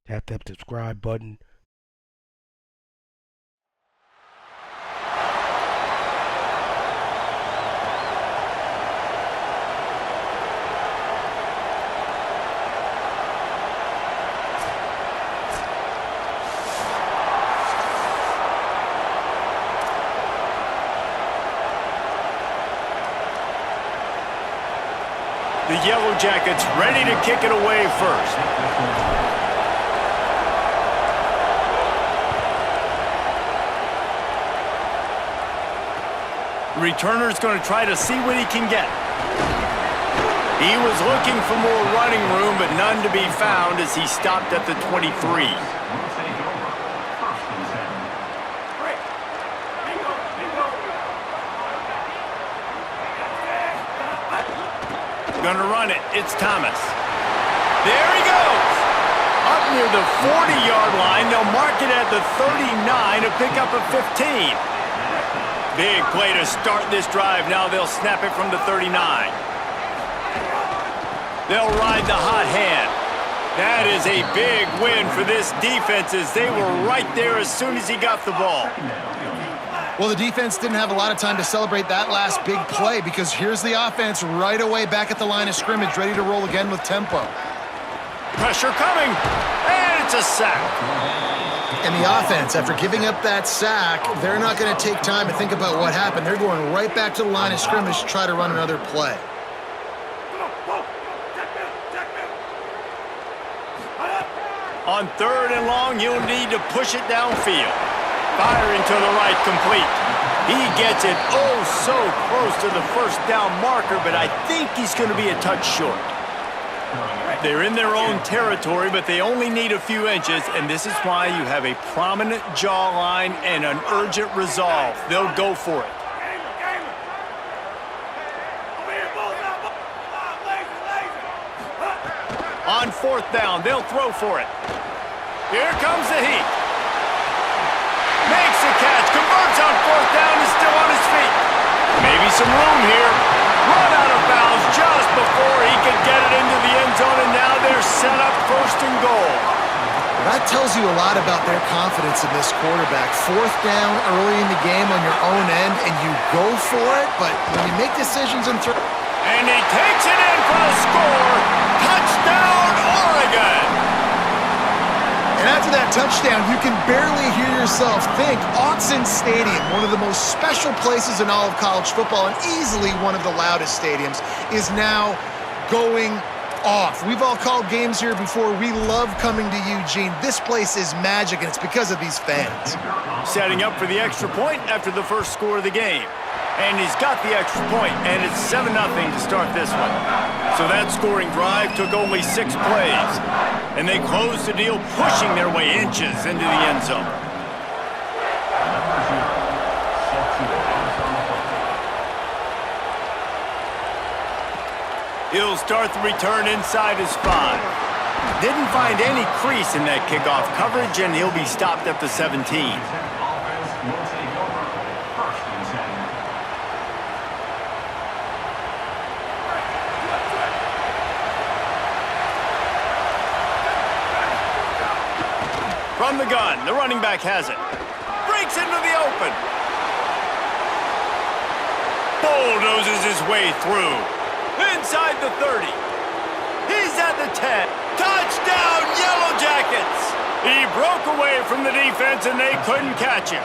Tap that subscribe button. The Yellow Jackets ready to kick it away first. The returner's going to try to see what he can get. He was looking for more running room, but none to be found as he stopped at the 23. Gonna run it. It's Thomas. There he goes. Up near the 40-yard line. They'll mark it at the 39 to pick up a 15. Big play to start this drive. Now they'll snap it from the 39. They'll ride the hot hand. That is a big win for this defense as they were right there as soon as he got the ball. Well, the defense didn't have a lot of time to celebrate that last big play because here's the offense right away back at the line of scrimmage, ready to roll again with tempo. Pressure coming, and it's a sack. And the offense, after giving up that sack, they're not going to take time to think about what happened. They're going right back to the line of scrimmage to try to run another play. On 3rd and long, you'll need to push it downfield. Firing to the right, complete. He gets it oh so close to the first down marker, but I think he's going to be a touch short. They're in their own territory, but they only need a few inches, and this is why you have a prominent jawline and an urgent resolve. They'll go for it. On 4th down, they'll throw for it. Here comes the heat. Makes the catch, converts on 4th down, is still on his feet. Maybe some room here. Run out of bounds just before he could get it into the end zone, and now they're set up 1st and goal. That tells you a lot about their confidence in this quarterback. 4th down early in the game on your own end, and you go for it, but when you make decisions and throw... And he takes it in for the score. Touchdown, Oregon! And after that touchdown, you can barely hear yourself think. Autzen Stadium, one of the most special places in all of college football and easily one of the loudest stadiums, is now going off. We've all called games here before. We love coming to Eugene. This place is magic, and it's because of these fans. Setting up for the extra point after the first score of the game. And he's got the extra point, and it's 7-0 to start this one. So that scoring drive took only 6 plays. And they closed the deal, pushing their way inches into the end zone. He'll start the return inside his 5. Didn't find any crease in that kickoff coverage, and he'll be stopped at the 17. From the gun, the running back has it. Breaks into the open. Bulldozes his way through. Inside the 30. He's at the 10. Touchdown, Yellow Jackets! He broke away from the defense and they couldn't catch him.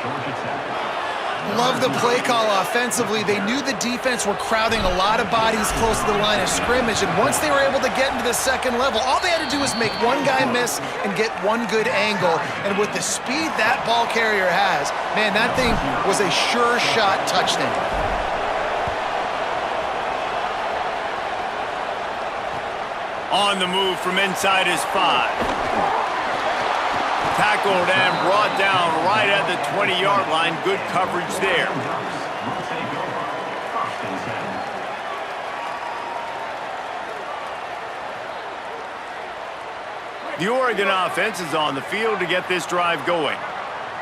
Love the play call offensively. They knew the defense were crowding a lot of bodies close to the line of scrimmage, and once they were able to get into the second level, all they had to do was make one guy miss and get one good angle, and with the speed that ball carrier has, man, that thing was a sure shot touchdown. On the move from inside his 5. Tackled and brought down right at the 20-yard line. Good coverage there. The Oregon offense is on the field to get this drive going.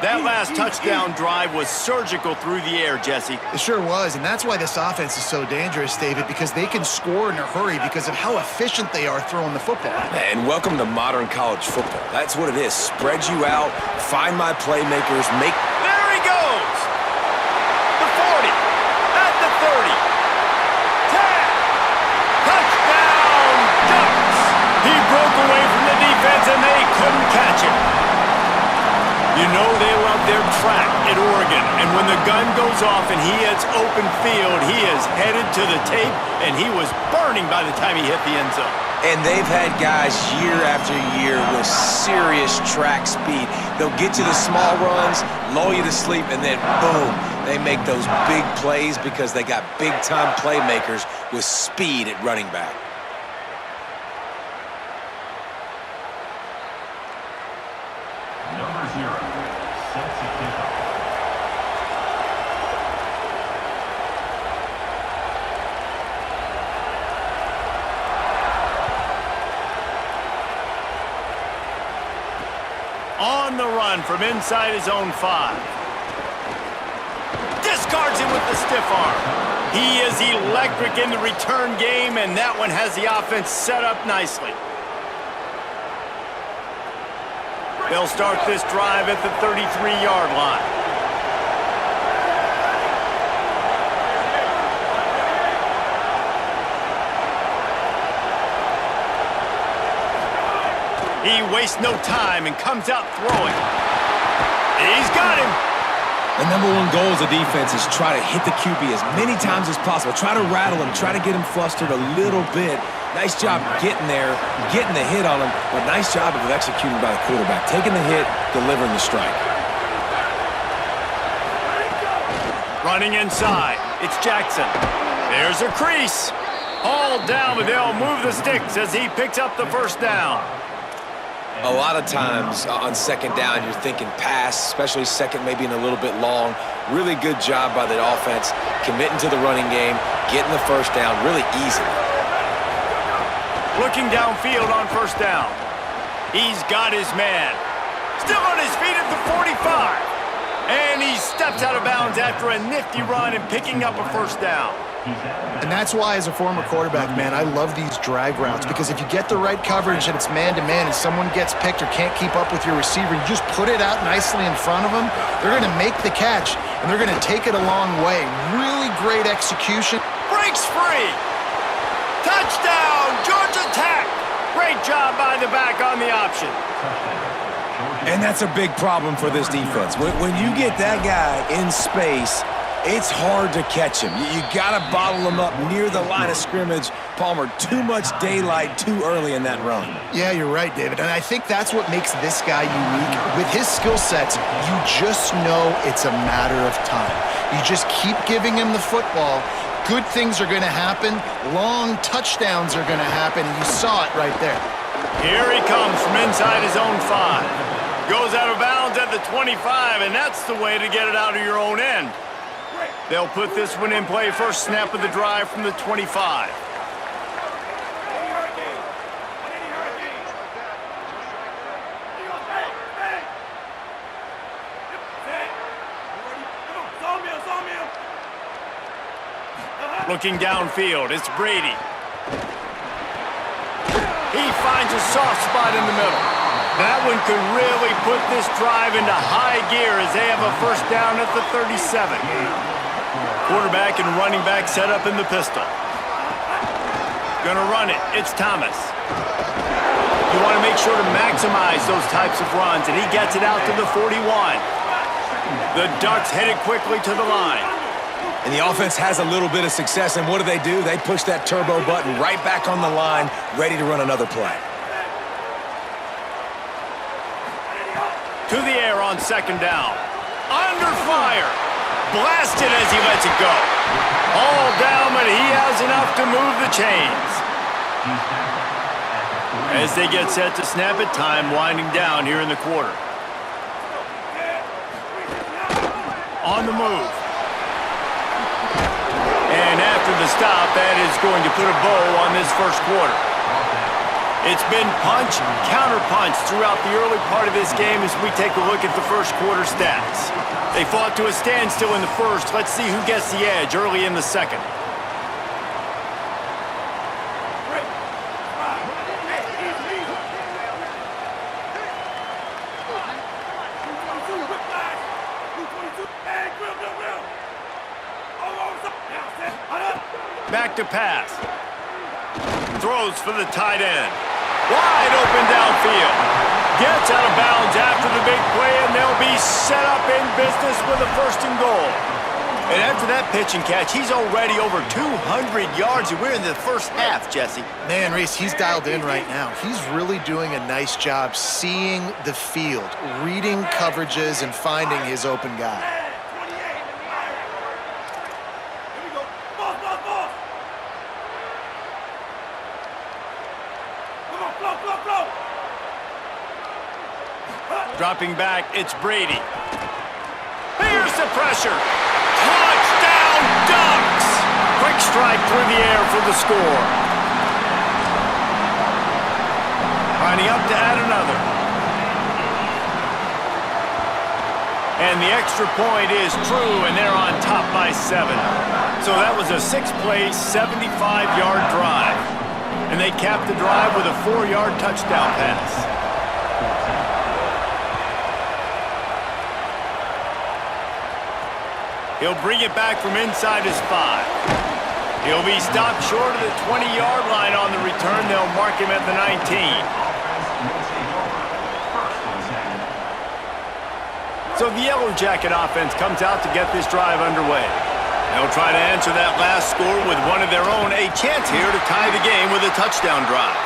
That last touchdown drive was surgical through the air, Jesse. It sure was, and that's why this offense is so dangerous, David, because they can score in a hurry because of how efficient they are throwing the football. And welcome to modern college football. That's what it is. Spread you out, find my playmakers, make... There he goes! The 40, at the 30, 10, touchdown, Ducks! He broke away from the defense and they couldn't catch him. You know they love their track at Oregon, and when the gun goes off and he hits open field, he is headed to the tape, and he was burning by the time he hit the end zone. And they've had guys year after year with serious track speed. They'll get you the small runs, lull you to sleep, and then boom, they make those big plays because they got big-time playmakers with speed at running back. Number 0 sets the kickoff. On the run from inside his own 5. Discards him with the stiff arm. He is electric in the return game, and that one has the offense set up nicely. They'll start this drive at the 33-yard line. He wastes no time and comes out throwing. He's got him. The number one goal as a defense is try to hit the QB as many times as possible. Try to rattle him, try to get him flustered a little bit. Nice job getting there, getting the hit on him, but nice job of executing by the quarterback. Taking the hit, delivering the strike. Running inside, it's Jackson. There's a crease. Hauled down, but they'll move the sticks as he picks up the first down. A lot of times on second down, you're thinking pass, especially second, maybe in a little bit long. Really good job by the offense, committing to the running game, getting the first down really easy. Looking downfield on first down. He's got his man. Still on his feet at the 45. And he steps out of bounds after a nifty run and picking up a first down. And that's why, as a former quarterback, man, I love these drag routes, because if you get the right coverage and it's man-to-man and someone gets picked or can't keep up with your receiver, you just put it out nicely in front of them, they're going to make the catch, and they're going to take it a long way. Really great execution. Breaks free. Touchdown, Georgia Tech. Great job by the back on the option. And that's a big problem for this defense. When you get that guy in space, it's hard to catch him. You got to bottle him up near the line of scrimmage. Palmer, too much daylight too early in that run. Yeah, you're right, David. And I think that's what makes this guy unique. With his skill sets, you just know it's a matter of time. You just keep giving him the football. Good things are going to happen. Long touchdowns are going to happen. And you saw it right there. Here he comes from inside his own 5. Goes out of bounds at the 25, and that's the way to get it out of your own end. They'll put this one in play first snap of the drive from the 25. Looking downfield, it's Brady. He finds a soft spot in the middle. That one could really put this drive into high gear as they have a first down at the 37. Quarterback and running back set up in the pistol. Gonna run it. It's Thomas. You want to make sure to maximize those types of runs, and he gets it out to the 41. The Ducks headed quickly to the line. And the offense has a little bit of success, and what do? They push that turbo button right back on the line, ready to run another play. To the air on second down. Under fire. Blasted as he lets it go. All down, but he has enough to move the chains. As they get set to snap it, time winding down here in the quarter. On the move. And after the stop, that is going to put a bow on this first quarter. It's been punch, counter punch throughout the early part of this game as we take a look at the first quarter stats. They fought to a standstill in the first. Let's see who gets the edge early in the second. Back to pass. Throws for the tight end. Wide open downfield. Gets out of bounds after the big play, and they'll be set up in business with a 1st and goal. And after that pitch and catch, he's already over 200 yards, and we're in the first half, Jesse. Man, Reese, he's dialed in right now. He's really doing a nice job seeing the field, reading coverages, and finding his open guy. Dropping back, it's Brady. Here's the pressure. Touchdown, Ducks! Quick strike through the air for the score. Lining up to add another. And the extra point is true, and they're on top by 7. So that was a 6-play, 75-yard drive. And they capped the drive with a 4-yard touchdown pass. He'll bring it back from inside his 5. He'll be stopped short of the 20-yard line on the return. They'll mark him at the 19. So the Yellow Jacket offense comes out to get this drive underway. They'll try to answer that last score with one of their own. A chance here to tie the game with a touchdown drive.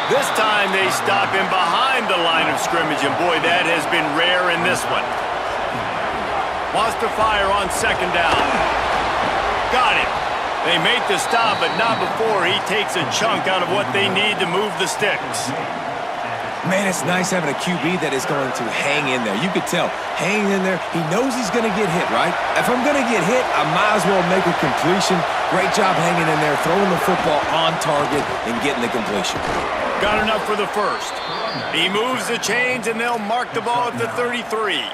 This time they stop him behind the line of scrimmage, and boy, that has been rare in this one. Wants to fire on 2nd down. Got it. They make the stop, but not before he takes a chunk out of what they need to move the sticks. Man, it's nice having a QB that is going to hang in there. You could tell, hanging in there, he knows he's going to get hit, right? If I'm going to get hit, I might as well make a completion. Great job hanging in there, throwing the football on target and getting the completion. Got enough for the first. He moves the chains, and they'll mark the ball at the 33.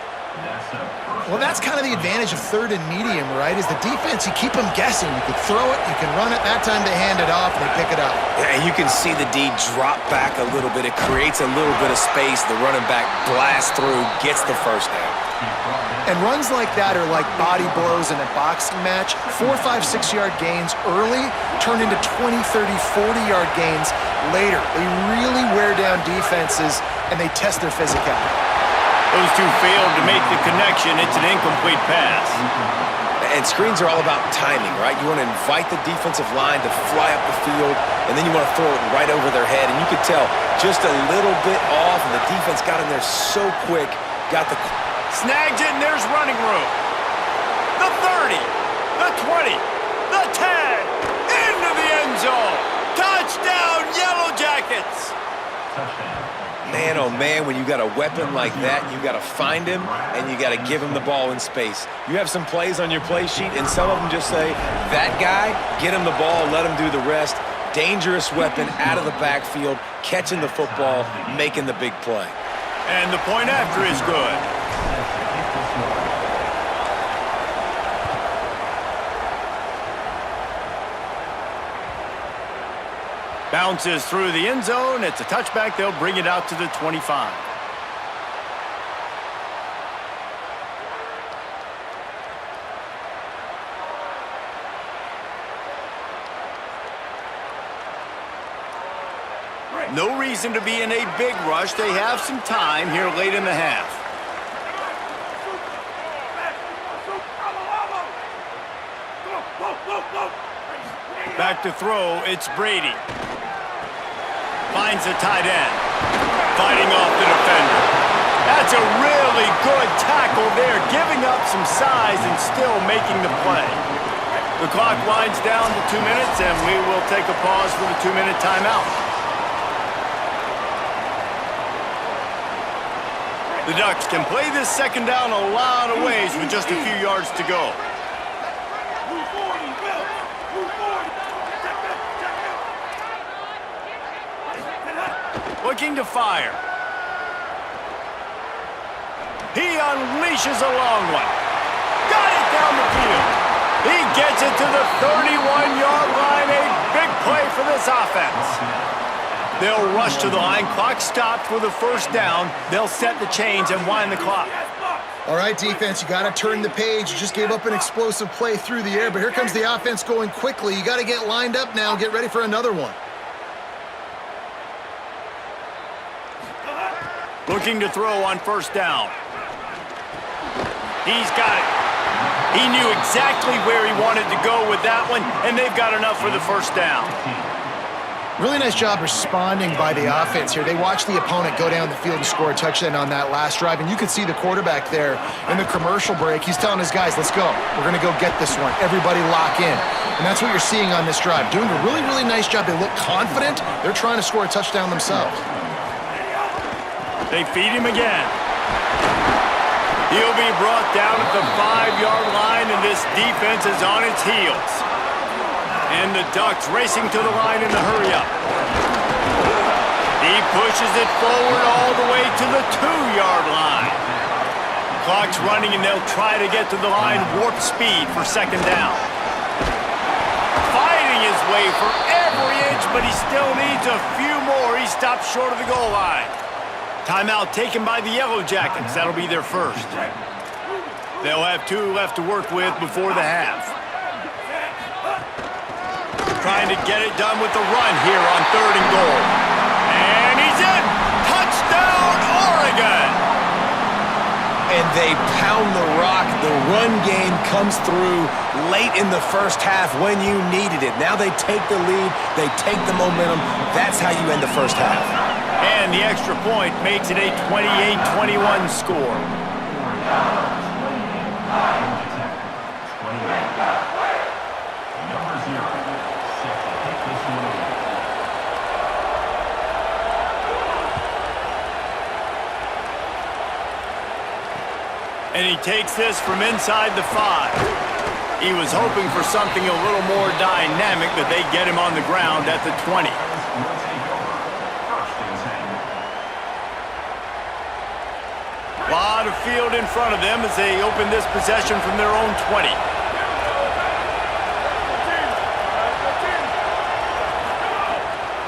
Well, that's kind of the advantage of 3rd and medium, right? Is the defense, you keep them guessing. You can throw it, you can run it. That time they hand it off, and they pick it up. Yeah, and you can see the D drop back a little bit. It creates a little bit of space. The running back blasts through, gets the 1st down. And runs like that are like body blows in a boxing match. 4, 5, 6-yard gains early turn into 20, 30, 40-yard gains later. They really wear down defenses, and they test their physicality. Those two failed to make the connection. It's an incomplete pass. And screens are all about timing, right? You want to invite the defensive line to fly up the field, and then you want to throw it right over their head. And you could tell just a little bit off, and the defense got in there so quick, got the... Snags it, and there's running room. The 30, the 20, the 10, into the end zone. Touchdown, Yellow Jackets! Touchdown. Man, oh man, when you got a weapon like that, you got to find him, and you got to give him the ball in space. You have some plays on your play sheet, and some of them just say, that guy, get him the ball, let him do the rest. Dangerous weapon out of the backfield, catching the football, making the big play. And the point after is good. Bounces through the end zone. It's a touchback. They'll bring it out to the 25. No reason to be in a big rush. They have some time here late in the half. Back to throw. It's Brady. Finds the tight end. Fighting off the defender. That's a really good tackle there, giving up some size and still making the play. The clock winds down to 2 minutes, and we will take a pause for the 2-minute timeout. The Ducks can play this 2nd down a lot of ways with just a few yards to go. Looking to fire. He unleashes a long one. Got it down the field. He gets it to the 31-yard line. A big play for this offense. They'll rush to the line. Clock stopped for the first down. They'll set the chains and wind the clock. All right, defense, you got to turn the page. You just gave up an explosive play through the air, but here comes the offense going quickly. You got to get lined up now and get ready for another one. Looking to throw on first down. He's got it. He knew exactly where he wanted to go with that one, and they've got enough for the first down. Really nice job responding by the offense here. They watched the opponent go down the field and score a touchdown on that last drive, and you could see the quarterback there in the commercial break. He's telling his guys, let's go. We're going to go get this one. Everybody lock in. And that's what you're seeing on this drive. Doing a really, really nice job. They look confident. They're trying to score a touchdown themselves. They feed him again. He'll be brought down at the 5-yard line, and this defense is on its heels. And the Ducks racing to the line in the hurry-up. He pushes it forward all the way to the 2-yard line. Clock's running, and they'll try to get to the line warp speed for second down. Fighting his way for every inch, but he still needs a few more. He stops short of the goal line. Timeout taken by the Yellow Jackets. That'll be their first. They'll have 2 left to work with before the half. Trying to get it done with the run here on 3rd and goal. And he's in! Touchdown, Oregon! And they pound the rock. The run game comes through late in the first half when you needed it. Now they take the lead. They take the momentum. That's how you end the first half. And the extra point makes it a 28-21 score. And he takes this from inside the 5. He was hoping for something a little more dynamic, but they get him on the ground at the 20. A lot of field in front of them as they open this possession from their own 20.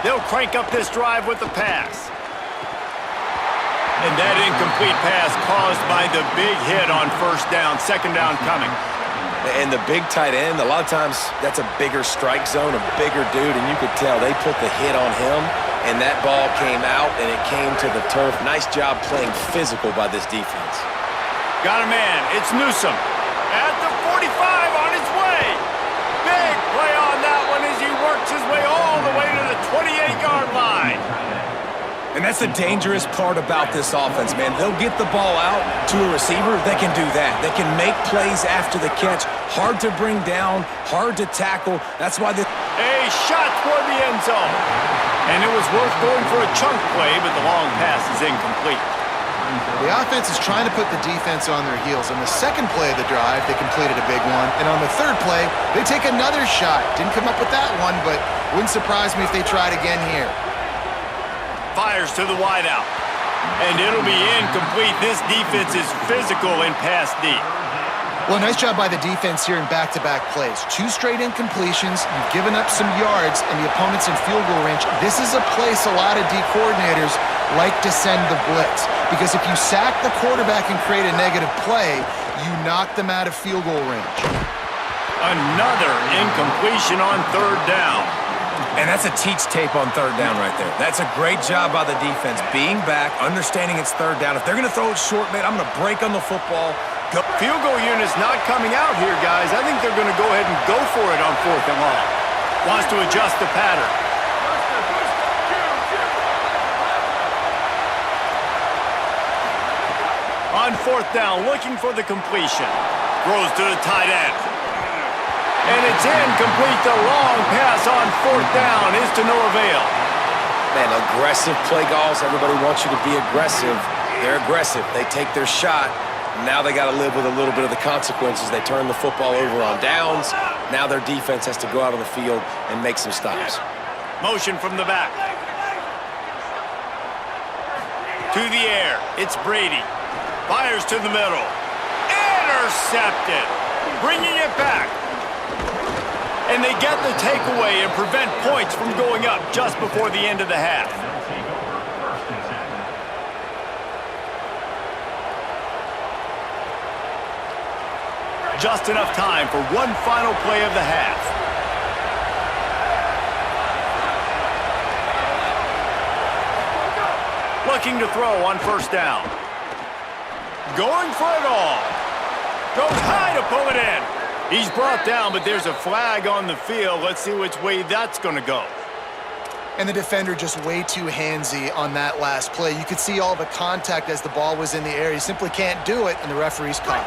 They'll crank up this drive with the pass. And that incomplete pass caused by the big hit on first down, second down coming. And the big tight end, a lot of times that's a bigger strike zone, a bigger dude, and you could tell they put the hit on him, and that ball came out, and it came to the turf. Nice job playing physical by this defense. Got a man. It's Newsom at the 45 on his way. Big play on that one as he works his way all the way to the 28-yard line. And that's the dangerous part about this offense, man. They'll get the ball out to a receiver. They can do that. They can make plays after the catch. Hard to bring down, hard to tackle. That's why this... A shot toward the end zone. And it was worth going for a chunk play, but the long pass is incomplete. The offense is trying to put the defense on their heels. On the second play of the drive, they completed a big one. And on the third play, they take another shot. Didn't come up with that one, but wouldn't surprise me if they tried again here. Fires to the wideout. And it'll be incomplete. This defense is physical in pass deep. Well, nice job by the defense here in back-to-back plays. 2 straight incompletions. You've given up some yards, and the opponent's in field goal range. This is a place a lot of D coordinators like to send the blitz. Because if you sack the quarterback and create a negative play, you knock them out of field goal range. Another incompletion on 3rd down. And that's a teach tape on 3rd down right there. That's a great job by the defense. Being back, understanding it's 3rd down. If they're going to throw it short, man, I'm going to break on the football. Go. Field goal unit's not coming out here, guys. I think they're going to go ahead and go for it on 4th and long. Wants to adjust the pattern. On 4th down, looking for the completion. Throws to the tight end. And it's incomplete. The long pass on 4th down is to no avail. Man, aggressive play calls. Everybody wants you to be aggressive. They're aggressive. They take their shot. Now they got to live with a little bit of the consequences. They turn the football over on downs. Now their defense has to go out on the field and make some stops. Motion from the back. To the air. It's Brady. Fires to the middle. Intercepted. Bringing it back. And they get the takeaway and prevent points from going up just before the end of the half. Just enough time for one final play of the half. Looking to throw on first down. Going for it all. Goes high to pull it in. He's brought down, but there's a flag on the field. Let's see which way that's going to go. And the defender just way too handsy on that last play. You could see all the contact as the ball was in the air. He simply can't do it, and the referee's caught it.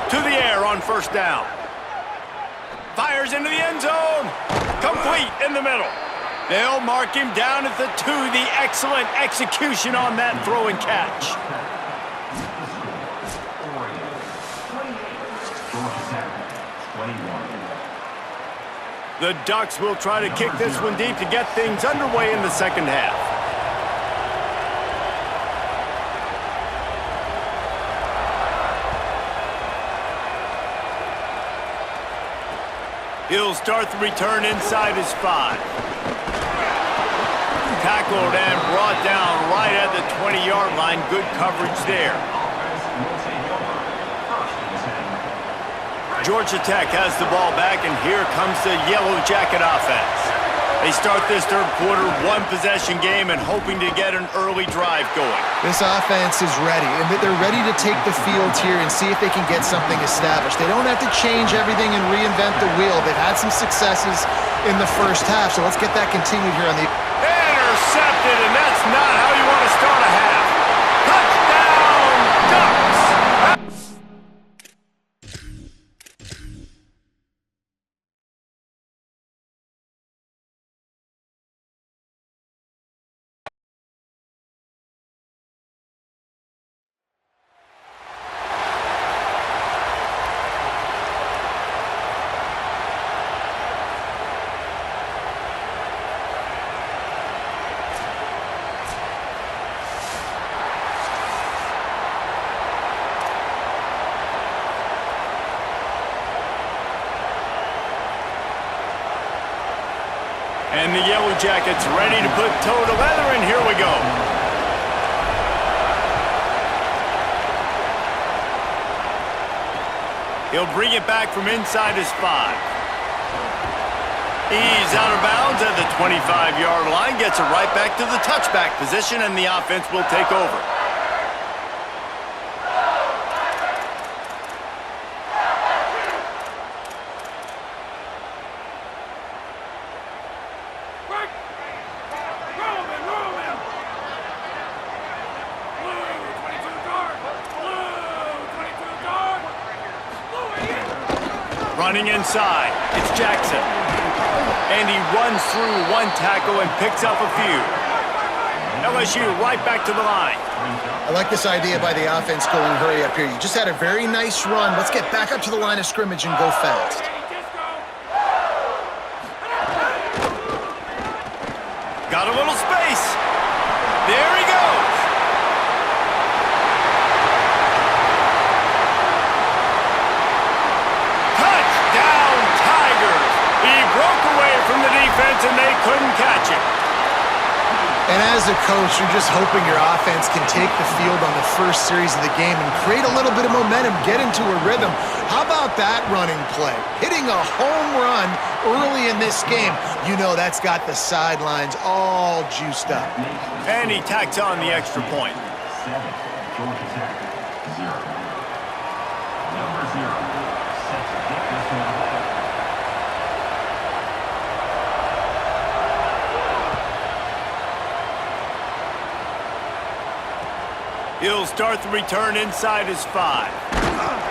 To the air on first down. Fires into the end zone. Complete in the middle. They'll mark him down at the 2. The excellent execution on that throw and catch. The Ducks will try to kick this one deep to get things underway in the second half. He'll start the return inside his 5. Tackled and brought down right at the 20-yard line. Good coverage there. Georgia Tech has the ball back, and here comes the Yellow Jacket offense. They start this third quarter one-possession game and hoping to get an early drive going. This offense is ready, and they're ready to take the field here and see if they can get something established. They don't have to change everything and reinvent the wheel. They've had some successes in the first half, so let's get that continued here on the... Intercepted, and that's not how you want to start a half. Touchdown, Ducks! And the Yellow Jackets ready to put toe to leather, and here we go. He'll bring it back from inside his 5. He's out of bounds at the 25-yard line, gets it right back to the touchback position, and the offense will take over. Running inside, it's Jackson. And he runs through one tackle and picks up a few. LSU right back to the line. I like this idea by the offense going hurry up here. You just had a very nice run. Let's get back up to the line of scrimmage and go fast. Got a little space. There he goes. From the defense, and they couldn't catch it. And as a coach, you're just hoping your offense can take the field on the first series of the game and create a little bit of momentum, get into a rhythm. How about that running play? Hitting a home run early in this game. You know that's got the sidelines all juiced up. And he tacks on the extra point. 7, Georgia Tech, 0. Number 0, set to kick this one away. He'll start the return inside his 5.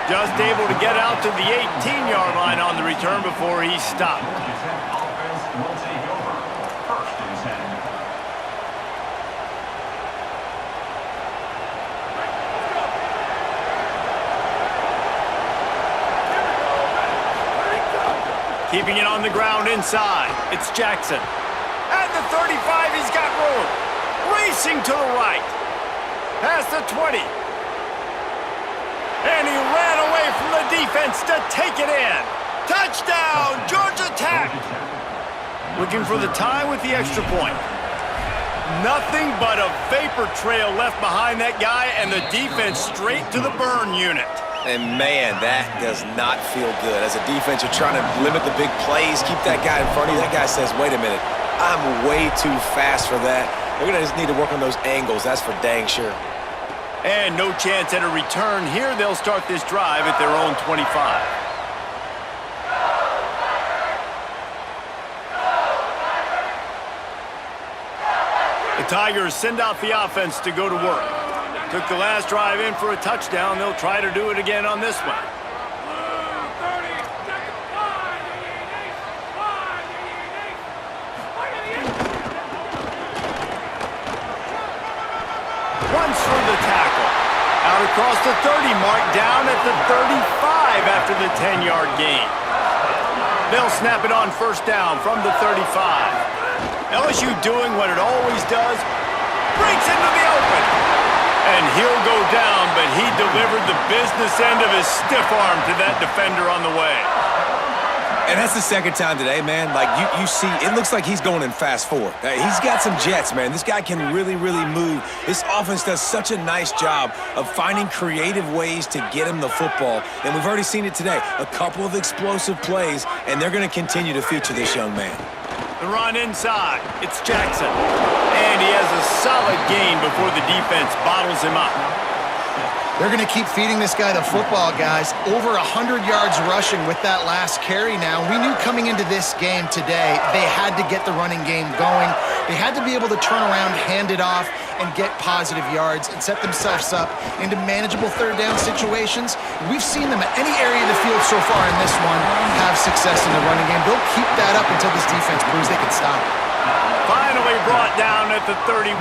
Just able to get out to the 18-yard line on the return before he's stopped. Offense will take over. First and 10. Keeping it on the ground inside. It's Jackson. At the 35, he's got room. Racing to the right. Past the 20. And he ran away from the defense to take it in. Touchdown, Georgia Tech. Looking for the tie with the extra point. Nothing but a vapor trail left behind that guy, and the defense straight to the burn unit. And, man, that does not feel good. As a defense, you're trying to limit the big plays, keep that guy in front of you. That guy says, wait a minute, I'm way too fast for that. They're going to just need to work on those angles. That's for dang sure. And no chance at a return here. They'll start this drive at their own 25. The Tigers send out the offense to go to work. Took the last drive in for a touchdown. They'll try to do it again on this one. Once for the tackle. Out across the 30 mark, down at the 35 after the 10-yard gain. They'll snap it on first down from the 35. LSU doing what it always does, breaks into the open. And he'll go down, but he delivered the business end of his stiff arm to that defender on the way. And that's the second time today, man. Like, you see, it looks like he's going in fast forward. He's got some jets, man. This guy can really, really move. This offense does such a nice job of finding creative ways to get him the football. And we've already seen it today. A couple of explosive plays, and they're going to continue to feature this young man. The run inside. It's Jackson. And he has a solid gain before the defense bottles him up. They're going to keep feeding this guy the football, guys. Over 100 yards rushing with that last carry now. We knew coming into this game today, they had to get the running game going. They had to be able to turn around, hand it off, and get positive yards and set themselves up into manageable third down situations. We've seen them at any area of the field so far in this one have success in the running game. They'll keep that up until this defense proves they can stop it. Finally brought down at the 31.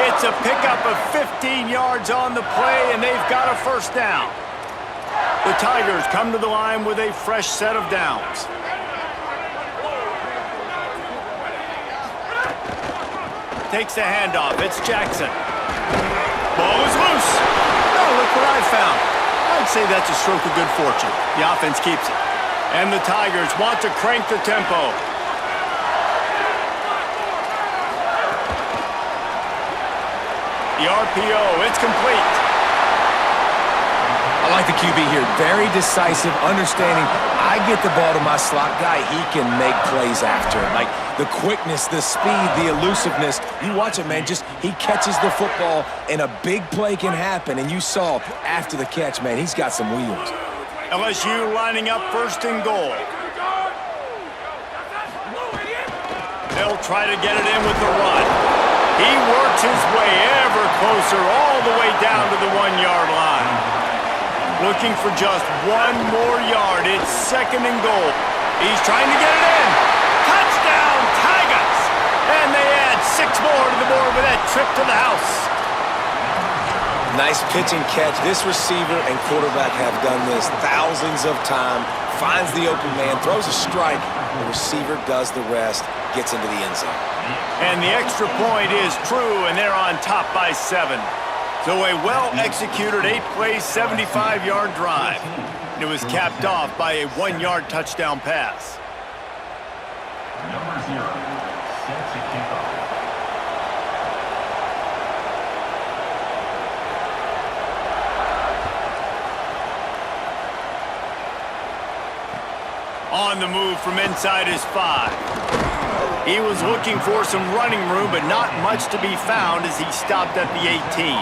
It's a pickup of 15 yards on the play, and they've got a first down. The Tigers come to the line with a fresh set of downs. Takes the handoff. It's Jackson. Ball is loose. Oh, look what I found. I'd say that's a stroke of good fortune. The offense keeps it. And the Tigers want to crank the tempo. The RPO, it's complete. I like the QB here. Very decisive, understanding. I get the ball to my slot guy, he can make plays after it. Like the quickness, the speed, the elusiveness. You watch it, man. Just he catches the football, and a big play can happen. And you saw after the catch, man, he's got some wheels. LSU lining up first and goal. They'll try to get it in with the run. He works his way ever closer all the way down to the 1-yard line. Looking for just one more yard. It's second and goal. He's trying to get it in. Touchdown, Tigers! And they add 6 more to the board with that trip to the house. Nice pitch and catch. This receiver and quarterback have done this thousands of times. Finds the open man, throws a strike. The receiver does the rest, gets into the end zone. And the extra point is true, and they're on top by 7. So a well-executed 8-play, 75-yard drive. And it was capped off by a 1-yard touchdown pass. Number 0, set to kick off. On the move from inside his 5. He was looking for some running room, but not much to be found as he stopped at the 18.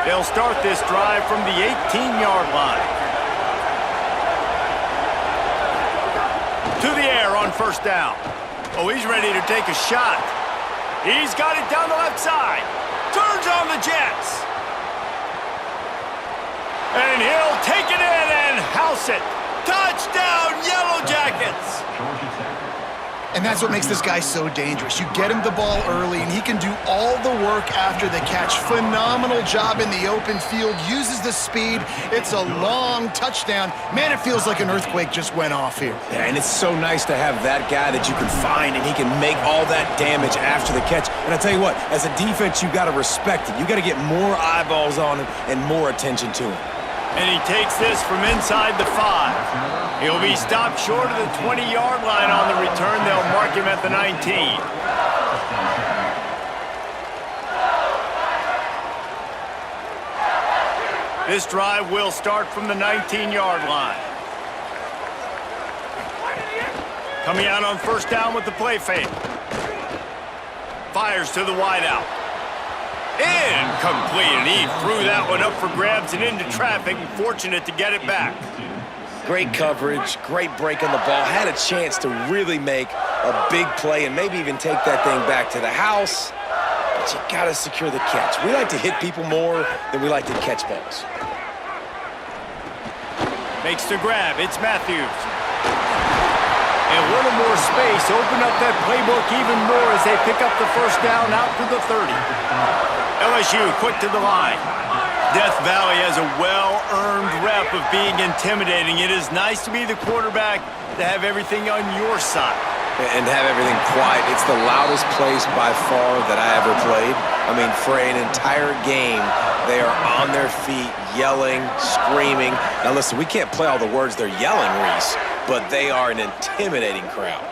They'll start this drive from the 18-yard line. To the air on first down. Oh, he's ready to take a shot. He's got it down the left side. Turns on the Jets. And he'll take it in and house it. Touchdown, Yellow Jackets. And that's what makes this guy so dangerous. You get him the ball early, and he can do all the work after the catch. Phenomenal job in the open field, uses the speed. It's a long touchdown. Man, it feels like an earthquake just went off here. Yeah, and it's so nice to have that guy that you can find, and he can make all that damage after the catch. And I tell you what, as a defense, you got to respect it. You got to get more eyeballs on him and more attention to him. And he takes this from inside the 5. He'll be stopped short of the 20-yard line on the return. They'll mark him at the 19. This drive will start from the 19-yard line. Coming out on first down with the play fake. Fires to the wideout. Incomplete, and he threw that one up for grabs and into traffic. Fortunate to get it back. Great coverage, great break on the ball. Had a chance to really make a big play and maybe even take that thing back to the house. But you got to secure the catch. We like to hit people more than we like to catch balls. Makes the grab. It's Matthews. And a little more space. Open up that playbook even more as they pick up the first down out to the 30. LSU quick to the line. Death Valley has a well-earned rep of being intimidating. It is nice to be the quarterback, to have everything on your side. And have everything quiet. It's the loudest place by far that I ever played. I mean, for an entire game, they are on their feet, yelling, screaming. Now listen, we can't play all the words they're yelling, Reese, but they are an intimidating crowd.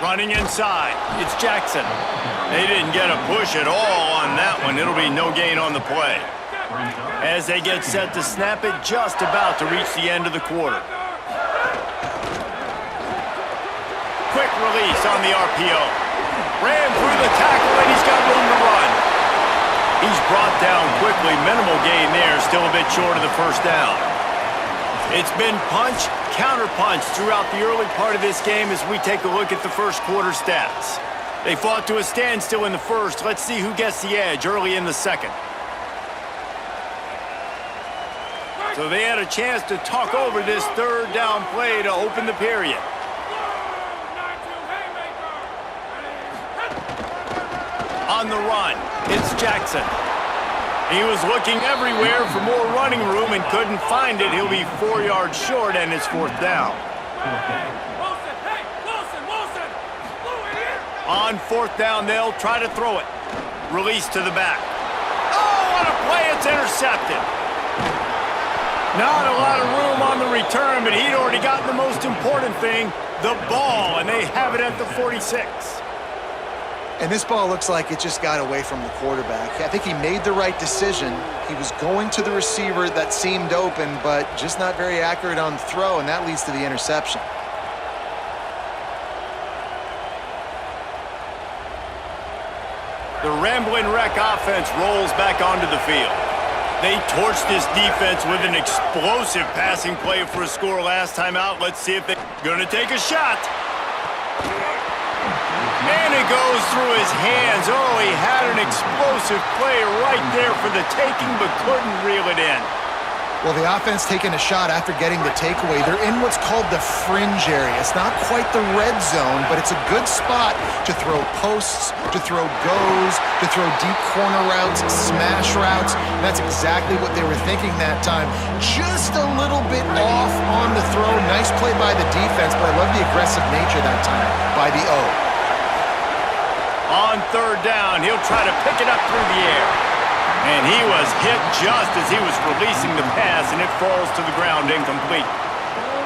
Running inside, it's Jackson. They didn't get a push at all on that one. It'll be no gain on the play. As they get set to snap it, just about to reach the end of the quarter. Quick release on the RPO. Ran through the tackle, and he's got room to run. He's brought down quickly. Minimal gain there, still a bit short of the first down. It's been punch, counter-punch throughout the early part of this game as we take a look at the first quarter stats. They fought to a standstill in the first. Let's see who gets the edge early in the second. So they had a chance to talk over this third down play to open the period. On the run, it's Jackson. He was looking everywhere for more running room and couldn't find it. He'll be 4 yards short, and it's fourth down. On fourth down, they'll try to throw it. Release to the back. Oh, what a play. It's intercepted. Not a lot of room on the return, but he'd already gotten the most important thing, the ball, and they have it at the 46. And this ball looks like it just got away from the quarterback. I think he made the right decision. He was going to the receiver that seemed open, but just not very accurate on the throw, and that leads to the interception. The Ramblin' Wreck offense rolls back onto the field. They torched this defense with an explosive passing play for a score last time out. Let's see if they're going to take a shot. And it goes through his hands. Oh, he had an explosive play right there for the taking, but couldn't reel it in. Well, the offense taking a shot after getting the takeaway. They're in what's called the fringe area. It's not quite the red zone, but it's a good spot to throw posts, to throw goes, to throw deep corner routes, smash routes. And that's exactly what they were thinking that time. Just a little bit off on the throw. Nice play by the defense, but I love the aggressive nature that time by the O. On third down, he'll try to pick it up through the air. And he was hit just as he was releasing the pass, and it falls to the ground incomplete.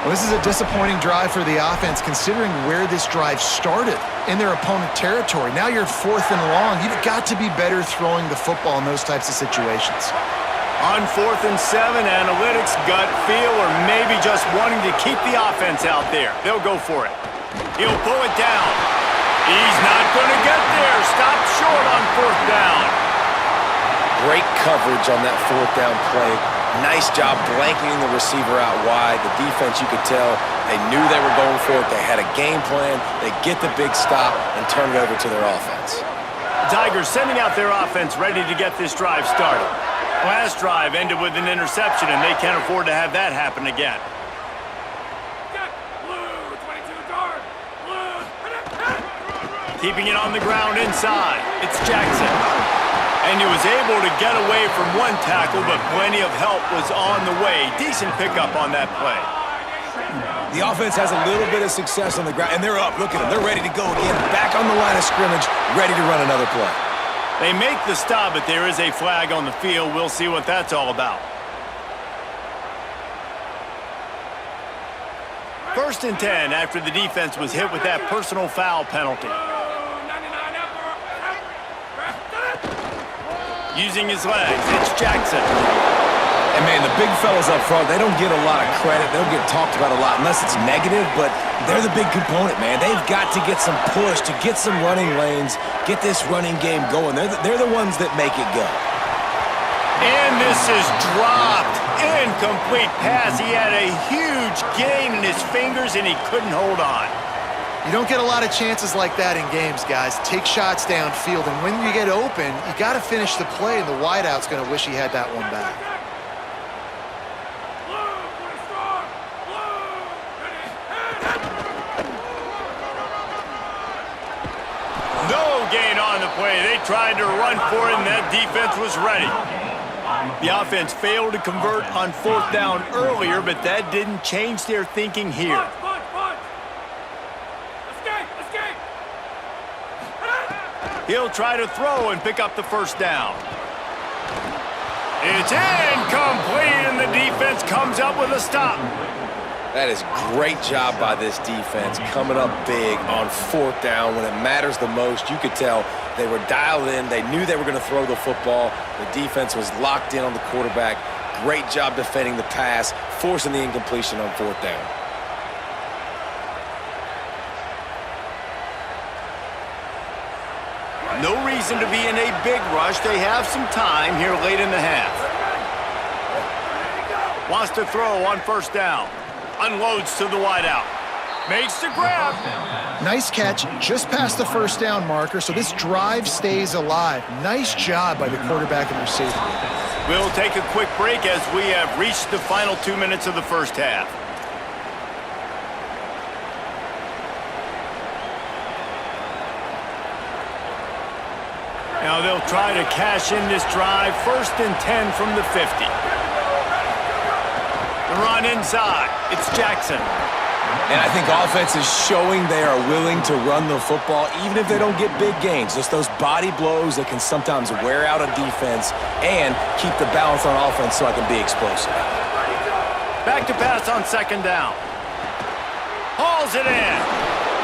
Well, this is a disappointing drive for the offense, considering where this drive started in their opponent territory. Now you're 4th and long. You've got to be better throwing the football in those types of situations. On 4th and 7, analytics, gut feel, or maybe just wanting to keep the offense out there. They'll go for it. He'll pull it down. He's not going to get there. Stop short on 4th down. Great coverage on that 4th down play. Nice job blanketing the receiver out wide. The defense, you could tell, they knew they were going for it. They had a game plan. They get the big stop and turn it over to their offense. The Tigers sending out their offense ready to get this drive started. Last drive ended with an interception, and they can't afford to have that happen again. Keeping it on the ground inside. It's Jackson. And he was able to get away from one tackle, but plenty of help was on the way. Decent pickup on that play. The offense has a little bit of success on the ground, and they're up. Look at them. They're ready to go again. Back on the line of scrimmage, ready to run another play. They make the stop, but there is a flag on the field. We'll see what that's all about. 1st and 10 after the defense was hit with that personal foul penalty. Using his legs, it's Jackson. And, man, the big fellas up front, they don't get a lot of credit. They don't get talked about a lot unless it's negative, but they're the big component, man. They've got to get some push, to get some running lanes, get this running game going. They're the ones that make it go. And this is dropped. Incomplete pass. He had a huge gain in his fingers, and he couldn't hold on. You don't get a lot of chances like that in games, guys. Take shots downfield, and when you get open, you got to finish the play, and the wideout's going to wish he had that one back. No gain on the play. They tried to run for it, and that defense was ready. The offense failed to convert on 4th down earlier, but that didn't change their thinking here. He'll try to throw and pick up the 1st down. It's incomplete, and the defense comes up with a stop. That is great job by this defense, coming up big on 4th down when it matters the most. You could tell they were dialed in. They knew they were going to throw the football. The defense was locked in on the quarterback. Great job defending the pass, forcing the incompletion on 4th down. No reason to be in a big rush. They have some time here late in the half. Wants to throw on 1st down. Unloads to the wideout. Makes the grab. Nice catch, just past the 1st down marker, so this drive stays alive. Nice job by the quarterback and receiver. We'll take a quick break as we have reached the final 2 minutes of the 1st half. Now they'll try to cash in this drive. 1st and 10 from the 50. The run inside. It's Jackson. And I think offense is showing they are willing to run the football, even if they don't get big gains. Just those body blows that can sometimes wear out a defense and keep the balance on offense so I can be explosive. Back to pass on 2nd down. Hauls it in.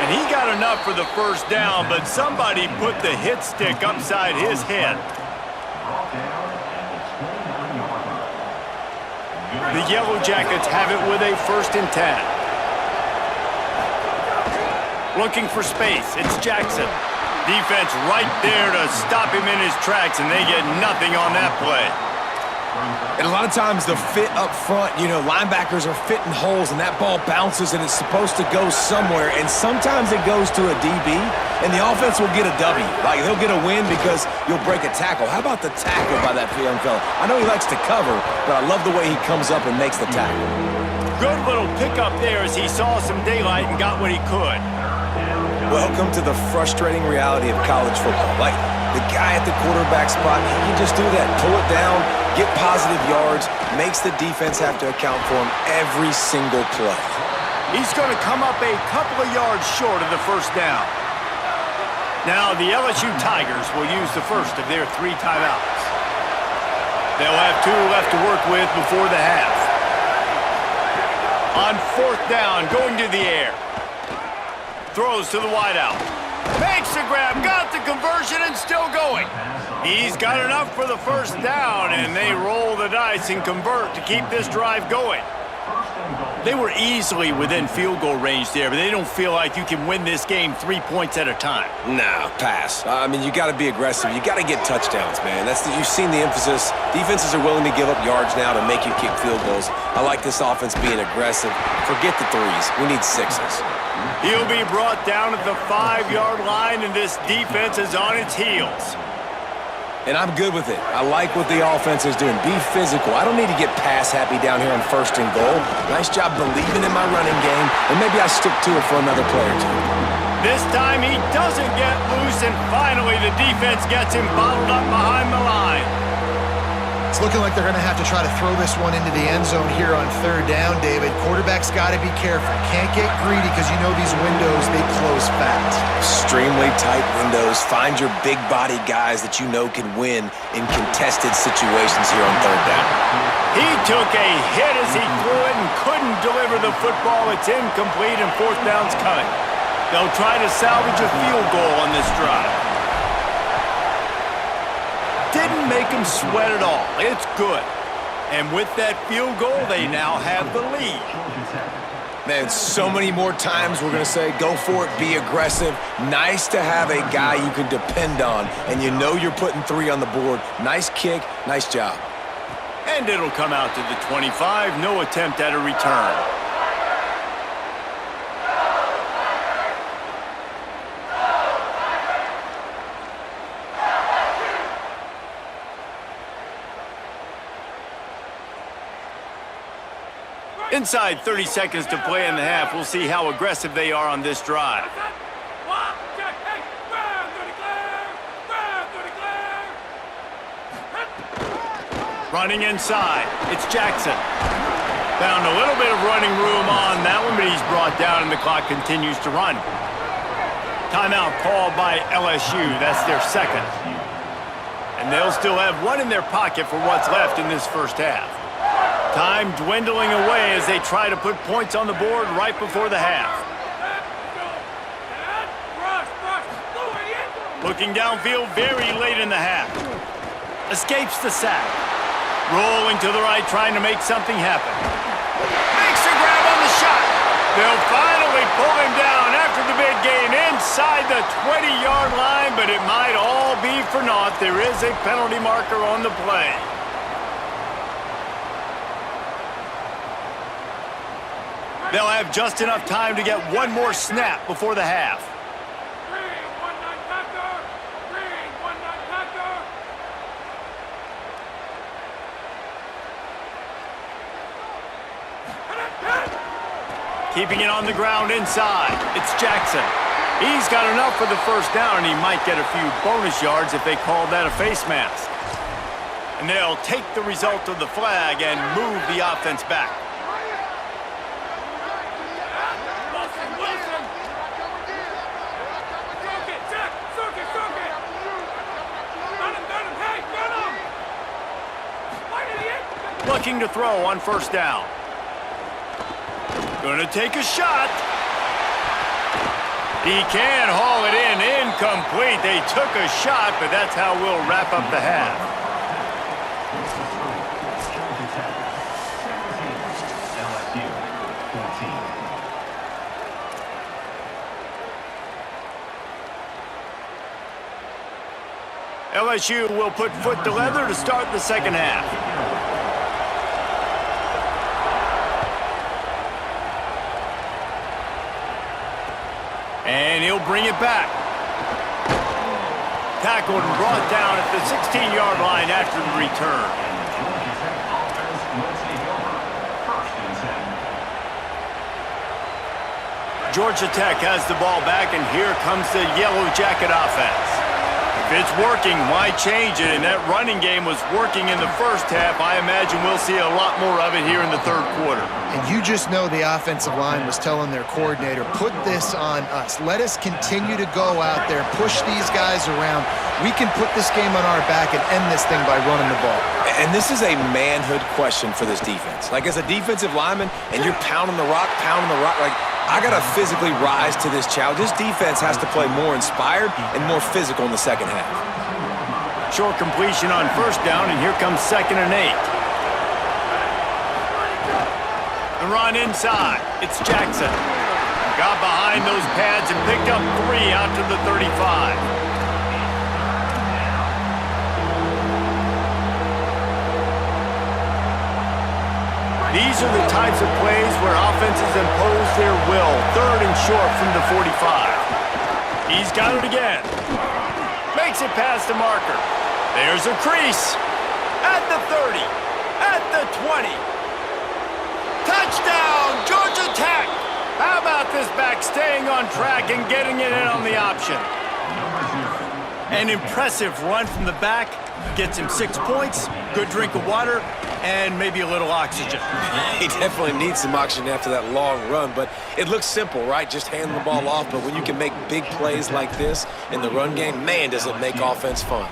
And he got enough for the 1st down, but somebody put the hit stick upside his head. The Yellow Jackets have it with a 1st and 10. Looking for space, it's Jackson. Defense right there to stop him in his tracks, and they get nothing on that play. And a lot of times the fit up front, you know, linebackers are fitting holes, and that ball bounces, and it's supposed to go somewhere, and sometimes it goes to a DB, and the offense will get a W. Like, they'll get a win because you'll break a tackle. How about the tackle by that young fella? I know he likes to cover, but I love the way he comes up and makes the tackle. Good little pickup there as he saw some daylight and got what he could. Welcome to the frustrating reality of college football. Like, the guy at the quarterback spot, he can just do that. Pull it down, get positive yards, makes the defense have to account for him every single play. He's going to come up a couple of yards short of the 1st down. Now the LSU Tigers will use the first of their 3 timeouts. They'll have 2 left to work with before the half. On 4th down, going to the air. Throws to the wideout. Makes the grab, got the conversion, and still going. He's got enough for the 1st down, and they roll the dice and convert to keep this drive going. They were easily within field goal range there, but they don't feel like you can win this game 3 points at a time. Nah, pass. I mean, you got to be aggressive. You got to get touchdowns, man. You've seen the emphasis. Defenses are willing to give up yards now to make you kick field goals. I like this offense being aggressive. Forget the threes. We need sixes. He'll be brought down at the 5-yard line, and this defense is on its heels. And I'm good with it. I like what the offense is doing. Be physical. I don't need to get pass happy down here on 1st and goal. Nice job believing in my running game, and maybe I stick to it for another play or two. This time he doesn't get loose, and finally the defense gets him bottled up behind the line. It's looking like they're going to have to try to throw this one into the end zone here on 3rd down, David. Quarterback's got to be careful. Can't get greedy because you know these windows, they close fast. Extremely tight windows. Find your big body guys that you know can win in contested situations here on 3rd down. He took a hit as he threw it and couldn't deliver the football. It's incomplete and 4th down's coming. They'll try to salvage a field goal on this drive. Didn't make him sweat at all. It's good. And with that field goal, they now have the lead. Man, so many more times we're going to say, go for it, be aggressive. Nice to have a guy you can depend on, and you know you're putting 3 on the board. Nice kick, nice job. And it'll come out to the 25. No attempt at a return. Inside 30 seconds to play in the half. We'll see how aggressive they are on this drive. Running inside. It's Jackson. Found a little bit of running room on that one, but he's brought down and the clock continues to run. Timeout called by LSU. That's their 2nd. And they'll still have 1 in their pocket for what's left in this 1st half. Time dwindling away as they try to put points on the board right before the half. Looking downfield very late in the half. Escapes the sack. Rolling to the right, trying to make something happen. Makes a grab on the shot. They'll finally pull him down after the big gain inside the 20-yard line, but it might all be for naught. There is a penalty marker on the play. They'll have just enough time to get 1 more snap before the half. Keeping it on the ground inside. It's Jackson. He's got enough for the 1st down, and he might get a few bonus yards if they call that a face mask. And they'll take the result of the flag and move the offense back. Looking to throw on 1st down. Gonna take a shot. He can haul it in. Incomplete. They took a shot, but that's how we'll wrap up the half. LSU will put foot to leather to start the 2nd half. And he'll bring it back. Tackled and brought down at the 16-yard line after the return. Georgia Tech has the ball back, and here comes the Yellow Jacket offense. If it's working, why change it? And that running game was working in the 1st half. I imagine we'll see a lot more of it here in the 3rd quarter. And you just know the offensive line was telling their coordinator, put this on us. Let us continue to go out there, push these guys around. We can put this game on our back and end this thing by running the ball. And this is a manhood question for this defense. Like, as a defensive lineman, and you're pounding the rock, like, I got to physically rise to this challenge. This defense has to play more inspired and more physical in the 2nd half. Short completion on 1st down, and here comes 2nd and 8. The run inside. It's Jackson. Got behind those pads and picked up 3 out to the 35. These are the types of plays where offenses impose their will. 3rd and short from the 45. He's got it again. Makes it past the marker. There's a crease. At the 30. At the 20. Touchdown, Georgia Tech. How about this back staying on track and getting it in on the option? An impressive run from the back. Gets him 6 points, good drink of water, and maybe a little oxygen. He definitely needs some oxygen after that long run, but it looks simple, right? Just hand the ball off, but when you can make big plays like this in the run game, man, does it make offense fun.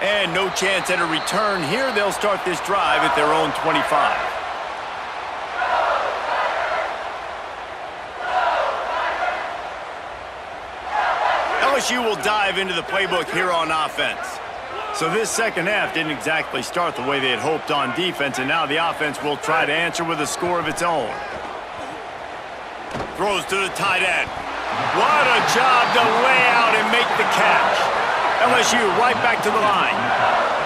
And no chance at a return here. They'll start this drive at their own 25. LSU will dive into the playbook here on offense. So this second half didn't exactly start the way they had hoped on defense, and now the offense will try to answer with a score of its own. Throws to the tight end. What a job to lay out and make the catch. LSU right back to the line.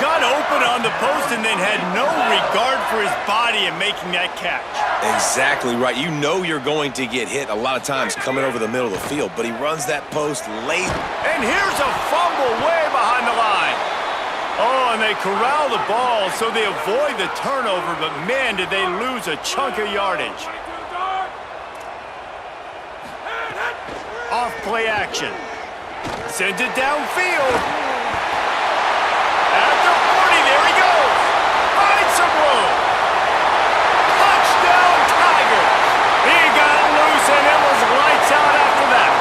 Got open on the post and then had no regard for his body in making that catch. Exactly right. You know you're going to get hit a lot of times coming over the middle of the field, but he runs that post late. And here's a fumble way behind the line. Oh, and they corral the ball so they avoid the turnover, but man, did they lose a chunk of yardage. Off play action. Sends it downfield. At the 40, there he goes. Finds some room. Touchdown, Tigers. He got loose, and it was lights out after that.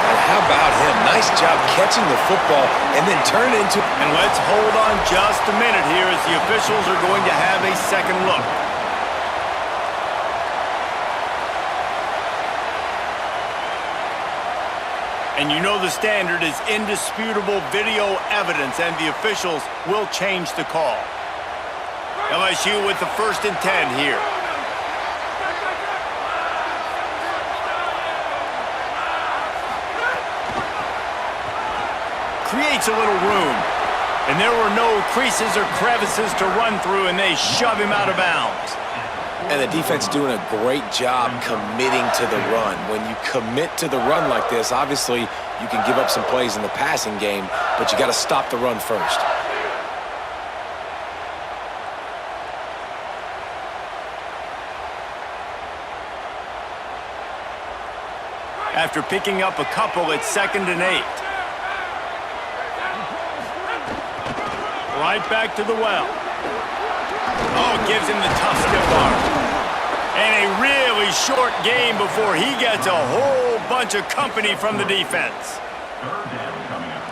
And how about him? Nice job catching the football and then turn it into... And let's hold on just a minute here as the officials are going to have a second look. And you know the standard is indisputable video evidence, and the officials will change the call. LSU with the 1st and 10 here. Creates a little room. And there were no creases or crevices to run through, and they shove him out of bounds. And the defense doing a great job committing to the run. When you commit to the run like this, obviously you can give up some plays in the passing game, but you got to stop the run first. After picking up a couple, it's 2nd and 8. Right back to the well. Oh, gives him the tough stiff arm. And a really short game before he gets a whole bunch of company from the defense. 3rd down coming up.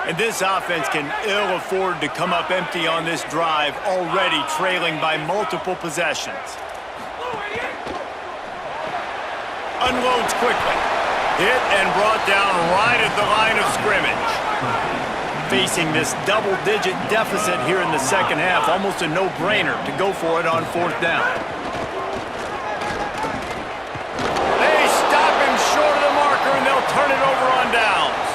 And this offense can ill afford to come up empty on this drive, already trailing by multiple possessions. Unloads quickly. Hit and brought down right at the line of scrimmage. Facing this double-digit deficit here in the second half, almost a no-brainer to go for it on 4th down. They stop him short of the marker, and they'll turn it over on downs.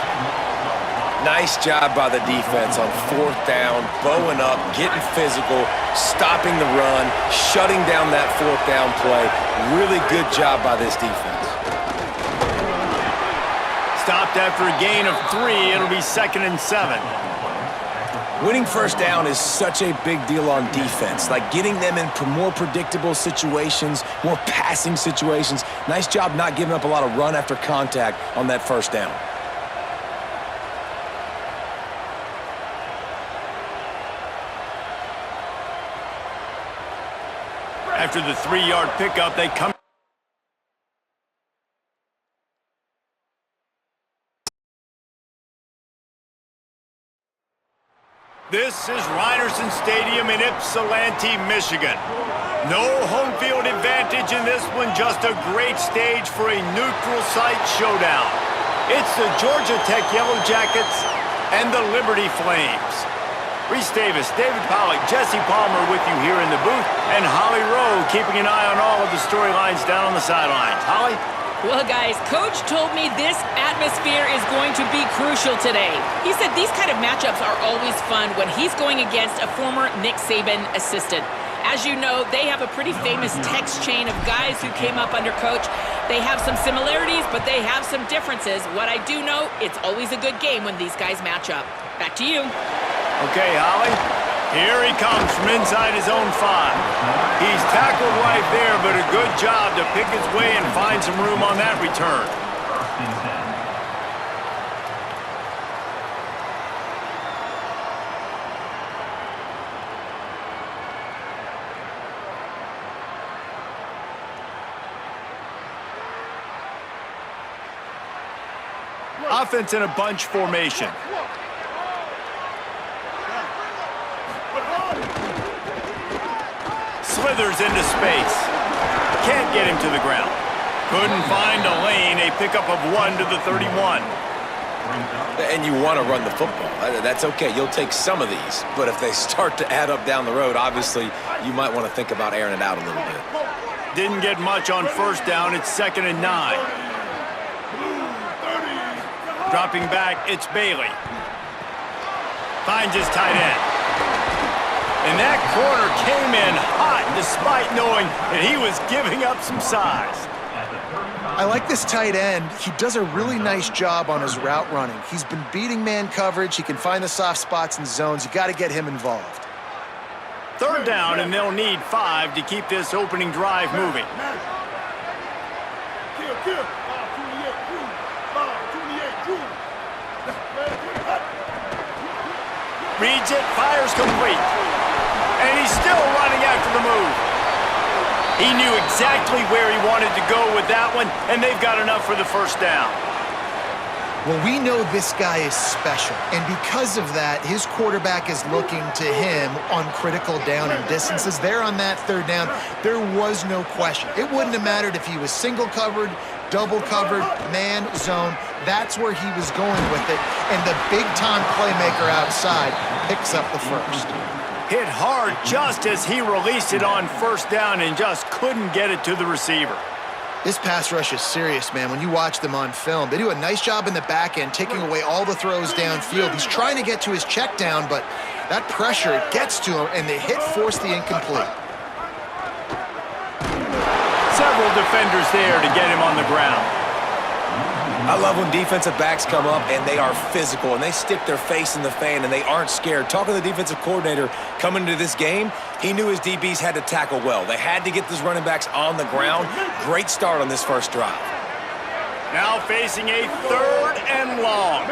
Nice job by the defense on 4th down, bowing up, getting physical, stopping the run, shutting down that 4th down play. Really good job by this defense. Stopped after a gain of 3. It'll be 2nd and 7. Winning 1st down is such a big deal on defense, like getting them in more predictable situations, more passing situations. Nice job not giving up a lot of run after contact on that 1st down. After the 3-yard pickup, they come. This is Rynerson Stadium in Ypsilanti, Michigan. No home field advantage in this one, just a great stage for a neutral site showdown. It's the Georgia Tech Yellow Jackets and the Liberty Flames. Reese Davis, David Pollack, Jesse Palmer with you here in the booth, and Holly Rowe keeping an eye on all of the storylines down on the sidelines. Holly? Well, guys, Coach told me this atmosphere is going to be crucial today. He said these kind of matchups are always fun when he's going against a former Nick Saban assistant. As you know, they have a pretty famous text chain of guys who came up under Coach. They have some similarities, but they have some differences. What I do know, it's always a good game when these guys match up. Back to you. Okay, Holly. Here he comes from inside his own 5. He's tackled right there, but a good job to pick his way and find some room on that return. Offense in a bunch formation. Slithers into space. Can't get him to the ground. Couldn't find a lane. A pickup of 1 to the 31. And you want to run the football. That's okay. You'll take some of these. But if they start to add up down the road, obviously, you might want to think about airing it out a little bit. Didn't get much on first down. It's 2nd and 9. Dropping back, it's Bailey. Finds his tight end. And that corner came in hot despite knowing that he was giving up some size. I like this tight end. He does a really nice job on his route running. He's been beating man coverage. He can find the soft spots and zones. You got to get him involved. 3rd down, and they'll need 5 to keep this opening drive moving. Reads it, fires complete. And he's still running after the move. He knew exactly where he wanted to go with that one, and they've got enough for the first down. Well, we know this guy is special, and because of that, his quarterback is looking to him on critical down and distances. There on that 3rd down, there was no question. It wouldn't have mattered if he was single covered, double covered, man, zone. That's where he was going with it, and the big-time playmaker outside picks up the first. Hit hard just as he released it on first down and just couldn't get it to the receiver. This pass rush is serious, man. When you watch them on film, they do a nice job in the back end, taking away all the throws downfield. He's trying to get to his check down, but that pressure gets to him, and the hit forced the incomplete. Several defenders there to get him on the ground. I love when defensive backs come up and they are physical and they stick their face in the fan and they aren't scared. Talking to the defensive coordinator coming into this game, he knew his DBs had to tackle well. They had to get those running backs on the ground. Great start on this first drive. Now facing a 3rd and long.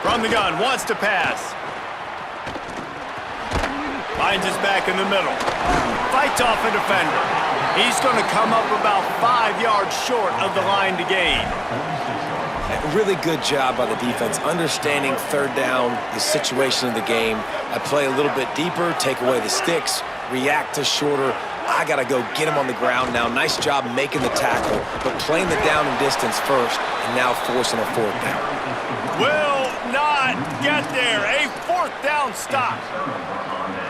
From the gun, wants to pass. Finds his back in the middle. Fights off a defender. He's going to come up about 5 yards short of the line to gain. Really good job by the defense, understanding 3rd down, the situation of the game. I play a little bit deeper, take away the sticks, react to shorter. I got to go get him on the ground now. Nice job making the tackle, but playing the down and distance first, and now forcing a 4th down. Will not get there. A 4th down stop.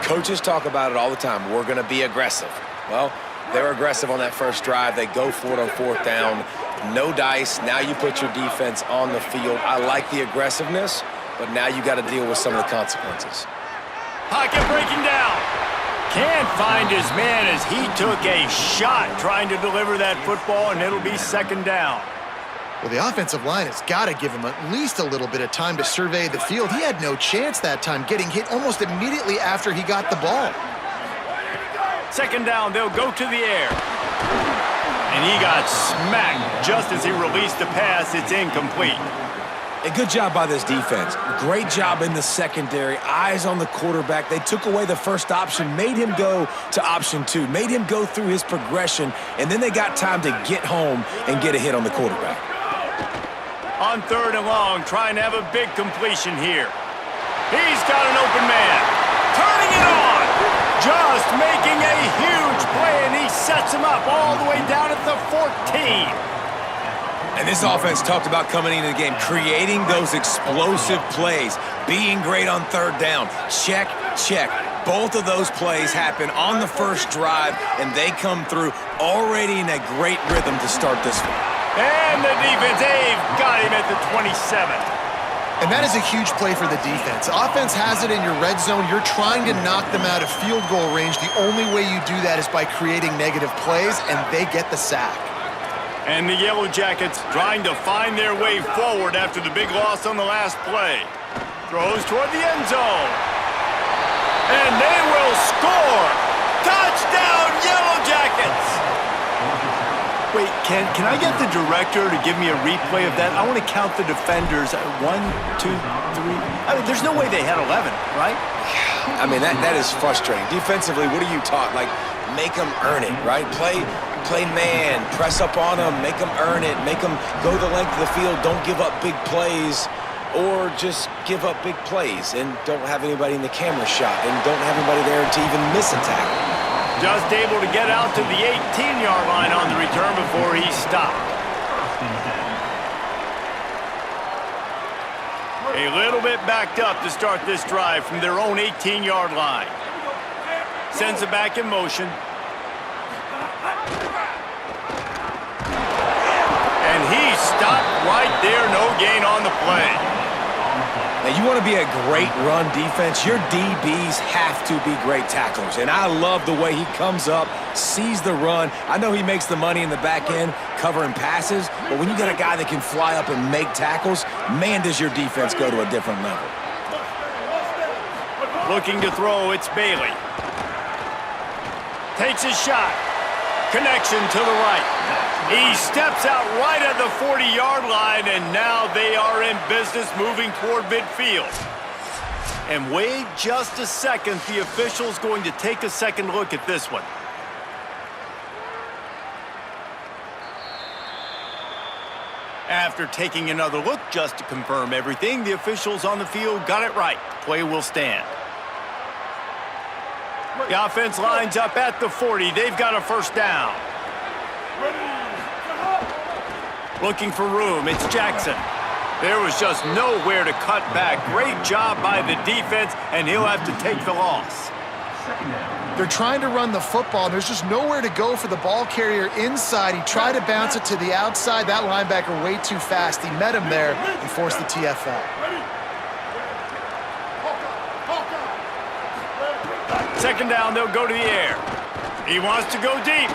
Coaches talk about it all the time. We're going to be aggressive. Well, they're aggressive on that first drive. They go for it on 4th down. No dice. Now you put your defense on the field. I like the aggressiveness, but now you got to deal with some of the consequences. Pocket breaking down. Can't find his man as he took a shot trying to deliver that football, and it'll be 2nd down. Well, the offensive line has got to give him at least a little bit of time to survey the field. He had no chance that time, getting hit almost immediately after he got the ball. 2nd down, they'll go to the air. And he got smacked just as he released the pass. It's incomplete. A good job by this defense. Great job in the secondary. Eyes on the quarterback. They took away the first option, made him go to option 2, made him go through his progression, and then they got time to get home and get a hit on the quarterback. On 3rd and long, trying to have a big completion here. He's got an open man. Turning it on. Just making a huge play, and he sets him up all the way down at the 14. And this offense talked about coming into the game, creating those explosive plays, being great on third down. Check, check. Both of those plays happen on the first drive, and they come through already in a great rhythm to start this one. And the defense, they've got him at the 27. And that is a huge play for the defense. Offense has it in your red zone. You're trying to knock them out of field goal range. The only way you do that is by creating negative plays, and they get the sack. And the Yellow Jackets trying to find their way forward after the big loss on the last play. Throws toward the end zone. And they will score! Touchdown, Yellow Jackets! Wait, can I get the director to give me a replay of that? I want to count the defenders. 1, 2, 3. I mean, there's no way they had 11, right? I mean, that is frustrating. Defensively, what are you taught? Like, make them earn it, right? Play man, press up on them, make them earn it, make them go the length of the field, don't give up big plays, or just give up big plays and don't have anybody in the camera shot and don't have anybody there to even miss a tackle. Just able to get out to the 18-yard line on the return before he stopped. A little bit backed up to start this drive from their own 18-yard line. Sends it back in motion. And he stopped right there, no gain on the play. Now, you want to be a great run defense, your DBs have to be great tacklers. And I love the way he comes up, sees the run. I know he makes the money in the back end covering passes, but when you got a guy that can fly up and make tackles, man, does your defense go to a different level. Looking to throw, it's Bailey. Takes his shot. Connection to the right. He steps out right at the 40-yard line, and now they are in business moving toward midfield. And wait just a second. The official's going to take a second look at this one. After taking another look just to confirm everything, the officials on the field got it right. Play will stand. The offense lines up at the 40. They've got a first down. Looking for room, it's Jackson. There was just nowhere to cut back. Great job by the defense, and he'll have to take the loss. They're trying to run the football, and there's just nowhere to go for the ball carrier inside. He tried to bounce it to the outside. That linebacker way too fast. He met him there and forced the TFL. Second down, they'll go to the air. He wants to go deep.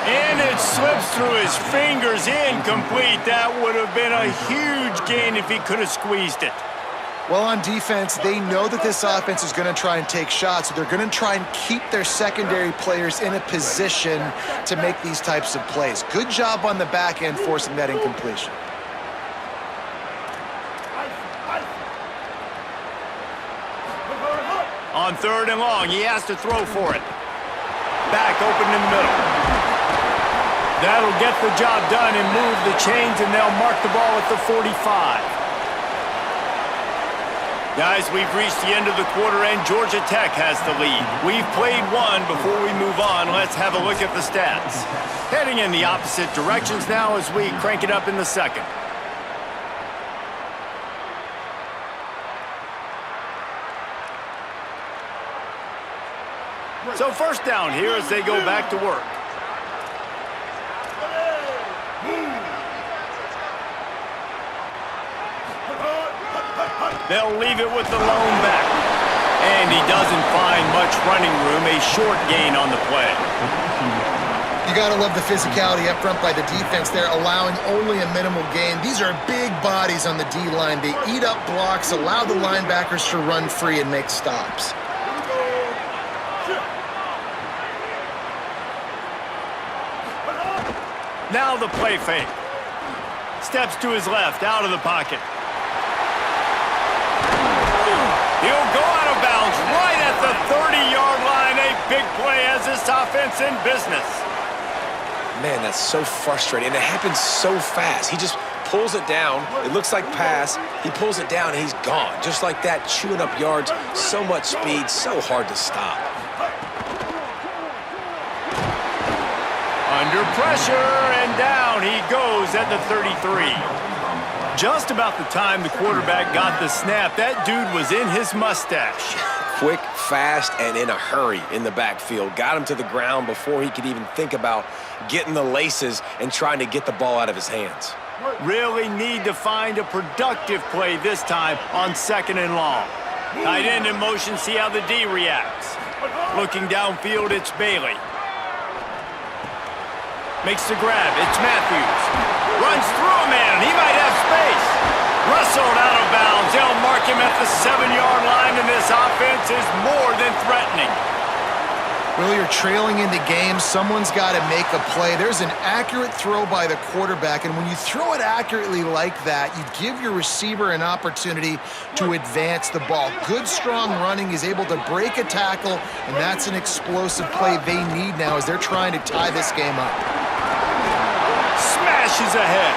And it slips through his fingers, incomplete. That would have been a huge gain if he could have squeezed it. Well, on defense, they know that this offense is going to try and take shots, so they're going to try and keep their secondary players in a position to make these types of plays. Good job on the back end forcing that incompletion. On third and long, he has to throw for it. Back open in the middle. That'll get the job done and move the chains, and they'll mark the ball at the 45. Guys, we've reached the end of the quarter, and Georgia Tech has the lead. We've played one. Before we move on, let's have a look at the stats. Heading in the opposite directions now as we crank it up in the second. So first down here as they go back to work. They'll leave it with the lone back. And he doesn't find much running room, a short gain on the play. You got to love the physicality up front by the defense there, allowing only a minimal gain. These are big bodies on the D-line. They eat up blocks, allow the linebackers to run free and make stops. Now the play fake. Steps to his left, out of the pocket. He'll go out of bounds right at the 30-yard line. A big play as this offense in business. Man, that's so frustrating. And it happens so fast. He just pulls it down. It looks like pass. He pulls it down, and he's gone. Just like that, chewing up yards. So much speed, so hard to stop. Under pressure, and down he goes at the 33. Just about the time the quarterback got the snap, that dude was in his mustache. Quick, fast, and in a hurry in the backfield. Got him to the ground before he could even think about getting the laces and trying to get the ball out of his hands. Really need to find a productive play this time on 2nd and long. Tight end in motion, see how the D reacts. Looking downfield, it's Bailey. Makes the grab, it's Matthews. Runs through a man, he might have space. Wrestled out of bounds, they'll mark him at the 7-yard line, and this offense is more than threatening. Well, you're trailing in the game. Someone's got to make a play. There's an accurate throw by the quarterback, and when you throw it accurately like that, you give your receiver an opportunity to advance the ball. Good, strong running. He's able to break a tackle, and that's an explosive play they need now as they're trying to tie this game up. Smashes ahead,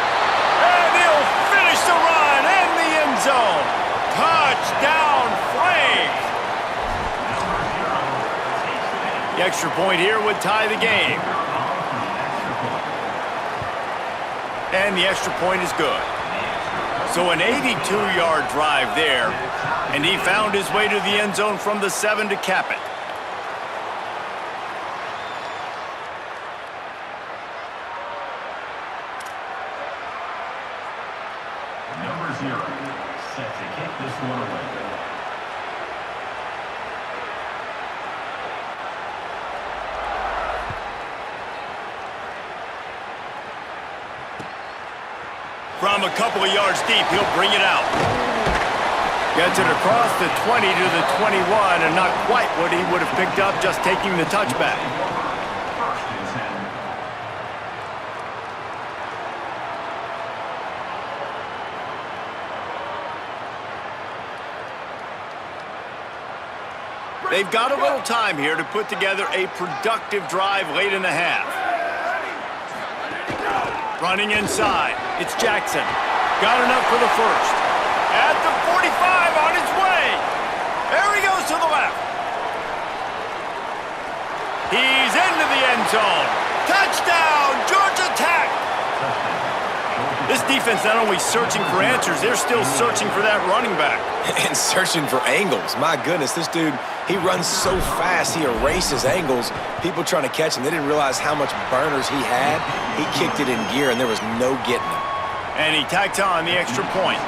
and he'll finish the run in the end zone. Touchdown, Flames! The extra point here would tie the game. And the extra point is good. So an 82-yard drive there, and he found his way to the end zone from the 7 to cap it. Number 0, set to kick this one away. From a couple of yards deep, he'll bring it out. Gets it across the 20 to the 21, and not quite what he would have picked up just taking the touchback. First and 10. They've got a little time here to put together a productive drive late in the half. Running inside, it's Jackson. Got enough for the first. At the 45, on his way. There he goes to the left. He's into the end zone. Touchdown, Georgia Tech. This defense not only searching for answers, they're still searching for that running back. And searching for angles. My goodness, this dude, he runs so fast, he erases angles. People trying to catch him, they didn't realize how much burners he had. He kicked it in gear, and there was no getting him. And he tacks on the extra point.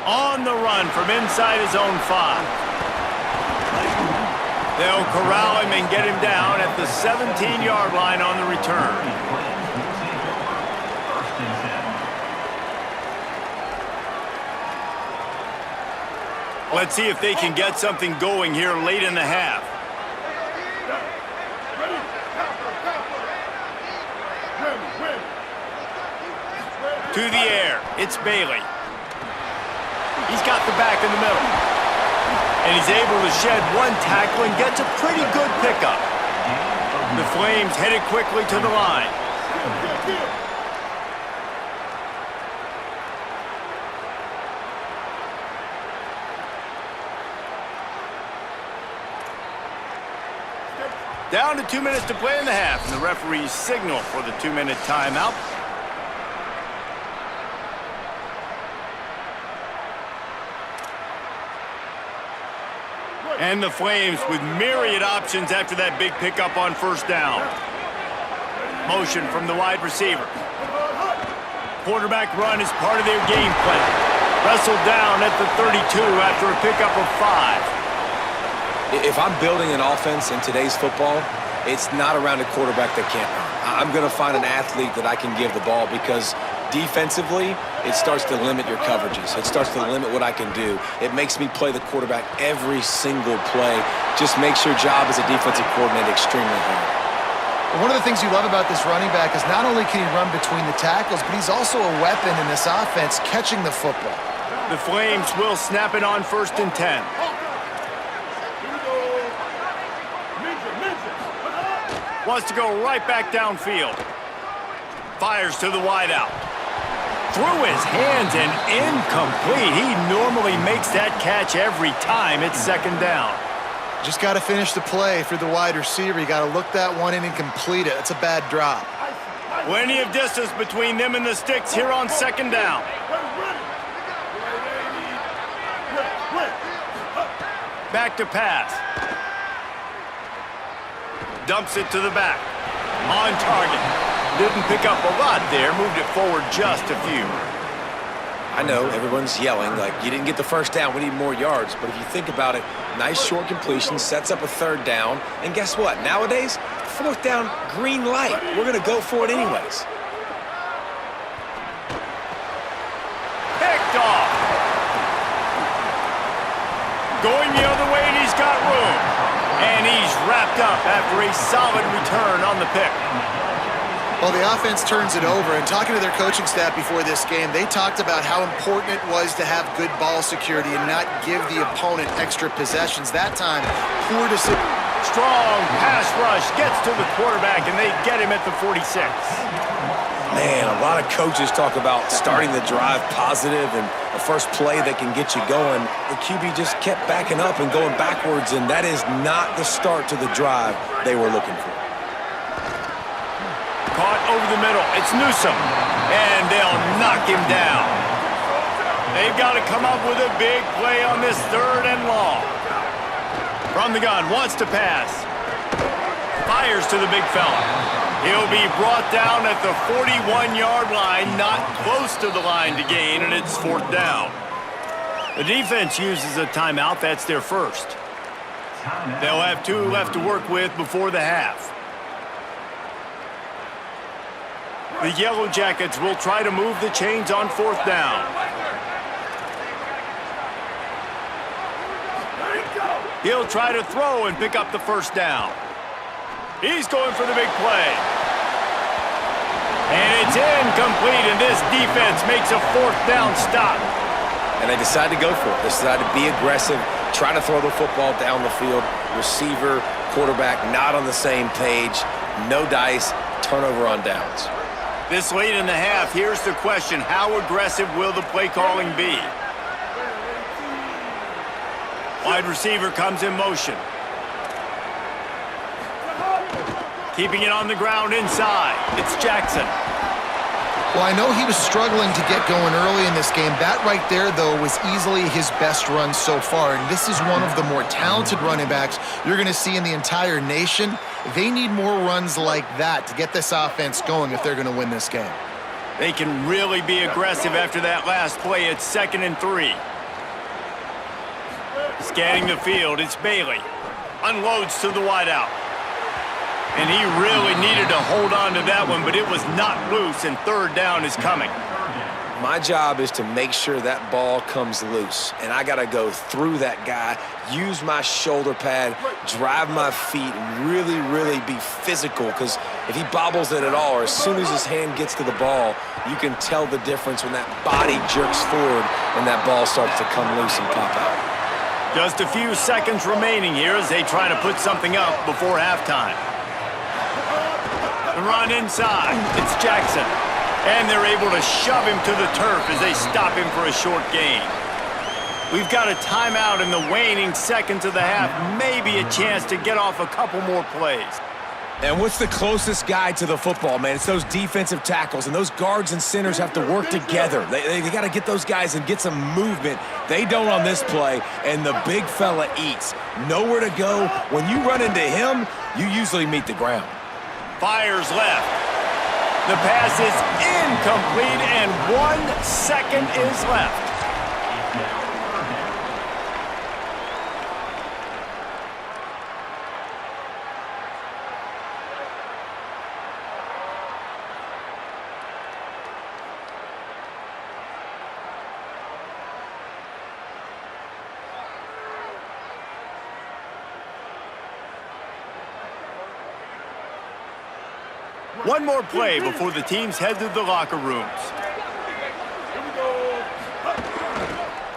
On the run from inside his own 5. They'll corral him and get him down at the 17-yard line on the return. Let's see if they can get something going here late in the half. To the air, it's Bailey. He's got the back in the middle. And he's able to shed one tackle and gets a pretty good pickup. The Flames headed quickly to the line. Down to 2 minutes to play in the half, and the referees signal for the 2-minute timeout. And the Flames with myriad options after that big pickup on first down. Motion from the wide receiver. Quarterback run is part of their game plan. Wrestled down at the 32 after a pickup of 5. If I'm building an offense in today's football, it's not around a quarterback that can't run. I'm going to find an athlete that I can give the ball because defensively, it starts to limit your coverages. It starts to limit what I can do. It makes me play the quarterback every single play. Just makes your job as a defensive coordinator extremely hard. One of the things you love about this running back is not only can he run between the tackles, but he's also a weapon in this offense catching the football. The Flames will snap it on 1st and 10. Wants to go right back downfield. Fires to the wideout. through his hands and incomplete. He normally makes that catch every time. It's second down. Just got to finish the play for the wide receiver. You got to look that one in and complete it. It's a bad drop. Plenty of distance between them and the sticks here on second down. Back to pass. Dumps it to the back. On target. Didn't pick up a lot there. Moved it forward just a few. I know everyone's yelling like, you didn't get the first down, we need more yards. But if you think about it, nice short completion, sets up a third down. And guess what? Nowadays, fourth down, green light. We're going to go for it anyways. Picked off. Going the other way, and he's got room. And he's wrapped up after a solid return on the pick. Well, the offense turns it over, and talking to their coaching staff before this game, they talked about how important it was to have good ball security and not give the opponent extra possessions. That time, poor decision. Strong pass rush gets to the quarterback, and they get him at the 46. Man, a lot of coaches talk about starting the drive positive and the first play that can get you going. The QB just kept backing up and going backwards, and that is not the start to the drive they were looking for. Caught over the middle. It's Newsome. And they'll knock him down. They've got to come up with a big play on this third and long. From the gun, wants to pass. Fires to the big fella. He'll be brought down at the 41-yard line, not close to the line to gain, and it's fourth down. The defense uses a timeout. That's their first. They'll have 2 left to work with before the half. The Yellow Jackets will try to move the chains on fourth down. He'll try to throw and pick up the first down. He's going for the big play. And it's incomplete, and this defense makes a fourth down stop. And they decide to go for it. They decide to be aggressive, try to throw the football down the field. Receiver, quarterback, not on the same page. No dice, turnover on downs. This late in the half, here's the question. How aggressive will the play calling be? Wide receiver comes in motion. Keeping it on the ground inside. It's Jackson. Well, I know he was struggling to get going early in this game. That right there, though, was easily his best run so far. And this is one of the more talented running backs you're going to see in the entire nation. They need more runs like that to get this offense going if they're going to win this game. They can really be aggressive after that last play. It's 2nd and 3. Scanning the field, it's Bailey. Unloads to the wideout. And he really needed to hold on to that one, but it was not loose, and third down is coming. My job is to make sure that ball comes loose, and I got to go through that guy, use my shoulder pad, drive my feet, and really, really be physical, because if he bobbles it at all, or as soon as his hand gets to the ball, you can tell the difference when that body jerks forward and that ball starts to come loose and pop out. Just a few seconds remaining here as they try to put something up before halftime. The run inside. It's Jackson. And they're able to shove him to the turf as they stop him for a short gain. We've got a timeout in the waning seconds of the half. Maybe a chance to get off a couple more plays. And what's the closest guy to the football, man? It's those defensive tackles, and those guards and centers have to work together. They got to get those guys and get some movement. They don't on this play, and the big fella eats. Nowhere to go. When you run into him, you usually meet the ground. Fires left. The pass is incomplete, and 1 second is left. One more play before the teams head to the locker rooms.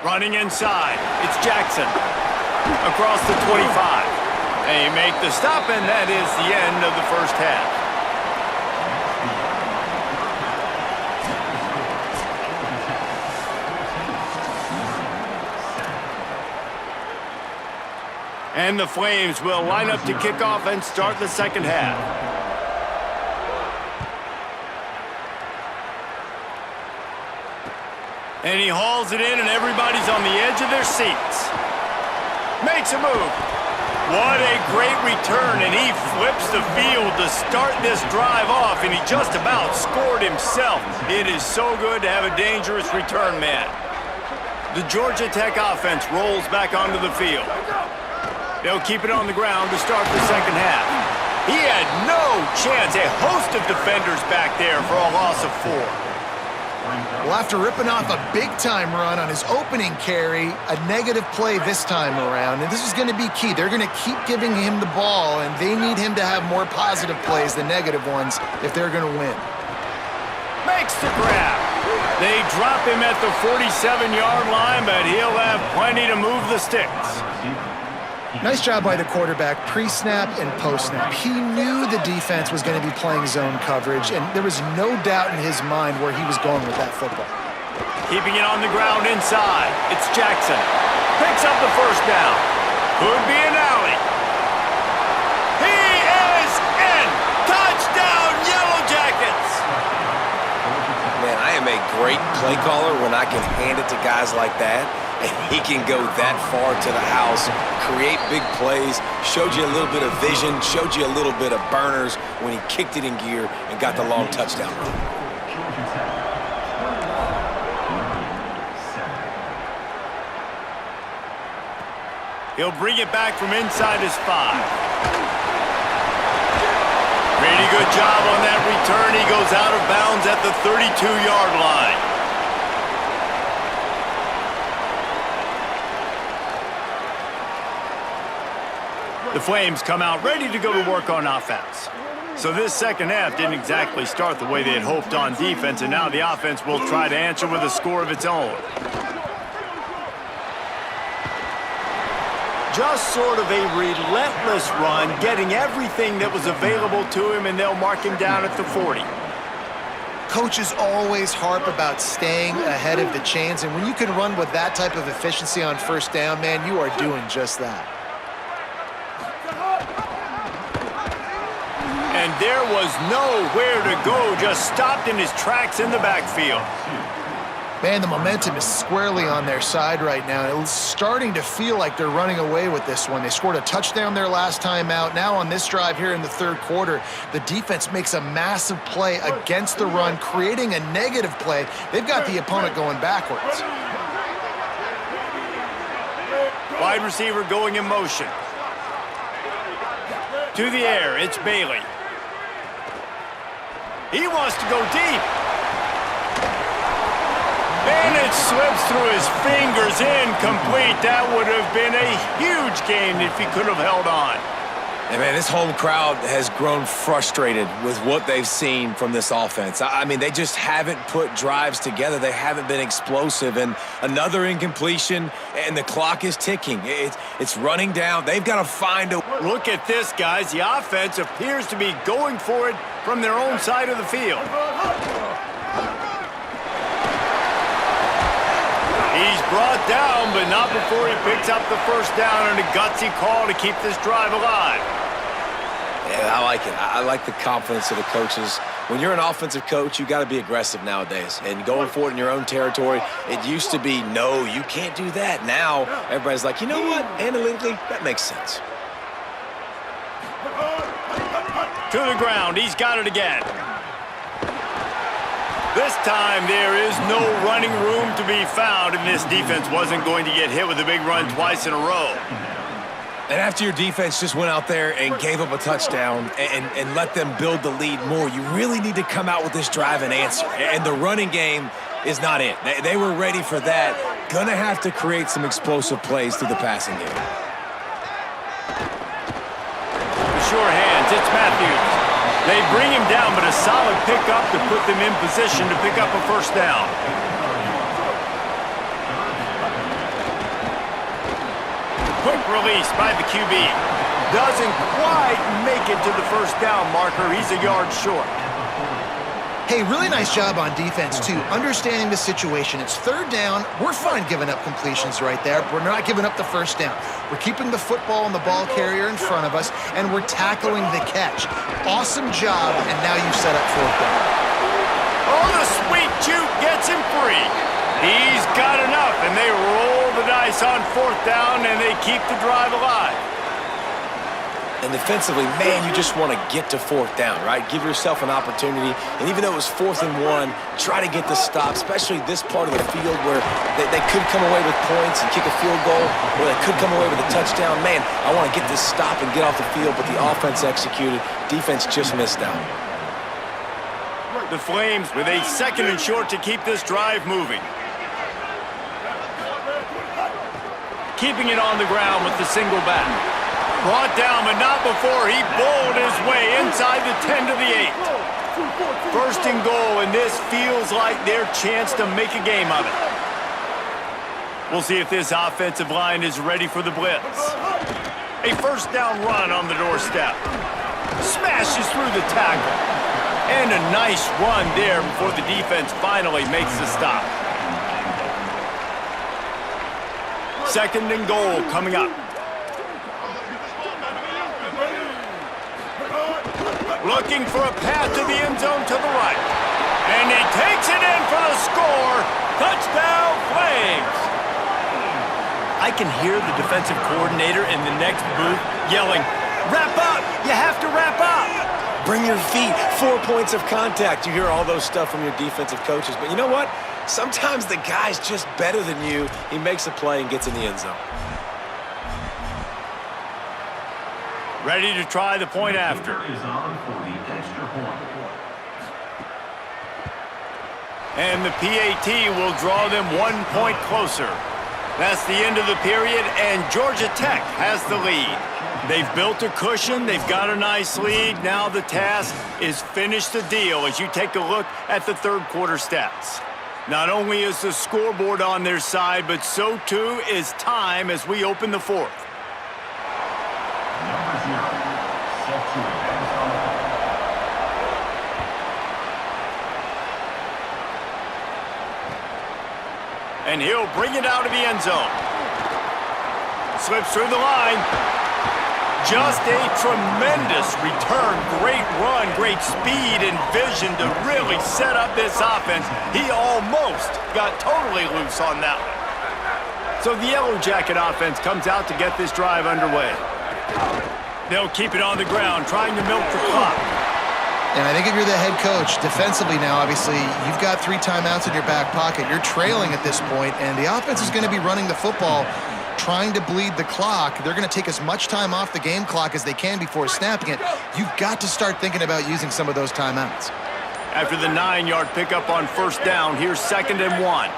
Running inside, it's Jackson. Across the 25. They make the stop, and that is the end of the first half. And the Flames will line up to kick off and start the second half. And he hauls it in, and everybody's on the edge of their seats. Makes a move. What a great return, and he flips the field to start this drive off, and he just about scored himself. It is so good to have a dangerous return man. The Georgia Tech offense rolls back onto the field. They'll keep it on the ground to start the second half. He had no chance. A host of defenders back there for a loss of 4. Well, after ripping off a big-time run on his opening carry, a negative play this time around, and this is going to be key. They're going to keep giving him the ball, and they need him to have more positive plays than negative ones if they're going to win. Makes the grab. They drop him at the 47-yard line, but he'll have plenty to move the sticks. Nice job by the quarterback, pre-snap and post-snap. He knew the defense was going to be playing zone coverage, and there was no doubt in his mind where he was going with that football. Keeping it on the ground inside. It's Jackson. Picks up the first down. Could be an alley. He is in! Touchdown, Yellow Jackets! Man, I am a great play caller when I can hand it to guys like that. And he can go that far to the house, create big plays, showed you a little bit of vision, showed you a little bit of burners when he kicked it in gear and got the long touchdown run. He'll bring it back from inside his 5. Pretty good job on that return. He goes out of bounds at the 32-yard line. The Flames come out ready to go to work on offense. So this second half didn't exactly start the way they had hoped on defense, and now the offense will try to answer with a score of its own. Just sort of a relentless run, getting everything that was available to him, and they'll mark him down at the 40. Coaches always harp about staying ahead of the chains, and when you can run with that type of efficiency on first down, man, you are doing just that. And there was nowhere to go, just stopped in his tracks in the backfield. Man, the momentum is squarely on their side right now. It's starting to feel like they're running away with this one. They scored a touchdown their last time out. Now on this drive here in the third quarter, the defense makes a massive play against the run, creating a negative play. They've got the opponent going backwards. Wide receiver going in motion. To the air, it's Bailey. He wants to go deep. And it slips through his fingers, incomplete. That would have been a huge gain if he could have held on. And man, this home crowd has grown frustrated with what they've seen from this offense. I mean, they just haven't put drives together. They haven't been explosive. And another incompletion, and the clock is ticking. It's running down. They've got to find a... Look at this, guys. The offense appears to be going for it from their own side of the field. He's brought down, but not before he picks up the first down, and a gutsy call to keep this drive alive. Yeah, I like it. I like the confidence of the coaches. When you're an offensive coach, you got to be aggressive nowadays. And going for it in your own territory, it used to be, no, you can't do that. Now, everybody's like, you know what? Analytically, that makes sense. To the ground. He's got it again. This time, there is no running room to be found, and this defense wasn't going to get hit with a big run twice in a row. And after your defense just went out there and gave up a touchdown and let them build the lead more, you really need to come out with this drive and answer. And the running game is not it. They were ready for that. Gonna have to create some explosive plays through the passing game. The sure hands, it's Matthews. They bring him down, but a solid pickup to put them in position to pick up a first down. Quick release by the QB. Doesn't quite make it to the first down marker. He's a yard short. Hey, really nice job on defense, too, understanding the situation. It's third down. We're fine giving up completions right there. We're not giving up the first down. We're keeping the football and the ball carrier in front of us, and we're tackling the catch. Awesome job, and now you've set up fourth down. Oh, the sweet juke gets him free. He's got enough, and they roll the dice on fourth down, and they keep the drive alive. And defensively, man, you just want to get to fourth down, right? Give yourself an opportunity. And even though it was 4th and 1, try to get the stop, especially this part of the field where they could come away with points and kick a field goal, or they could come away with a touchdown. Man, I want to get this stop and get off the field, but the offense executed. Defense just missed out. The Flames with a 2nd and short to keep this drive moving. Keeping it on the ground with the single back. Brought down, but not before he bowled his way inside the 10 to the 8. 1st and goal, and this feels like their chance to make a game of it. We'll see if this offensive line is ready for the blitz. A 1st down run on the doorstep. Smashes through the tackle. And a nice run there before the defense finally makes the stop. 2nd and goal coming up. Looking for a path to the end zone to the right. And he takes it in for the score. Touchdown, Flames. I can hear the defensive coordinator in the next booth yelling, "Wrap up! You have to wrap up!" Bring your feet, 4 points of contact. You hear all those stuff from your defensive coaches. But you know what? Sometimes the guy's just better than you. He makes a play and gets in the end zone. Ready to try the point after. Is on for the extra point. And the PAT will draw them 1 point closer. That's the end of the period, and Georgia Tech has the lead. They've built a cushion. They've got a nice lead. Now the task is finish the deal as you take a look at the 3rd quarter stats. Not only is the scoreboard on their side, but so too is time as we open the 4th. Number 0, set to advance on the field. And he'll bring it out of the end zone. Slips through the line. Just a tremendous return. Great run, great speed and vision to really set up this offense. He almost got totally loose on that one. So the Yellow Jacket offense comes out to get this drive underway. They'll keep it on the ground, trying to milk the clock. And I think if you're the head coach, defensively now, obviously, you've got 3 timeouts in your back pocket. You're trailing at this point, and the offense is going to be running the football, trying to bleed the clock. They're going to take as much time off the game clock as they can before snapping it. You've got to start thinking about using some of those timeouts. After the 9-yard pickup on 1st down, here's 2nd and 1.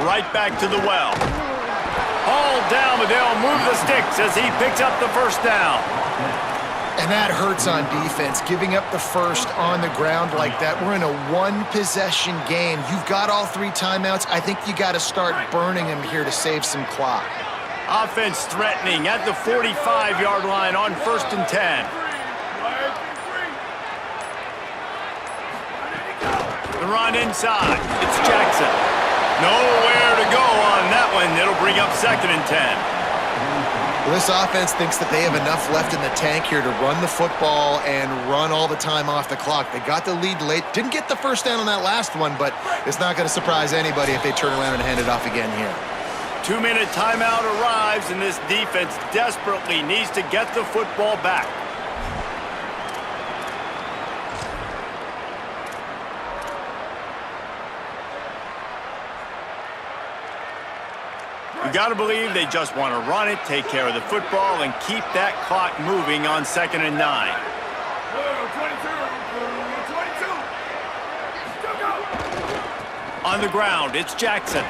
Right back to the well. Hauled down, but they'll move the sticks as he picks up the 1st down. And that hurts on defense, giving up the 1st on the ground like that. We're in a 1-possession game. You've got all 3 timeouts. I think you got to start burning them here to save some clock. Offense threatening at the 45-yard line on 1st and 10. The run inside. It's Jackson. Nowhere to go on that one. It'll bring up 2nd and 10. Well, this offense thinks that they have enough left in the tank here to run the football and run all the time off the clock. They got the lead late. Didn't get the 1st down on that last one, but it's not going to surprise anybody if they turn around and hand it off again here. 2-minute timeout arrives, and this defense desperately needs to get the football back. You got to believe they just want to run it, take care of the football, and keep that clock moving on 2nd and 9. On the ground, it's Jackson.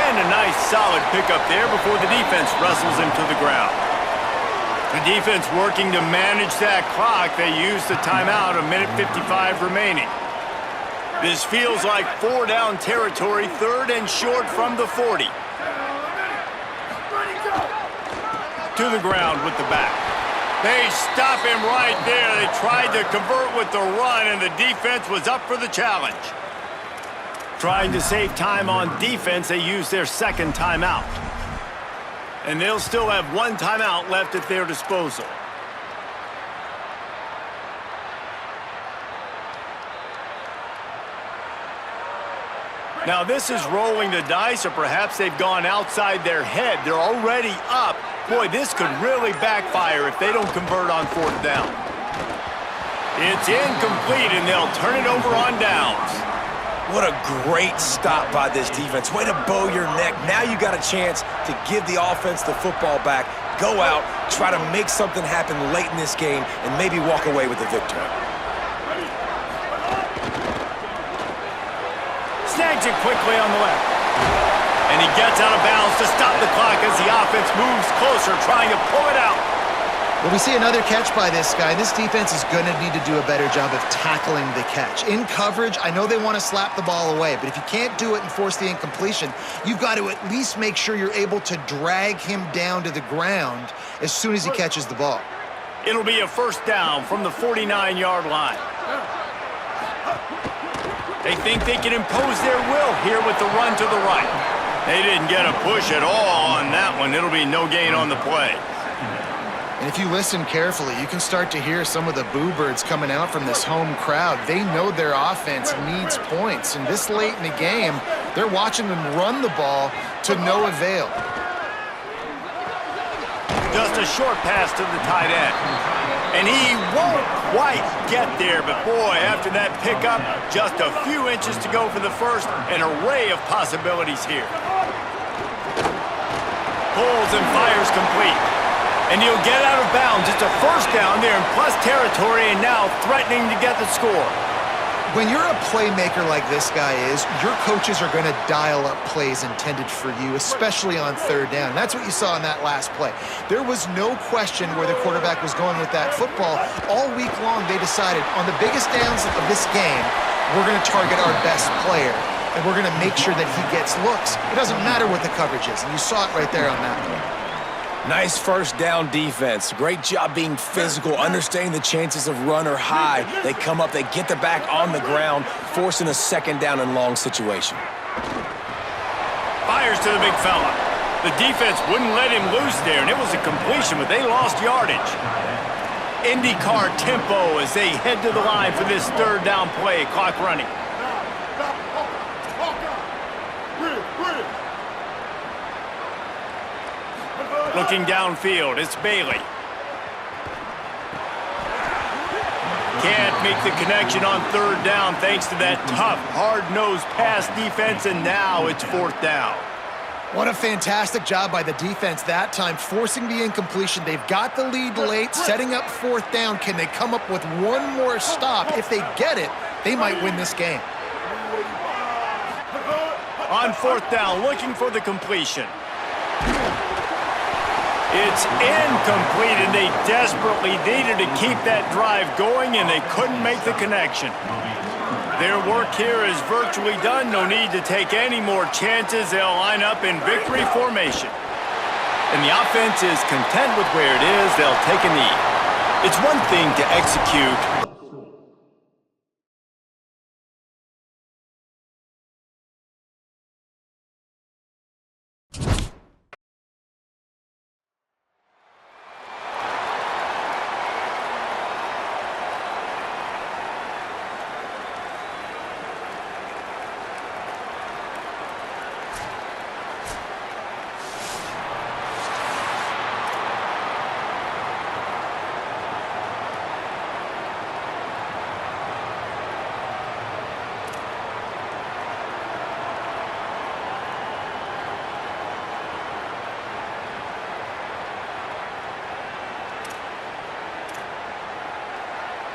And a nice solid pickup there before the defense wrestles him to the ground. The defense working to manage that clock. They use the timeout, 1:55 remaining. This feels like 4-down territory, 3rd and short from the 40. To the ground with the back. They stop him right there. They tried to convert with the run, and the defense was up for the challenge. Trying to save time on defense, they used their second timeout. And they'll still have one timeout left at their disposal. Now this is rolling the dice, or perhaps they've gone outside their head. They're already up. Boy, this could really backfire if they don't convert on fourth down. It's incomplete, and they'll turn it over on downs. What a great stop by this defense. Way to bow your neck. Now you got a chance to give the offense the football back, go out, try to make something happen late in this game, and maybe walk away with the victory. Snags it quickly on the left. And he gets out of bounds to stop the clock as the offense moves closer, trying to pull it out. Well, we see another catch by this guy. This defense is going to need to do a better job of tackling the catch. In coverage, I know they want to slap the ball away, but if you can't do it and force the incompletion, you've got to at least make sure you're able to drag him down to the ground as soon as he catches the ball. It'll be a first down from the 49-yard line. They think they can impose their will here with the run to the right. They didn't get a push at all on that one. It'll be no gain on the play. And if you listen carefully, you can start to hear some of the boo birds coming out from this home crowd. They know their offense needs points, and this late in the game, they're watching them run the ball to no avail. Just a short pass to the tight end. And he won't quite get there, but boy, after that pickup, just a few inches to go for the first, an array of possibilities here. Pulls and fires complete. And he'll get out of bounds. It's a first down there in plus territory, and now threatening to get the score. When you're a playmaker like this guy is, your coaches are going to dial up plays intended for you, especially on third down. That's what you saw in that last play. There was no question where the quarterback was going with that football. All week long, they decided on the biggest downs of this game, we're going to target our best player, and we're going to make sure that he gets looks. It doesn't matter what the coverage is, and you saw it right there on that play. Nice first down defense. Great job being physical, understanding the chances of run are high. They come up, they get the back on the ground, forcing a second down and long situation. Fires to the big fella. The defense wouldn't let him loose there, and it was a completion, but they lost yardage. IndyCar tempo as they head to the line for this third down play. Clock running. Looking downfield, it's Bailey. Can't make the connection on third down thanks to that tough, hard-nosed pass defense, and now it's fourth down. What a fantastic job by the defense that time, forcing the incompletion. They've got the lead late, setting up fourth down. Can they come up with one more stop? If they get it, they might win this game. On fourth down, looking for the completion. It's incomplete, and they desperately needed to keep that drive going, and they couldn't make the connection. Their work here is virtually done. No need to take any more chances. They'll line up in victory formation. And the offense is content with where it is. They'll take a knee. It's one thing to execute.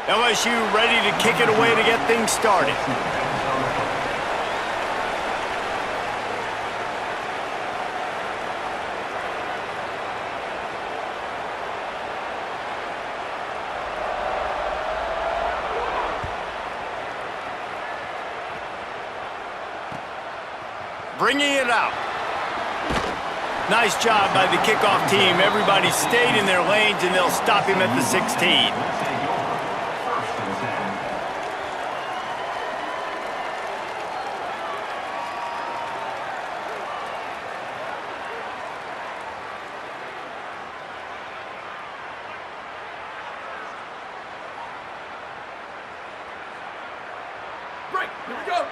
LSU ready to kick it away to get things started. Bringing it out. Nice job by the kickoff team. Everybody stayed in their lanes, and they'll stop him at the 16. Here we go.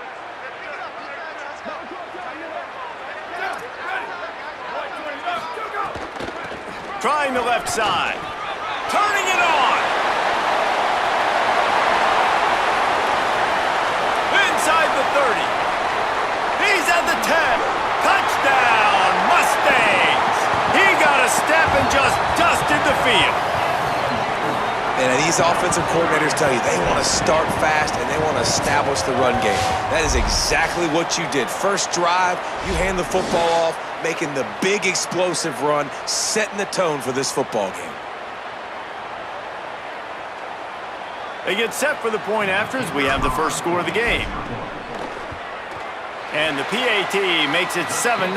Trying the left side. Turning it on. Inside the 30. He's at the 10. Touchdown, Mustangs. He got a step and just dusted the field. And these offensive coordinators tell you they want to start fast and they want to establish the run game. That is exactly what you did. First drive, you hand the football off, making the big explosive run, setting the tone for this football game. They get set for the point after as we have the first score of the game. And the PAT makes it 7-0.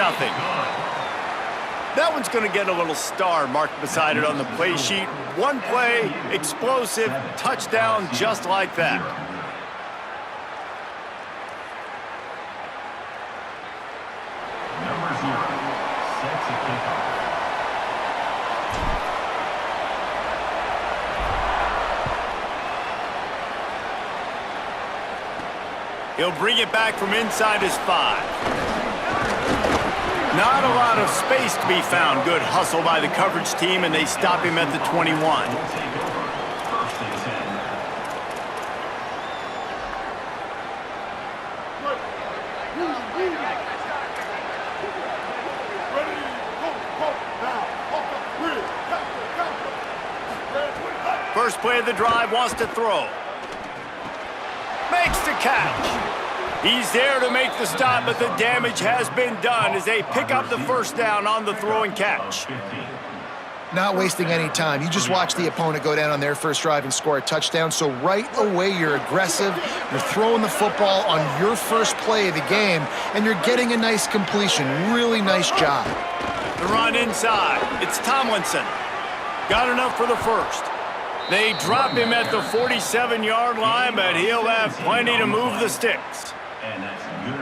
That one's going to get a little star marked beside it on the play sheet. One play, explosive, touchdown just like that. Number 0 sets a kickoff. He'll bring it back from inside his 5. Not a lot of space to be found. Good hustle by the coverage team, and they stop him at the 21. First and 10. First play of the drive, wants to throw. Makes the catch. He's there to make the stop, but the damage has been done as they pick up the first down on the throw and catch. Not wasting any time. You just watch the opponent go down on their first drive and score a touchdown. So right away, you're aggressive. You're throwing the football on your first play of the game, and you're getting a nice completion. Really nice job. The run inside. It's Tomlinson. Got enough for the first. They drop him at the 47-yard line, but he'll have plenty to move the sticks.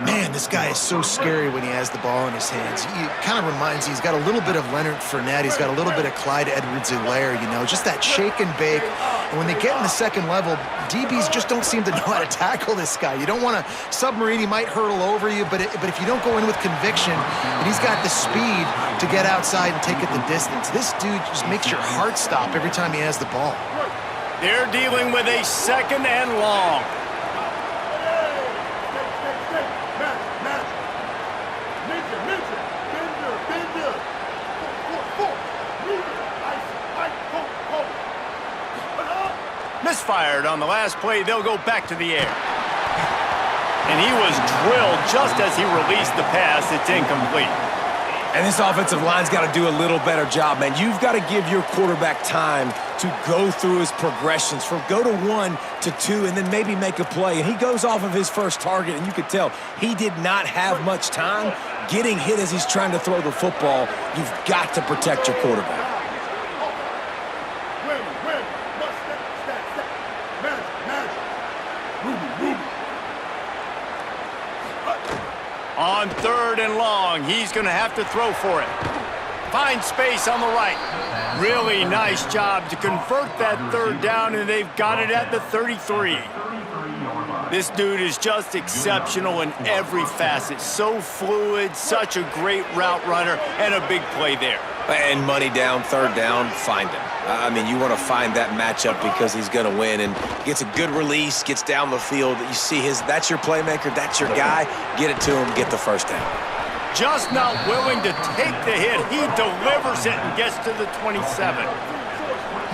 Man, this guy is so scary when he has the ball in his hands. He kind of reminds me, he's got a little bit of Leonard Fournette. He's got a little bit of Clyde Edwards-Helaire, you know, just that shake and bake. And when they get in the second level, DBs just don't seem to know how to tackle this guy. You don't want to submarine. He might hurtle over you, but if you don't go in with conviction, and he's got the speed to get outside and take it the distance, this dude just makes your heart stop every time he has the ball. They're dealing with a second and long. Misfired on the last play. They'll go back to the air. And he was drilled just as he released the pass. It's incomplete. And this offensive line's got to do a little better job, man. You've got to give your quarterback time to go through his progressions from go to 1 to 2 and then maybe make a play. And he goes off of his first target, and you could tell he did not have much time getting hit as he's trying to throw the football. You've got to protect your quarterback. On third and long, he's going to have to throw for it. Find space on the right. Really nice job to convert that third down, and they've got it at the 33. This dude is just exceptional in every facet. So fluid, such a great route runner, and a big play there. And money down, third down, find him. I mean, you want to find that matchup because he's going to win and gets a good release, gets down the field. You see that's your playmaker, that's your guy. Get it to him, get the first down. Just not willing to take the hit. He delivers it and gets to the 27.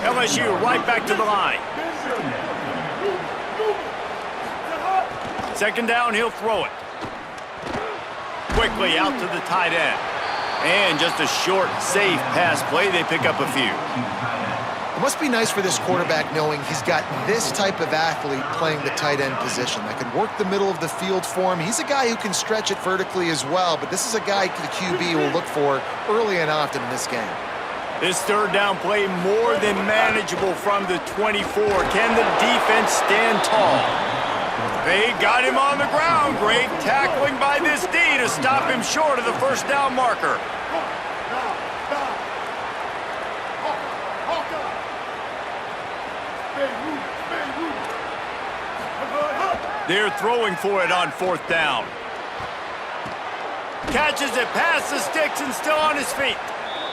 LSU right back to the line. Second down, he'll throw it. Quickly out to the tight end. And just a short, safe pass play. They pick up a few. It must be nice for this quarterback knowing he's got this type of athlete playing the tight end position that can work the middle of the field for him. He's a guy who can stretch it vertically as well, but this is a guy the QB will look for early and often in this game. This third down play more than manageable from the 24. Can the defense stand tall? They got him on the ground. Great tackling by this D to stop him short of the first down marker. They're throwing for it on fourth down. Catches it past the sticks and still on his feet.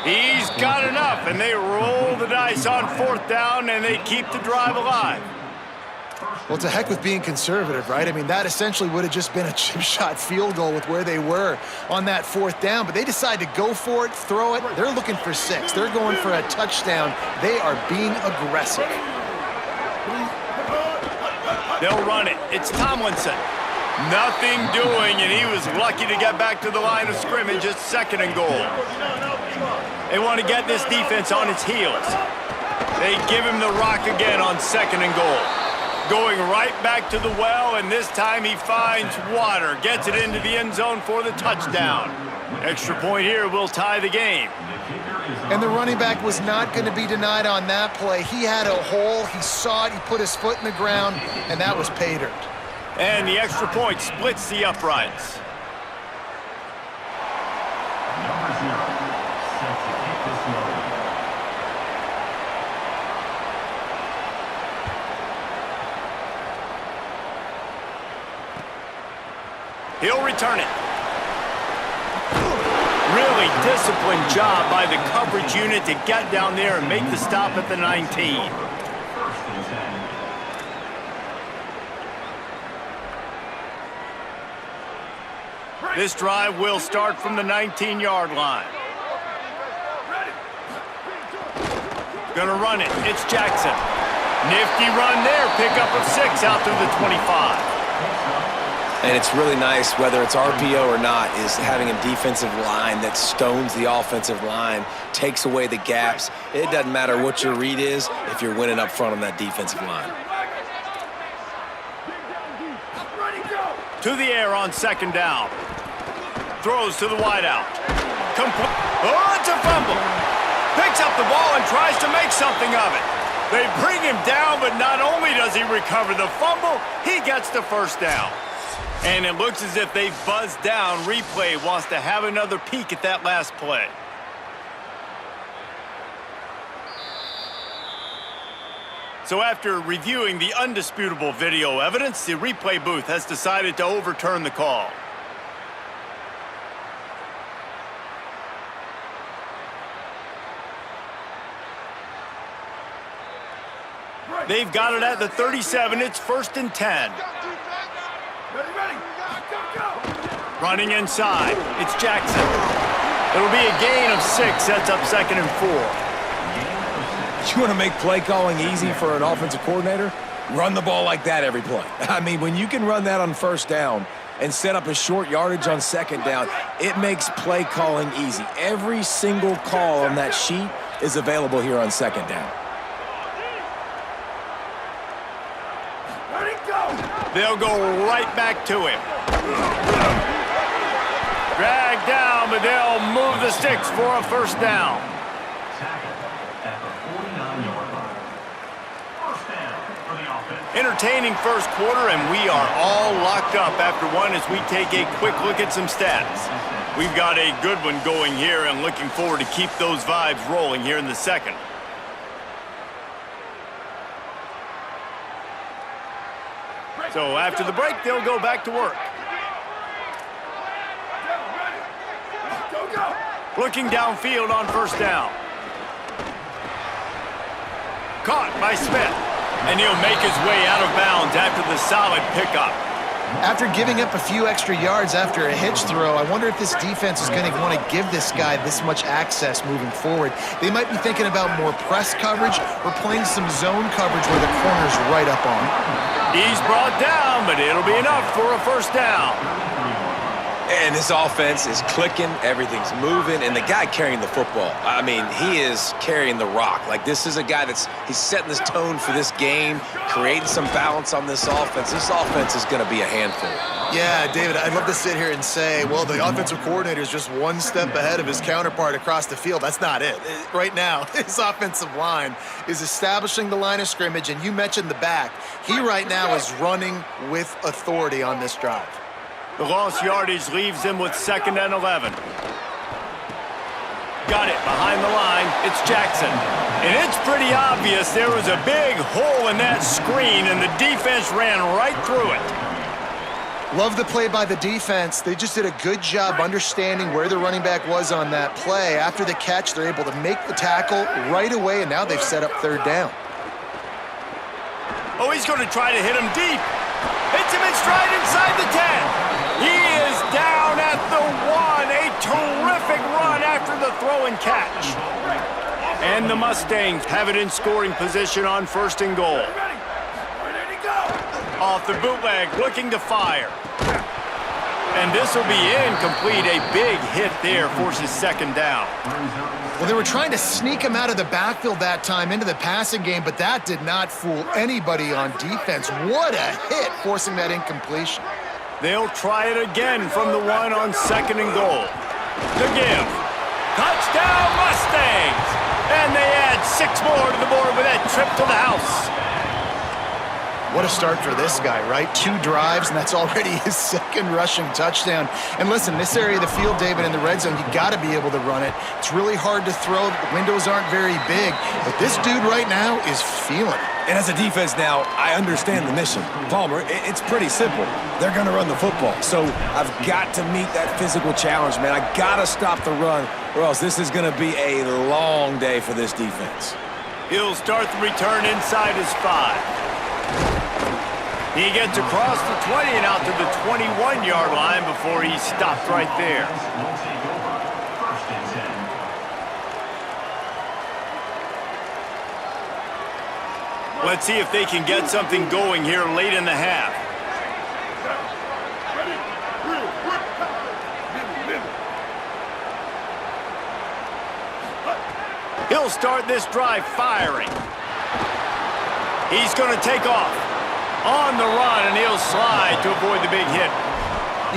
He's got enough, and they roll the dice on fourth down, and they keep the drive alive. Well, to heck with being conservative, right? I mean, that essentially would have just been a chip shot field goal with where they were on that fourth down, but they decide to go for it, throw it. They're looking for 6. They're going for a touchdown. They are being aggressive. They'll run it. It's Tomlinson. Nothing doing, and he was lucky to get back to the line of scrimmage. It's 2nd and goal. They want to get this defense on its heels. They give him the rock again on 2nd and goal. Going right back to the well, and this time he finds water. Gets it into the end zone for the touchdown. Extra point here will tie the game. And the running back was not going to be denied on that play. He had a hole, he saw it, he put his foot in the ground, and that was pay dirt. And the extra point splits the uprights. Number 0, set to kick this one. He'll return it. Really disciplined job by the coverage unit to get down there and make the stop at the 19. 1st and 10. This drive will start from the 19-yard line. Gonna run it. It's Jackson. Nifty run there. Pickup of 6 out through the 25. And it's really nice, whether it's RPO or not, is having a defensive line that stones the offensive line, takes away the gaps. It doesn't matter what your read is if you're winning up front on that defensive line. To the air on 2nd down. Throws to the wideout. Oh, it's a fumble. Picks up the ball and tries to make something of it. They bring him down, but not only does he recover the fumble, he gets the first down. And it looks as if they've buzzed down. Replay wants to have another peek at that last play. So after reviewing the undisputable video evidence, the replay booth has decided to overturn the call. They've got it at the 37. It's 1st and 10. Running inside. It's Jackson. It'll be a gain of 6. Sets up 2nd and 4. You want to make play calling easy for an offensive coordinator? Run the ball like that every play. I mean, when you can run that on 1st down and set up a short yardage on 2nd down, it makes play calling easy. Every single call on that sheet is available here on 2nd down. They'll go right back to him. Dragged down, but they'll move the sticks for a 1st down. Tackle at the 49-yard line. 1st down for the offense. Entertaining first quarter, and we are all locked up after one as we take a quick look at some stats. We've got a good one going here and looking forward to keep those vibes rolling here in the 2nd. So after the break, they'll go back to work. Looking downfield on 1st down. Caught by Smith. And he'll make his way out of bounds after the solid pickup. After giving up a few extra yards after a hitch throw, I wonder if this defense is going to want to give this guy this much access moving forward. They might be thinking about more press coverage or playing some zone coverage where the corner's right up on him. He's brought down, but it'll be enough for a 1st down. And this offense is clicking, everything's moving, and the guy carrying the football, I mean, he is carrying the rock. Like, this is a guy he's setting this tone for this game, creating some balance on this offense. This offense is going to be a handful. Yeah, David, I'd love to sit here and say, well, the offensive coordinator is just one step ahead of his counterpart across the field. That's not it. Right now, his offensive line is establishing the line of scrimmage, and you mentioned the back. He right now is running with authority on this drive. The lost yardage leaves him with 2nd and 11. Got it behind the line. It's Jackson. And it's pretty obvious there was a big hole in that screen, and the defense ran right through it. Love the play by the defense. They just did a good job understanding where the running back was on that play. After the catch, they're able to make the tackle right away, and now they've set up 3rd down. Oh, he's going to try to hit him deep. Hits him in stride inside the 10. He is down at the 1. A terrific run after the throw and catch. And the Mustangs have it in scoring position on 1st and goal. Off the bootleg, looking to fire. And this will be incomplete. A big hit there forces 2nd down. Well, they were trying to sneak him out of the backfield that time into the passing game, but that did not fool anybody on defense. What a hit, forcing that incompletion. They'll try it again from the 1 on 2nd and goal. The give. Touchdown, Mustangs! And they add 6 more to the board with that trip to the house. What a start for this guy, right? 2 drives, and that's already his 2nd rushing touchdown. And listen, this area of the field, David, in the red zone, you got to be able to run it. It's really hard to throw. The windows aren't very big. But this dude right now is feeling it. And as a defense now, I understand the mission. Palmer, it's pretty simple. They're going to run the football. So I've got to meet that physical challenge, man. I got to stop the run, or else this is going to be a long day for this defense. He'll start the return inside his 5. He gets across the 20 and out to the 21-yard line before he's stopped right there. Will take over 1st and 10. Let's see if they can get something going here late in the half. He'll start this drive firing. He's going to take off. On the run, and he'll slide to avoid the big hit.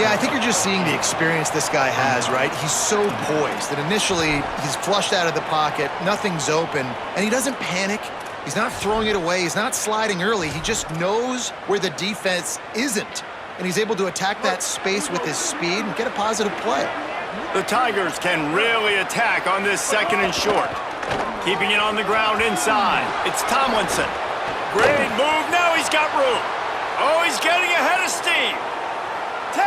Yeah, I think you're just seeing the experience this guy has, right? He's so poised that initially he's flushed out of the pocket, nothing's open, and he doesn't panic. He's not throwing it away. He's not sliding early. He just knows where the defense isn't, and he's able to attack that space with his speed and get a positive play. The Tigers can really attack on this 2nd and short. Keeping it on the ground inside. It's Tomlinson. Great move. Now he's got room. Oh, he's getting ahead of steam. 10.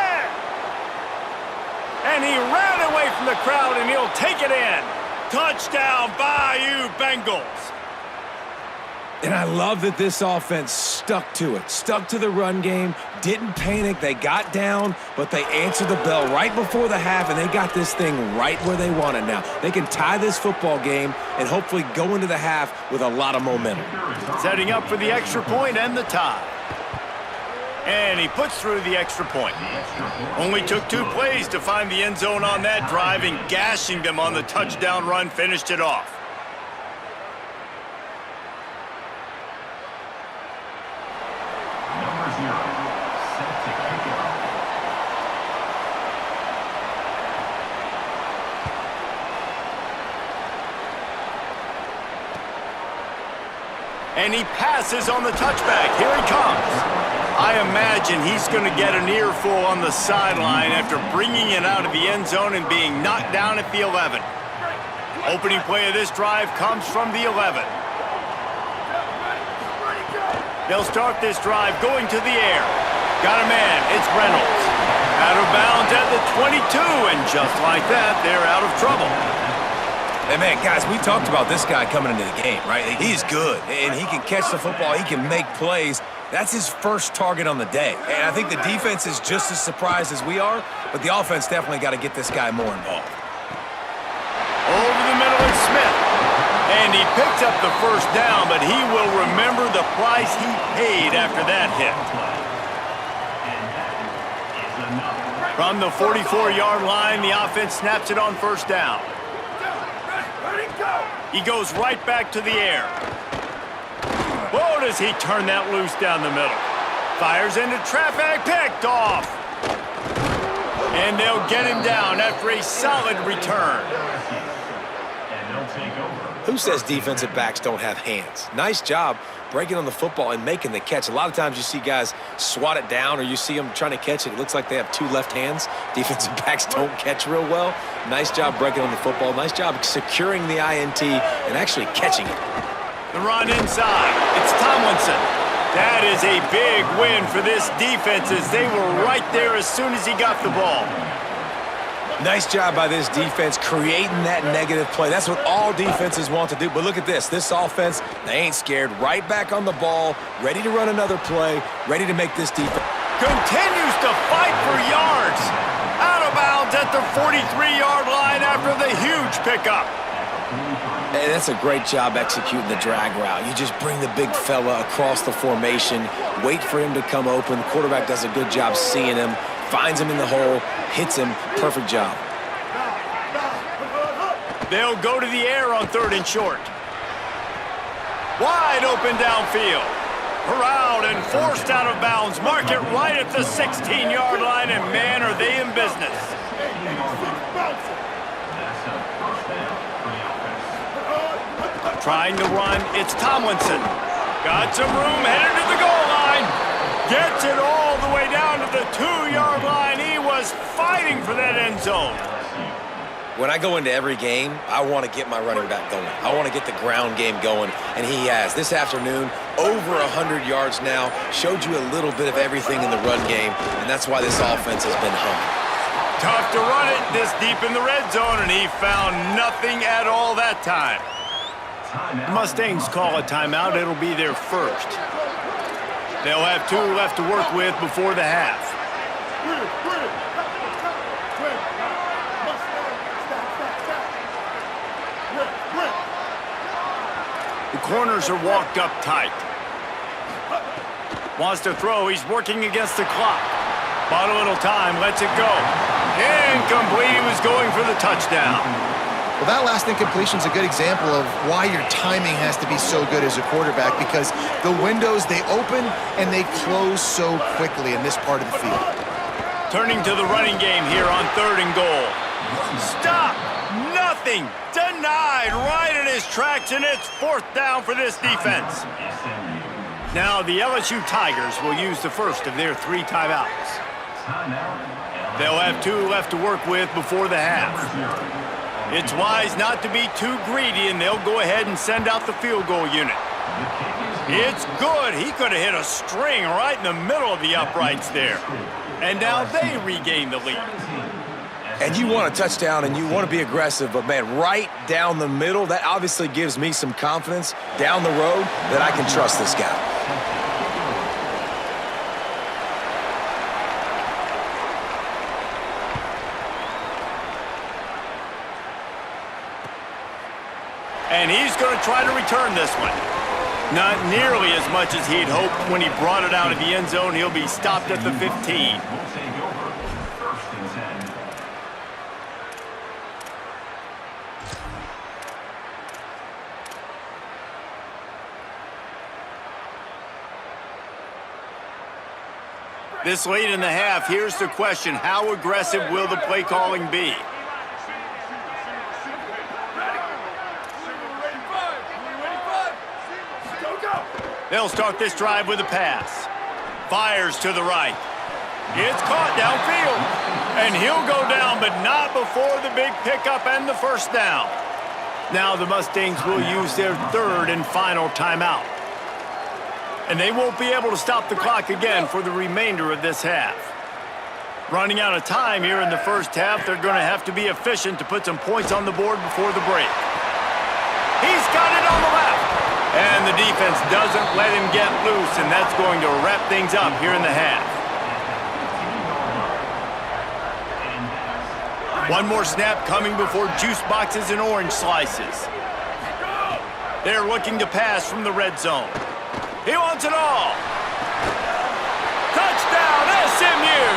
And he ran away from the crowd, and he'll take it in. Touchdown, Bayou Bengals. And I love that this offense stuck to it, stuck to the run game, didn't panic. They got down, but they answered the bell right before the half, and they got this thing right where they want it now. They can tie this football game and hopefully go into the half with a lot of momentum. Setting up for the extra point and the tie. And he puts through the extra point. Only took 2 plays to find the end zone on that drive, and gashing them on the touchdown run finished it off. Number 0, set to kick it off. And he passes on the touchback. Here he comes. I imagine he's going to get an earful on the sideline after bringing it out of the end zone and being knocked down at the 11. Opening play of this drive comes from the 11. They'll start this drive going to the air. Got a man. It's Reynolds. Out of bounds at the 22, and just like that, they're out of trouble. Hey, man, guys, we talked about this guy coming into the game, right? He's good, and he can catch the football. He can make plays. That's his first target on the day. And I think the defense is just as surprised as we are, but the offense definitely got to get this guy more involved. Over the middle is Smith. And he picked up the first down, but he will remember the price he paid after that hit. From the 44-yard line, the offense snaps it on first down. Ready, go! He goes right back to the air. Whoa, does he turn that loose down the middle. Fires into traffic, picked off. And they'll get him down after a solid return. And they'll take over. Who says defensive backs don't have hands? Nice job breaking on the football and making the catch. A lot of times you see guys swat it down or you see them trying to catch it. It looks like they have two left hands. Defensive backs don't catch real well. Nice job breaking on the football. Nice job securing the INT and actually catching it. The run inside. It's Tomlinson. That is a big win for this defense as they were right there as soon as he got the ball. Nice job by this defense creating that negative play. That's what all defenses want to do. But look at this. This offense, they ain't scared. Right back on the ball, ready to run another play, ready to make this defense. Continues to fight for yards. Out of bounds at the 43-yard line after the huge pickup. Hey, that's a great job executing the drag route. You just bring the big fella across the formation, wait for him to come open. The quarterback does a good job seeing him, finds him in the hole, hits him. Perfect job. They'll go to the air on 3rd and short. Wide open downfield. Corralled and forced out of bounds. Mark it right at the 16-yard line, and man, are they in business. Trying to run, it's Tomlinson. Got some room, headed to the goal line. Gets it all the way down to the 2-yard line. He was fighting for that end zone. When I go into every game, I want to get my running back going. I want to get the ground game going, and he has. This afternoon, over 100 yards now, showed you a little bit of everything in the run game, and that's why this offense has been humming. Tough to run it this deep in the red zone, and he found nothing at all that time. The Mustangs call a timeout. It'll be their first. They'll have 2 left to work with before the half. The corners are walked up tight. Wants to throw. He's working against the clock. Bought a little time. Lets it go. Incomplete. He was going for the touchdown. Well, that last incompletion is a good example of why your timing has to be so good as a quarterback, because the windows, they open and they close so quickly in this part of the field. Turning to the running game here on 3rd and goal. Stop! Nothing! Denied right in his tracks, and it's 4th down for this defense. Now the LSU Tigers will use the first of their 3 timeouts. They'll have 2 left to work with before the half. It's wise not to be too greedy, and they'll go ahead and send out the field goal unit. It's good. He could have hit a string right in the middle of the uprights there. And now they regain the lead. And you want a touchdown and you want to be aggressive, but man, right down the middle, that obviously gives me some confidence down the road that I can trust this guy. And he's going to try to return this one. Not nearly as much as he'd hoped when he brought it out of the end zone. He'll be stopped at the 15. This late in the half, here's the question. How aggressive will the play calling be? They'll start this drive with a pass. Fires to the right. It's caught downfield. And he'll go down, but not before the big pickup and the first down. Now the Mustangs will use their 3rd and final timeout. And they won't be able to stop the clock again for the remainder of this half. Running out of time here in the first half, they're going to have to be efficient to put some points on the board before the break. He's got it on the left. And the defense doesn't let him get loose, and that's going to wrap things up here in the half. One more snap coming before juice boxes and orange slices. They're looking to pass from the red zone. He wants it all. Touchdown, SMU!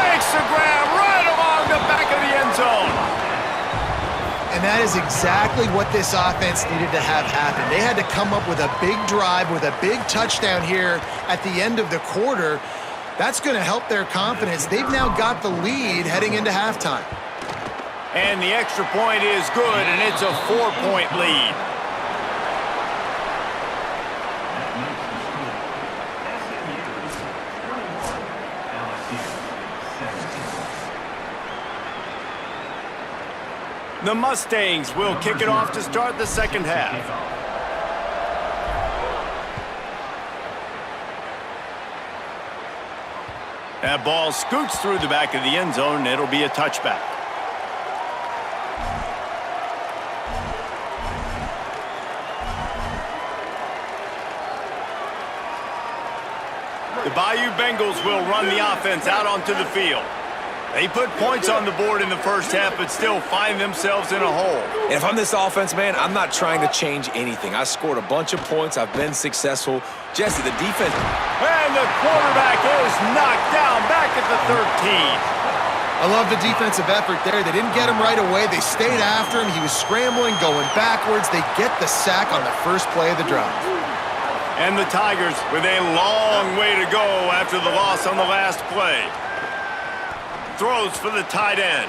Makes the grab right along the back of the end zone. And that is exactly what this offense needed to have happen. They had to come up with a big drive with a big touchdown here at the end of the quarter. That's going to help their confidence. They've now got the lead heading into halftime. And the extra point is good, and it's a 4-point lead. The Mustangs will kick it off to start the second half. That ball scoots through the back of the end zone, and it'll be a touchback. The Bayou Bengals will run the offense out onto the field. They put points on the board in the first half, but still find themselves in a hole. And if I'm this offense, man, I'm not trying to change anything. I scored a bunch of points. I've been successful. Jesse, the defense. And the quarterback is knocked down back at the 13. I love the defensive effort there. They didn't get him right away. They stayed after him. He was scrambling, going backwards. They get the sack on the first play of the drive. And the Tigers with a long way to go after the loss on the last play. Throws for the tight end.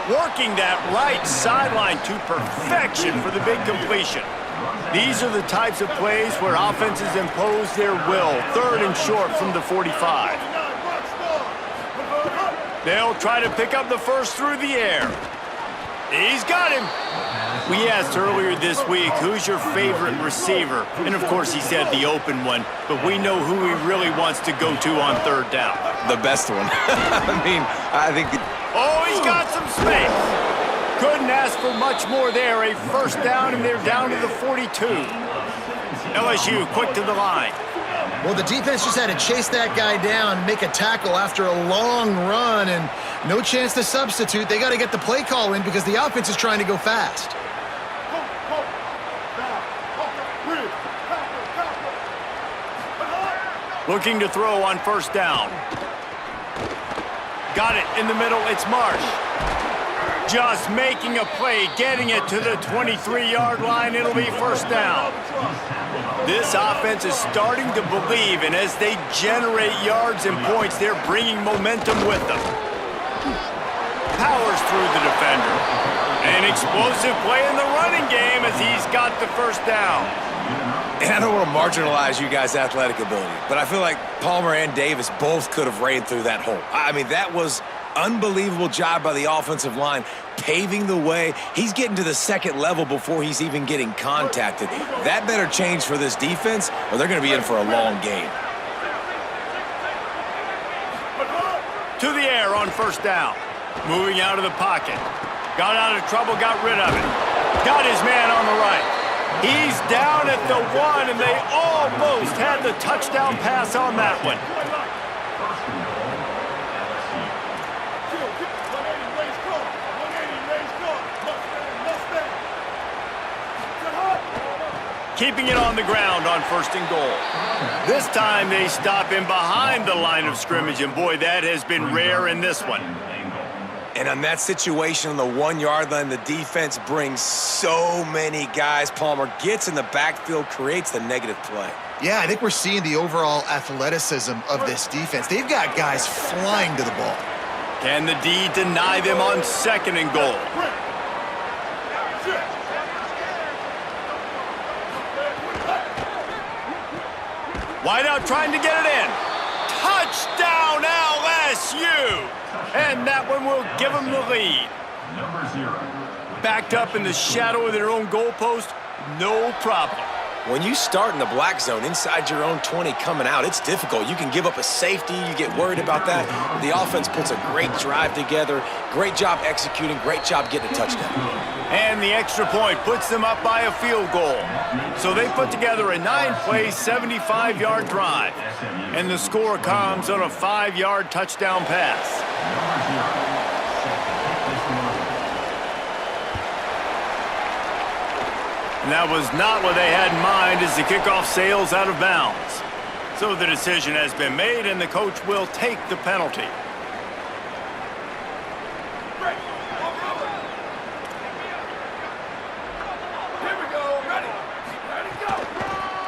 Working that right sideline to perfection for the big completion. These are the types of plays where offenses impose their will. 3rd and short from the 45. They'll try to pick up the first through the air. He's got him. We asked earlier this week, who's your favorite receiver? And of course he said the open one, but we know who he really wants to go to on 3rd down. The best one. I think... Oh, he's got some space. Couldn't ask for much more there. A first down, and they're down to the 42. LSU quick to the line. Well, the defense just had to chase that guy down, make a tackle after a long run, and no chance to substitute. They got to get the play call in because the offense is trying to go fast. Looking to throw on first down. Got it in the middle. It's Marsh. Just making a play, getting it to the 23-yard line. It'll be first down. This offense is starting to believe, and as they generate yards and points, they're bringing momentum with them. Powers through the defender. An explosive play in the running game as he's got the first down. And I don't want to marginalize you guys' athletic ability, but I feel like Palmer and Davis both could have ran through that hole. I mean, that was unbelievable job by the offensive line, paving the way. He's getting to the second level before he's even getting contacted. That better change for this defense, or they're going to be in for a long game. To the air on first down. Moving out of the pocket. Got out of trouble, got rid of it. Got his man on the right. He's down at the 1, and they almost had the touchdown pass on that one. Keeping it on the ground on 1st and goal. This time they stop him behind the line of scrimmage, and boy, that has been rare in this one. And on that situation on the 1-yard line, the defense brings so many guys. Palmer gets in the backfield, creates the negative play. Yeah, I think we're seeing the overall athleticism of this defense. They've got guys flying to the ball. Can the D deny them on 2nd and goal? Wide out trying to get it in. Touchdown LSU! And that one will give them the lead. Number 0. Backed up in the shadow of their own goalpost, no problem. When you start in the black zone inside your own 20 coming out, it's difficult. You can give up a safety. You get worried about that. The offense puts a great drive together. Great job executing. Great job getting a touchdown. And the extra point puts them up by a field goal. So they put together a 9-play, 75-yard drive. And the score comes on a 5-yard touchdown pass. And that was not what they had in mind as the kickoff sails out of bounds. So the decision has been made, and the coach will take the penalty.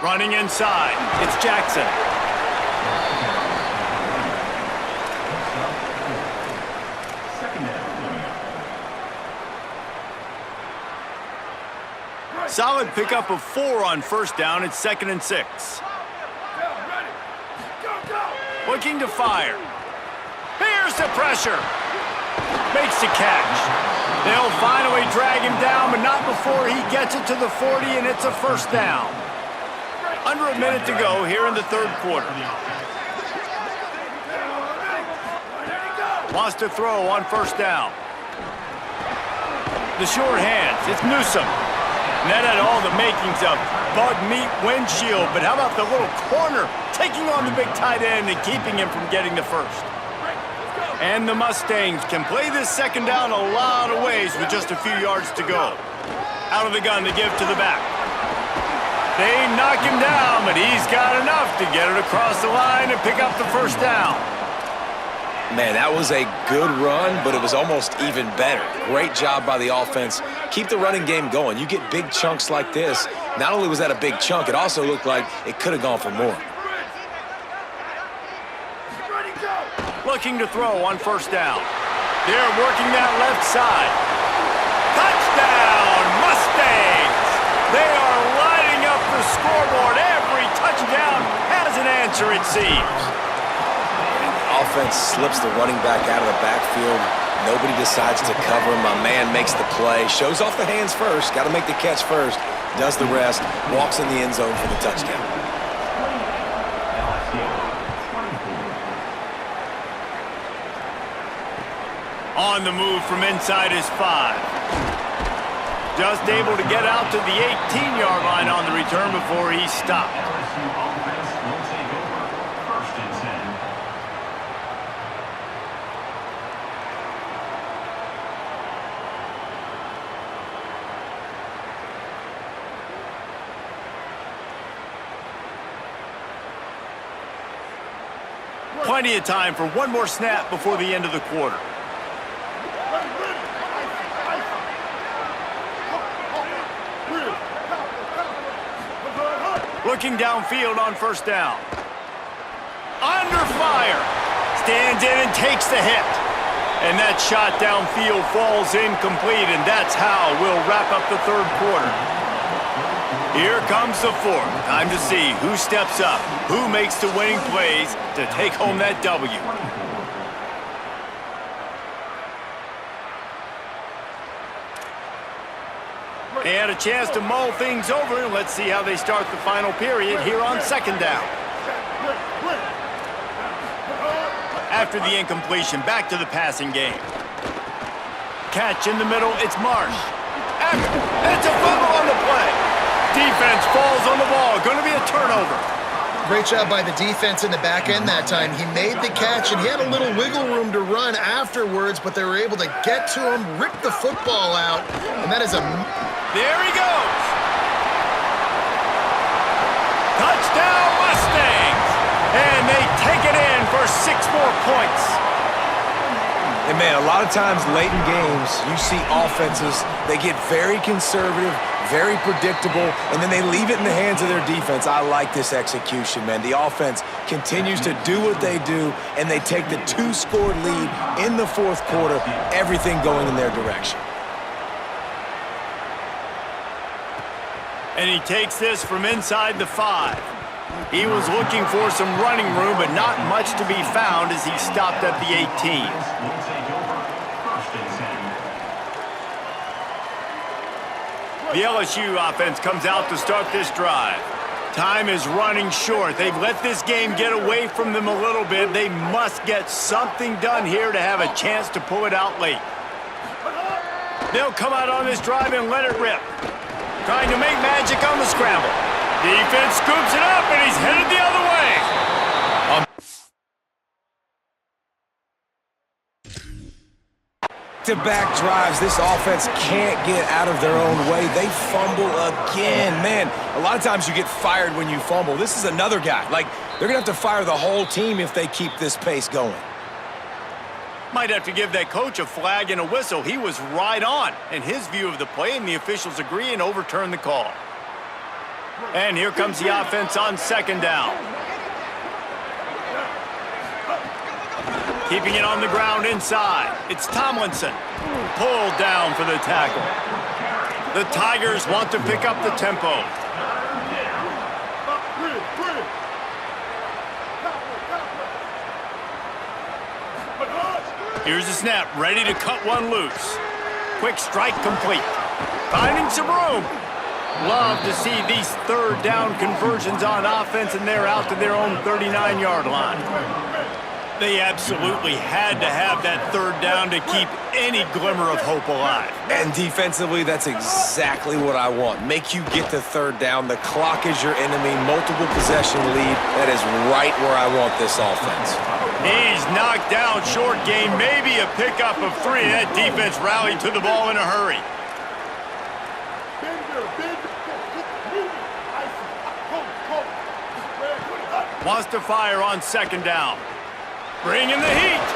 Running inside, it's Jackson. Second down coming up. Solid pickup of 4 on first down. It's 2nd and 6. Looking to fire. Here's the pressure. Makes the catch. They'll finally drag him down, but not before he gets it to the 40, and it's a first down. Under a minute to go here in the third quarter. Wants to throw on first down. The short hands, it's Newsome. And that had all the makings of bug meat windshield, but how about the little corner taking on the big tight end and keeping him from getting the first? And the Mustangs can play this second down a lot of ways with just a few yards to go. Out of the gun to give to the back. They knock him down, but he's got enough to get it across the line and pick up the first down. Man, that was a good run, but it was almost even better. Great job by the offense. Keep the running game going. You get big chunks like this. Not only was that a big chunk, it also looked like it could have gone for more. Looking to throw on first down. They're working that left side. Touchdown, Mustangs! They are lighting up the scoreboard. Every touchdown has an answer, it seems. Offense slips the running back out of the backfield. Nobody decides to cover him. My man makes the play. Shows off the hands first. Got to make the catch first. Does the rest. Walks in the end zone for the touchdown. On the move from inside his 5. Just able to get out to the 18-yard line on the return before he stopped. LSU offense will take over. First and 10. Plenty of time for one more snap before the end of the quarter. Looking downfield on first down. Under fire. Stands in and takes the hit. And that shot downfield falls incomplete, and that's how we'll wrap up the third quarter. Here comes the fourth. Time to see who steps up, who makes the winning plays to take home that W. They had a chance to mull things over. Let's see how they start the final period here on second down. After the incompletion, back to the passing game. Catch in the middle, it's Marsh. And it's a fumble on the play. Defense falls on the ball. Going to be a turnover. Great job by the defense in the back end that time. He made the catch, and he had a little wiggle room to run afterwards, but they were able to get to him, rip the football out, and that is a... There he goes. Touchdown, Mustangs. And they take it in for 6 more points. And man, a lot of times late in games, you see offenses, they get very conservative, very predictable, and then they leave it in the hands of their defense. I like this execution, man. The offense continues to do what they do, and they take the 2-score lead in the fourth quarter, everything going in their direction. And he takes this from inside the 5. He was looking for some running room, but not much to be found as he stopped at the 18. Will take over. First and 10. The LSU offense comes out to start this drive. Time is running short. They've let this game get away from them a little bit. They must get something done here to have a chance to pull it out late. They'll come out on this drive and let it rip. Trying to make magic on the scramble. Defense scoops it up, and he's headed the other way. To-back drives, this offense can't get out of their own way. They fumble again. Man, a lot of times you get fired when you fumble. This is another guy. Like, they're going to have to fire the whole team if they keep this pace going. Might have to give that coach a flag and a whistle. He was right on in his view of the play, and the officials agree and overturn the call. And here comes the offense on second down. Keeping it on the ground inside. It's Tomlinson. Pulled down for the tackle. The Tigers want to pick up the tempo. Here's the snap, ready to cut one loose. Quick strike complete. Finding some room. Love to see these third down conversions on offense, and they're out to their own 39-yard line. They absolutely had to have that third down to keep any glimmer of hope alive. And defensively, that's exactly what I want. Make you get the third down. The clock is your enemy. Multiple possession lead. That is right where I want this offense. He's knocked down, short gain, maybe a pickup of 3. That defense rallied to the ball in a hurry. Wants to fire on second down. Bringing the heat.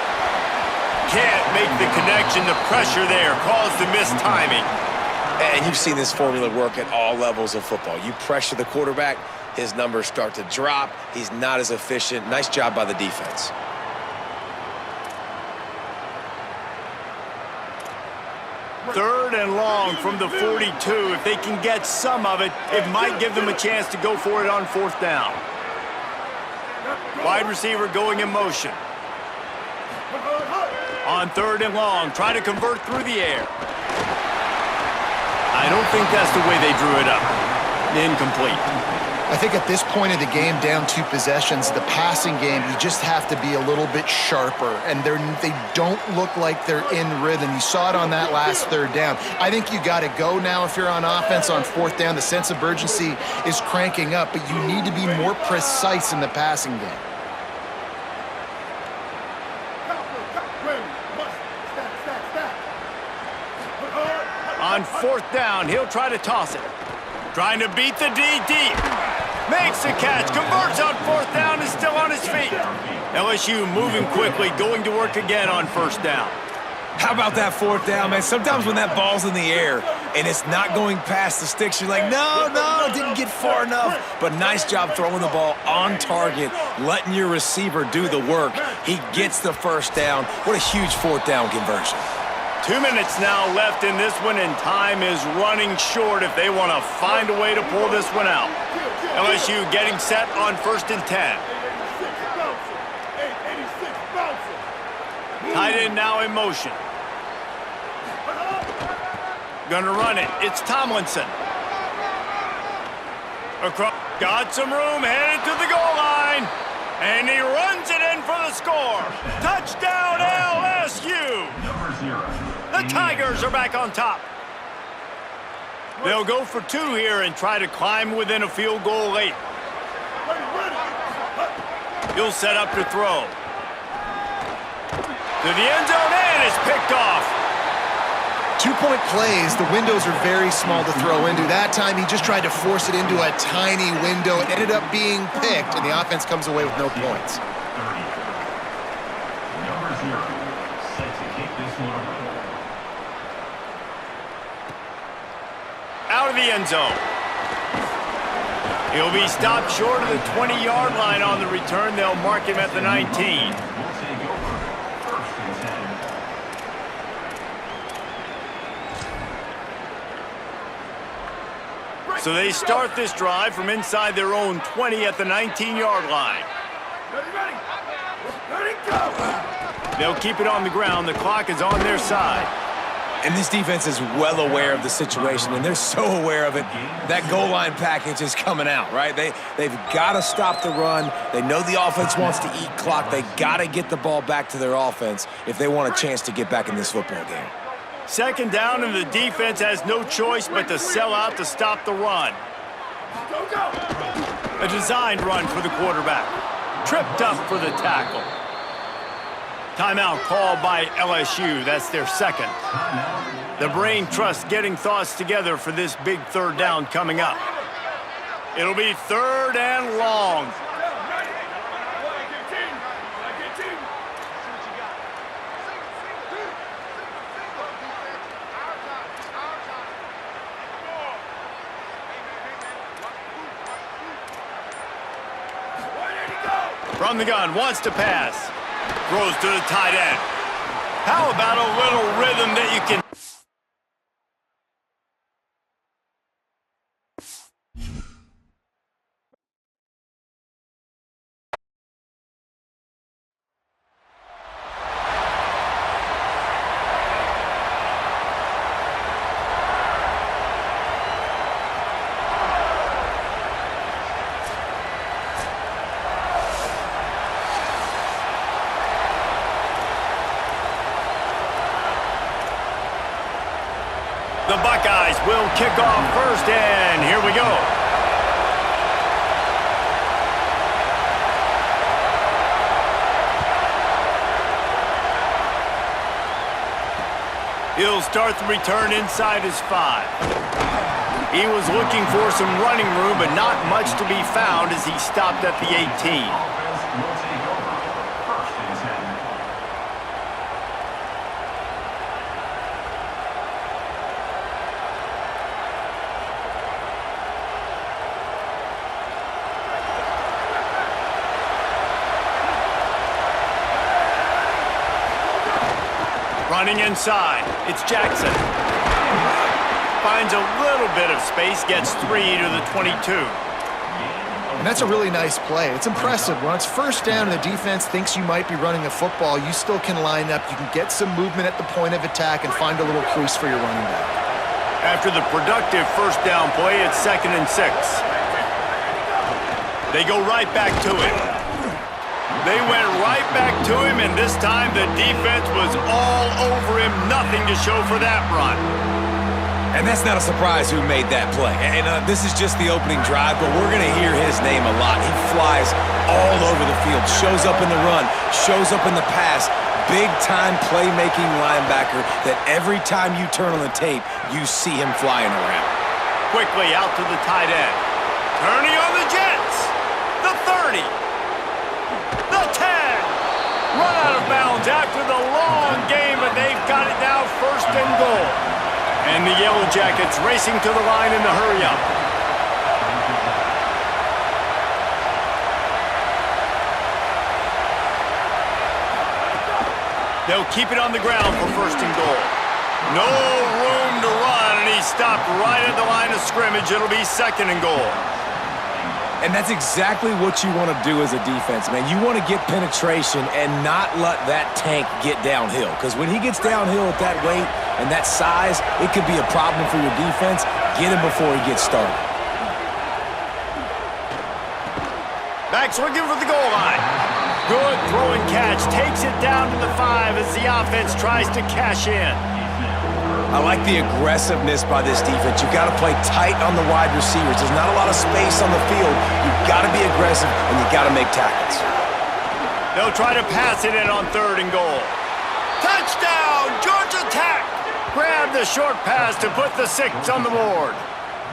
Can't make the connection. The pressure there caused the missed timing. And you've seen this formula work at all levels of football. You pressure the quarterback, his numbers start to drop. He's not as efficient. Nice job by the defense. Third and long from the 42. If they can get some of it, it might give them a chance to go for it on fourth down. Wide receiver going in motion. On third and long, try to convert through the air. I don't think that's the way they drew it up. Incomplete. I think at this point of the game, down 2 possessions, the passing game, you just have to be a little bit sharper. And they don't look like they're in rhythm. You saw it on that last third down. I think you got to go now if you're on offense on fourth down. The sense of urgency is cranking up, but you need to be more precise in the passing game. On fourth down, he'll try to toss it. Trying to beat the DD. Makes the catch, converts on fourth down, is still on his feet. LSU moving quickly, going to work again on first down. How about that fourth down, man? Sometimes when that ball's in the air and it's not going past the sticks, you're like, no, it didn't get far enough. But nice job throwing the ball on target, letting your receiver do the work. He gets the first down. What a huge fourth down conversion. 2 minutes now left in this one, and time is running short if they want to find a way to pull this one out. LSU getting set on first and 10. Tight end now in motion. Gonna run it. It's Tomlinson. Across. Got some room, headed to the goal line. And he runs it in for the score. Touchdown, LSU. Number 0. The Tigers are back on top. They'll go for 2 here and try to climb within a field goal late. He'll set up to throw. To the end zone, and it's picked off. 2-point plays, the windows are very small to throw into. That time, he just tried to force it into a tiny window. It ended up being picked, and the offense comes away with no points. 30. Number 0. Set to kick this one away. Out of the end zone. He'll be stopped short of the 20-yard line on the return. They'll mark him at the 19. We'll take over. First and 10. So they start this drive from inside their own 20 at the 19-yard line. Ready, go! They'll keep it on the ground. The clock is on their side. And this defense is well aware of the situation, and they're so aware of it. That goal line package is coming out, right? They've got to stop the run. They know the offense wants to eat clock. They got to get the ball back to their offense if they want a chance to get back in this football game. Second down, and the defense has no choice but to sell out to stop the run. Go, go! A designed run for the quarterback. Tripped up for the tackle. Timeout called by LSU. That's their second. The brain trust getting thoughts together for this big third down coming up. It'll be third and long. From the gun, wants to pass. Throws to the tight end. How about a little rhythm that you can... The Buckeyes will kick off first, and here we go. He'll start the return inside his 5. He was looking for some running room, but not much to be found as he stopped at the 18. Offense will take over. First and 10. Running inside, it's Jackson. Finds a little bit of space, gets 3 to the 22. And that's a really nice play. It's impressive. When it's first down and the defense thinks you might be running the football, you still can line up. You can get some movement at the point of attack and find a little crease for your running back. After the productive first down play, it's 2nd and 6. They go right back to him. They went right back to him, and this time the defense was all over him. Nothing to show for that run. And that's not a surprise who made that play. And this is just the opening drive, but we're going to hear his name a lot. He flies all over the field, shows up in the run, shows up in the pass. Big-time playmaking linebacker that every time you turn on the tape, you see him flying around. Quickly out to the tight end. Turning on the Jets. The 30. The 10. Run out of bounds after the long game, but they've got it now 1st and goal. And the Yellow Jackets racing to the line in the hurry-up. They'll keep it on the ground for 1st and goal. No room to run, and he stopped right at the line of scrimmage. It'll be 2nd and goal. And that's exactly what you want to do as a defense, man. You want to get penetration and not let that tank get downhill. Because when he gets downhill at that weight and that size, it could be a problem for your defense. Get him before he gets started. Back's looking for the goal line. Good throwing catch. Takes it down to the 5 as the offense tries to cash in. I like the aggressiveness by this defense. You've got to play tight on the wide receivers. There's not a lot of space on the field. You've got to be aggressive, and you've got to make tackles. They'll try to pass it in on 3rd and goal. Touchdown, Georgia Tech! Grab the short pass to put the 6 on the board.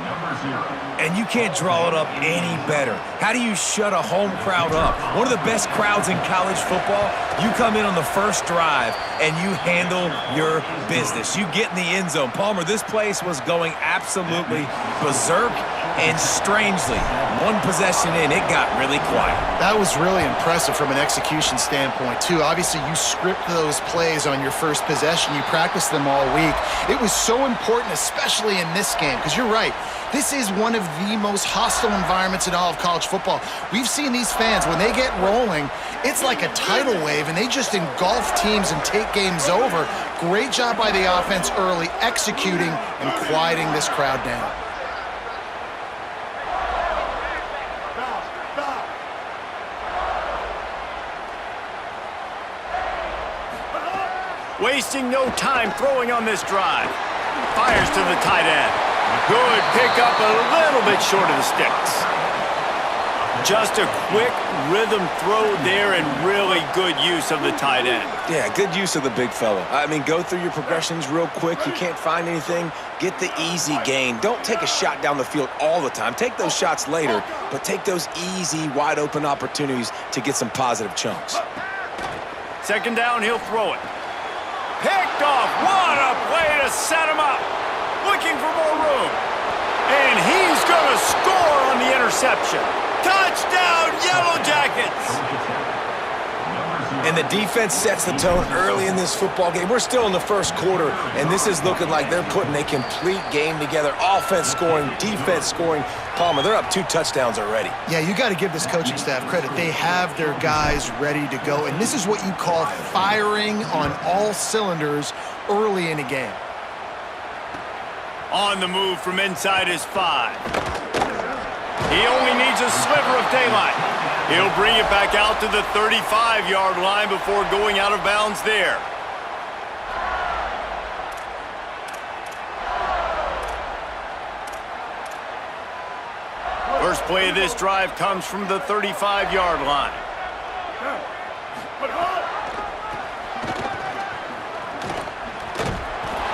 Number 0. And you can't draw it up any better. How do you shut a home crowd up? One of the best crowds in college football, you come in on the first drive and you handle your business. You get in the end zone. Palmer, this place was going absolutely berserk, and strangely, one possession in, it got really quiet. That was really impressive from an execution standpoint, too. Obviously, you script those plays on your first possession. You practice them all week. It was so important, especially in this game, because you're right. This is one of the most hostile environments in all of college football. We've seen these fans, when they get rolling, it's like a tidal wave, and they just engulf teams and take games over. Great job by the offense early, executing and quieting this crowd down. Wasting no time throwing on this drive. Fires to the tight end. Good pickup, a little bit short of the sticks. Just a quick rhythm throw there and really good use of the tight end. Yeah, good use of the big fella. I mean, go through your progressions real quick. You can't find anything, get the easy gain. Don't take a shot down the field all the time. Take those shots later, but take those easy, wide-open opportunities to get some positive chunks. 2nd down, he'll throw it. Picked off. What a play to set him up. Looking for more room. And he's going to score on the interception. Touchdown, Yellow Jackets! And the defense sets the tone early in this football game. We're still in the first quarter, and this is looking like they're putting a complete game together. Offense scoring, defense scoring. Palmer, they're up 2 touchdowns already. Yeah, you got to give this coaching staff credit. They have their guys ready to go, and this is what you call firing on all cylinders early in a game. On the move from inside his 5. He only needs a sliver of daylight. He'll bring it back out to the 35-yard line before going out of bounds there. First play of this drive comes from the 35-yard line.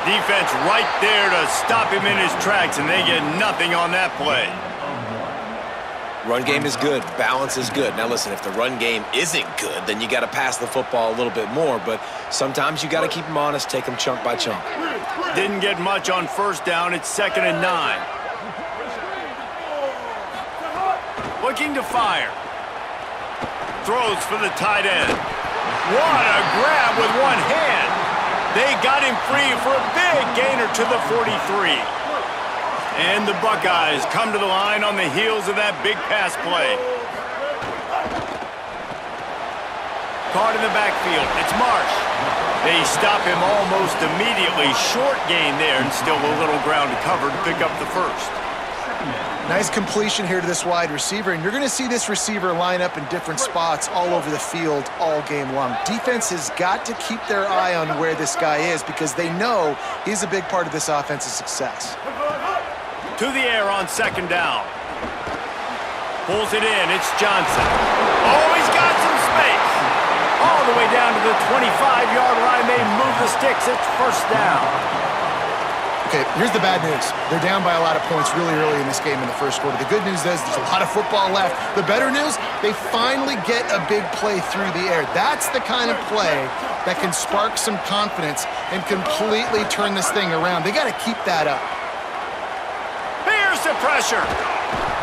Defense right there to stop him in his tracks, and they get nothing on that play. Run game is good. Balance is good. Now, listen, if the run game isn't good, then you got to pass the football a little bit more. But sometimes you got to keep them honest, take them chunk by chunk. Didn't get much on first down. It's 2nd and 9. Looking to fire. Throws for the tight end. What a grab with one hand. They got him free for a big gainer to the 43. And the Buckeyes come to the line on the heels of that big pass play. Caught in the backfield. It's Marsh. They stop him almost immediately. Short gain there, and still a little ground to cover to pick up the first. Nice completion here to this wide receiver, and you're going to see this receiver line up in different spots all over the field all game long. Defense has got to keep their eye on where this guy is because they know he's a big part of this offense's success. To the air on 2nd down. Pulls it in. It's Johnson. Oh, he's got some space. All the way down to the 25-yard line. They move the sticks. It's 1st down. Okay, here's the bad news. They're down by a lot of points really early in this game in the first quarter. The good news is there's a lot of football left. The better news, they finally get a big play through the air. That's the kind of play that can spark some confidence and completely turn this thing around. They got to keep that up. Here's the pressure.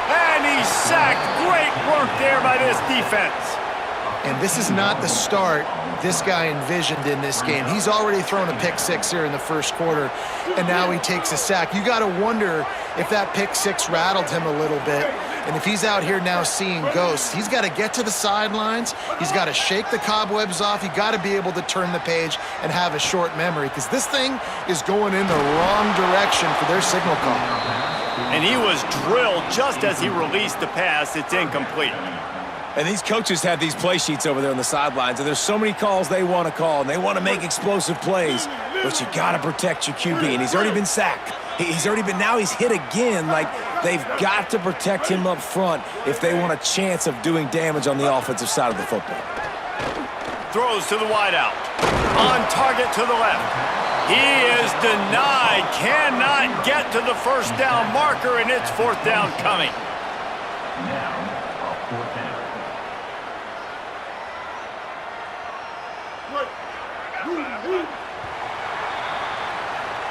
And he's sacked. Great work there by this defense. And this is not the start this guy envisioned in this game. He's already thrown a pick 6 here in the first quarter, and now he takes a sack. You got to wonder if that pick 6 rattled him a little bit. And if he's out here now seeing ghosts, he's got to get to the sidelines. He's got to shake the cobwebs off. You got to be able to turn the page and have a short memory because this thing is going in the wrong direction for their signal call. And he was drilled just as he released the pass. It's incomplete. And these coaches have these play sheets over there on the sidelines, and there's so many calls they want to call, and they want to make explosive plays, but you got to protect your QB, and he's already been sacked. Now he's hit again. Like, they've got to protect him up front if they want a chance of doing damage on the offensive side of the football. Throws to the wideout. On target to the left. He is denied. Cannot get to the 1st down marker, and it's 4th down coming. Now, a 4th down.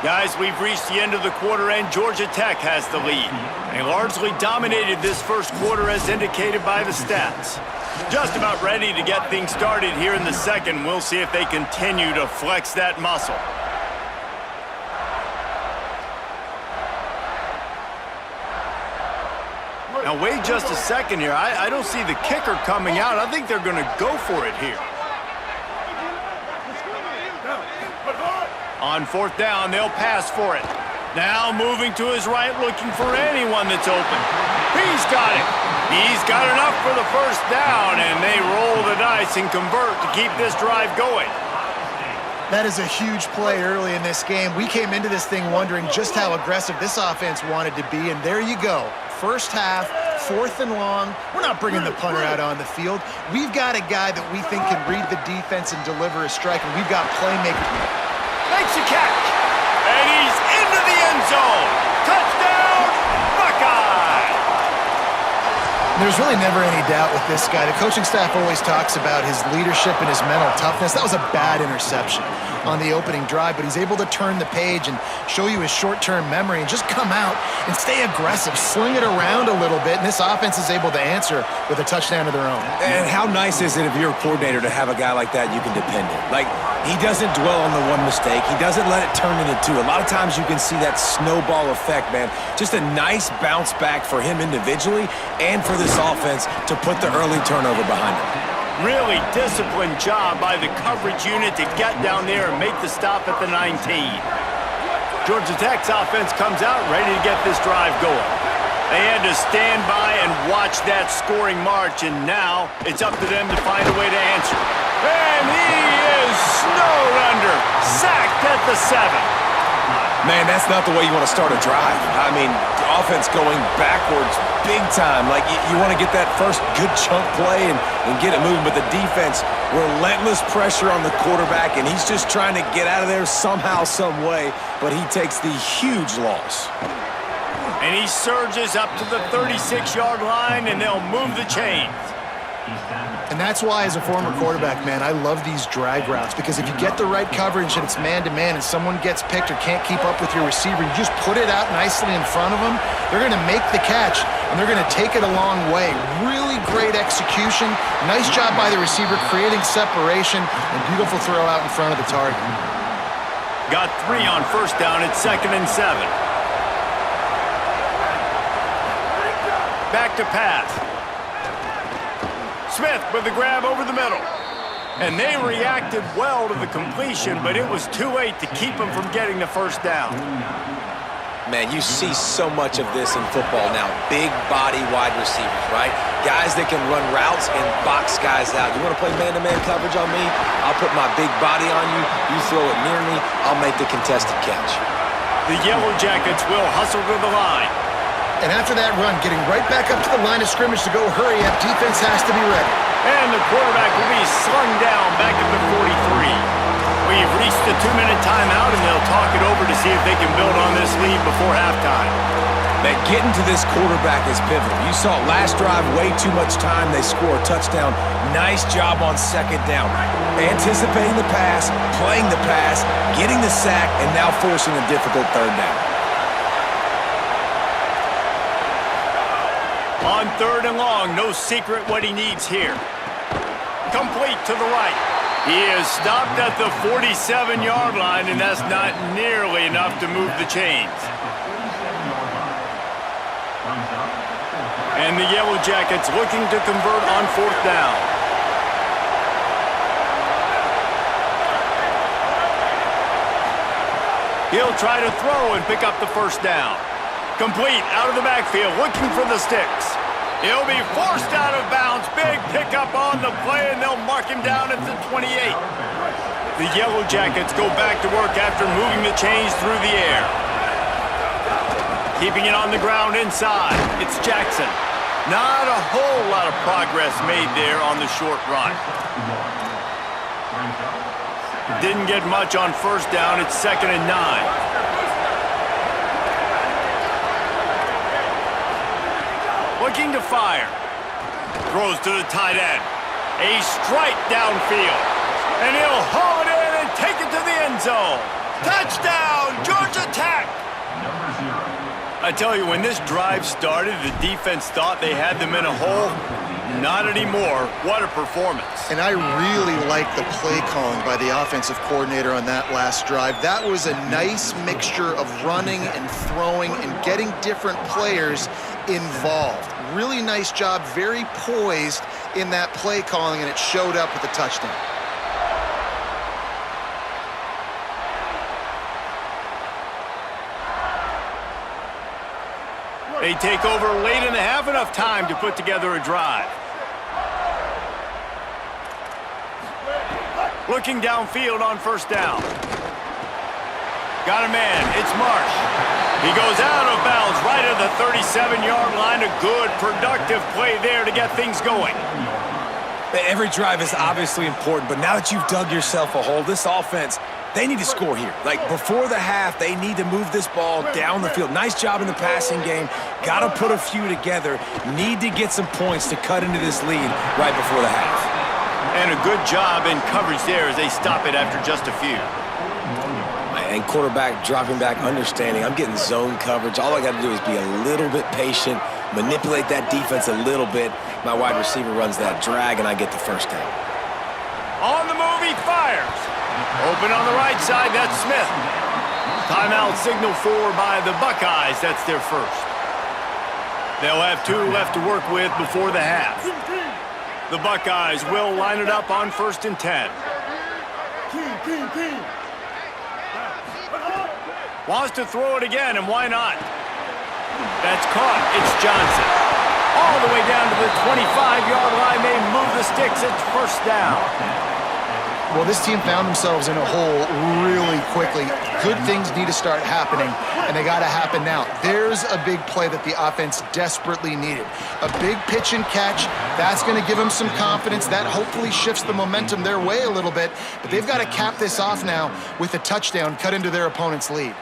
Guys, we've reached the end of the quarter, and Georgia Tech has the lead. They largely dominated this first quarter as indicated by the stats. Just about ready to get things started here in the second. We'll see if they continue to flex that muscle. Now, wait just a second here. I don't see the kicker coming out. I think they're going to go for it here. On 4th down, they'll pass for it. Now moving to his right, looking for anyone that's open. He's got it. He's got enough for the 1st down, and they roll the dice and convert to keep this drive going. That is a huge play early in this game. We came into this thing wondering just how aggressive this offense wanted to be, and there you go. First half, 4th and long. We're not bringing the punter out on the field. We've got a guy that we think can read the defense and deliver a strike, and we've got playmakers. Makes a catch, and he's into the end zone. Touchdown, Buckeye! There's really never any doubt with this guy. The coaching staff always talks about his leadership and his mental toughness. That was a bad interception on the opening drive, but he's able to turn the page and show you his short-term memory and just come out and stay aggressive, sling it around a little bit, and this offense is able to answer with a touchdown of their own. And how nice is it if you're a coordinator to have a guy like that you can depend on? Like, he doesn't dwell on the one mistake. He doesn't let it turn into two. A lot of times you can see that snowball effect, man. Just a nice bounce back for him individually and for this offense to put the early turnover behind him. Really disciplined job by the coverage unit to get down there and make the stop at the 19. Georgia Tech's offense comes out ready to get this drive going. They had to stand by and watch that scoring march, and now it's up to them to find a way to answer. And he is snowed under, sacked at the 7. Man, that's not the way you want to start a drive. I mean, the offense going backwards big time. Like, you want to get that first good chunk play and get it moving, but the defense, relentless pressure on the quarterback, and he's just trying to get out of there somehow, some way, but he takes the huge loss. And he surges up to the 36-yard line, and they'll move the chains. And that's why, as a former quarterback, man, I love these drag routes, because if you get the right coverage and it's man-to-man and someone gets picked or can't keep up with your receiver, you just put it out nicely in front of them, they're going to make the catch, and they're going to take it a long way. Really great execution. Nice job by the receiver creating separation, and beautiful throw out in front of the target. Got 3 on first down at 2nd and 7. Back to pass. Smith with the grab over the middle. And they reacted well to the completion, but it was too late to keep them from getting the first down. Man, you see so much of this in football now. Big body wide receivers, right? Guys that can run routes and box guys out. You want to play man-to-man coverage on me? I'll put my big body on you. You throw it near me, I'll make the contested catch. The Yellow Jackets will hustle to the line. And after that run, getting right back up to the line of scrimmage to go hurry up, defense has to be ready. And the quarterback will be slung down back at the 43. We've reached the 2-minute timeout, and they'll talk it over to see if they can build on this lead before halftime. Man, getting to this quarterback is pivotal. You saw last drive, way too much time. They score a touchdown. Nice job on second down. Anticipating the pass, playing the pass, getting the sack, and now forcing a difficult third down. On 3rd and long, no secret what he needs here. Complete to the right. He is stopped at the 47-yard line, and that's not nearly enough to move the chains. And the Yellow Jackets looking to convert on 4th down. He'll try to throw and pick up the first down. Complete out of the backfield, looking for the sticks. He'll be forced out of bounds. Big pickup on the play, and they'll mark him down at the 28. The Yellow Jackets go back to work after moving the chains through the air. Keeping it on the ground inside, it's Jackson. Not a whole lot of progress made there on the short run. Didn't get much on first down. It's 2nd and 9. Looking to fire. Throws to the tight end. A strike downfield. And he'll haul it in and take it to the end zone. Touchdown, Georgia Tech! I tell you, when this drive started, the defense thought they had them in a hole. Not anymore. What a performance. And I really like the play calling by the offensive coordinator on that last drive. That was a nice mixture of running and throwing and getting different players involved. Really nice job, very poised in that play calling, and it showed up with a touchdown. They take over late and have enough time to put together a drive. Looking downfield on first down. Got a man, it's Marsh. He goes out of bounds right at the 37-yard line. A good, productive play there to get things going. Every drive is obviously important, but now that you've dug yourself a hole, this offense They need to score here. Like, before the half, they need to move this ball down the field. Nice job in the passing game. Got to put a few together. Need to get some points to cut into this lead right before the half. And a good job in coverage there as they stop it after just a few. And quarterback dropping back, understanding. I'm getting zone coverage. All I got to do is be a little bit patient, manipulate that defense a little bit. My wide receiver runs that drag, and I get the first down. On the move, he fires. Open on the right side, that's Smith. Timeout signal for by the Buckeyes. That's their first. They'll have 2 left to work with before the half. The Buckeyes will line it up on 1st and 10. Wants to throw it again, and why not? That's caught. It's Johnson. All the way down to the 25-yard line. They move the sticks. It's first down. Well, this team found themselves in a hole really quickly. Good things need to start happening, and they got to happen now. There's a big play that the offense desperately needed. A big pitch and catch. That's going to give them some confidence. That hopefully shifts the momentum their way a little bit, but they've got to cap this off now with a touchdown cut into their opponent's lead.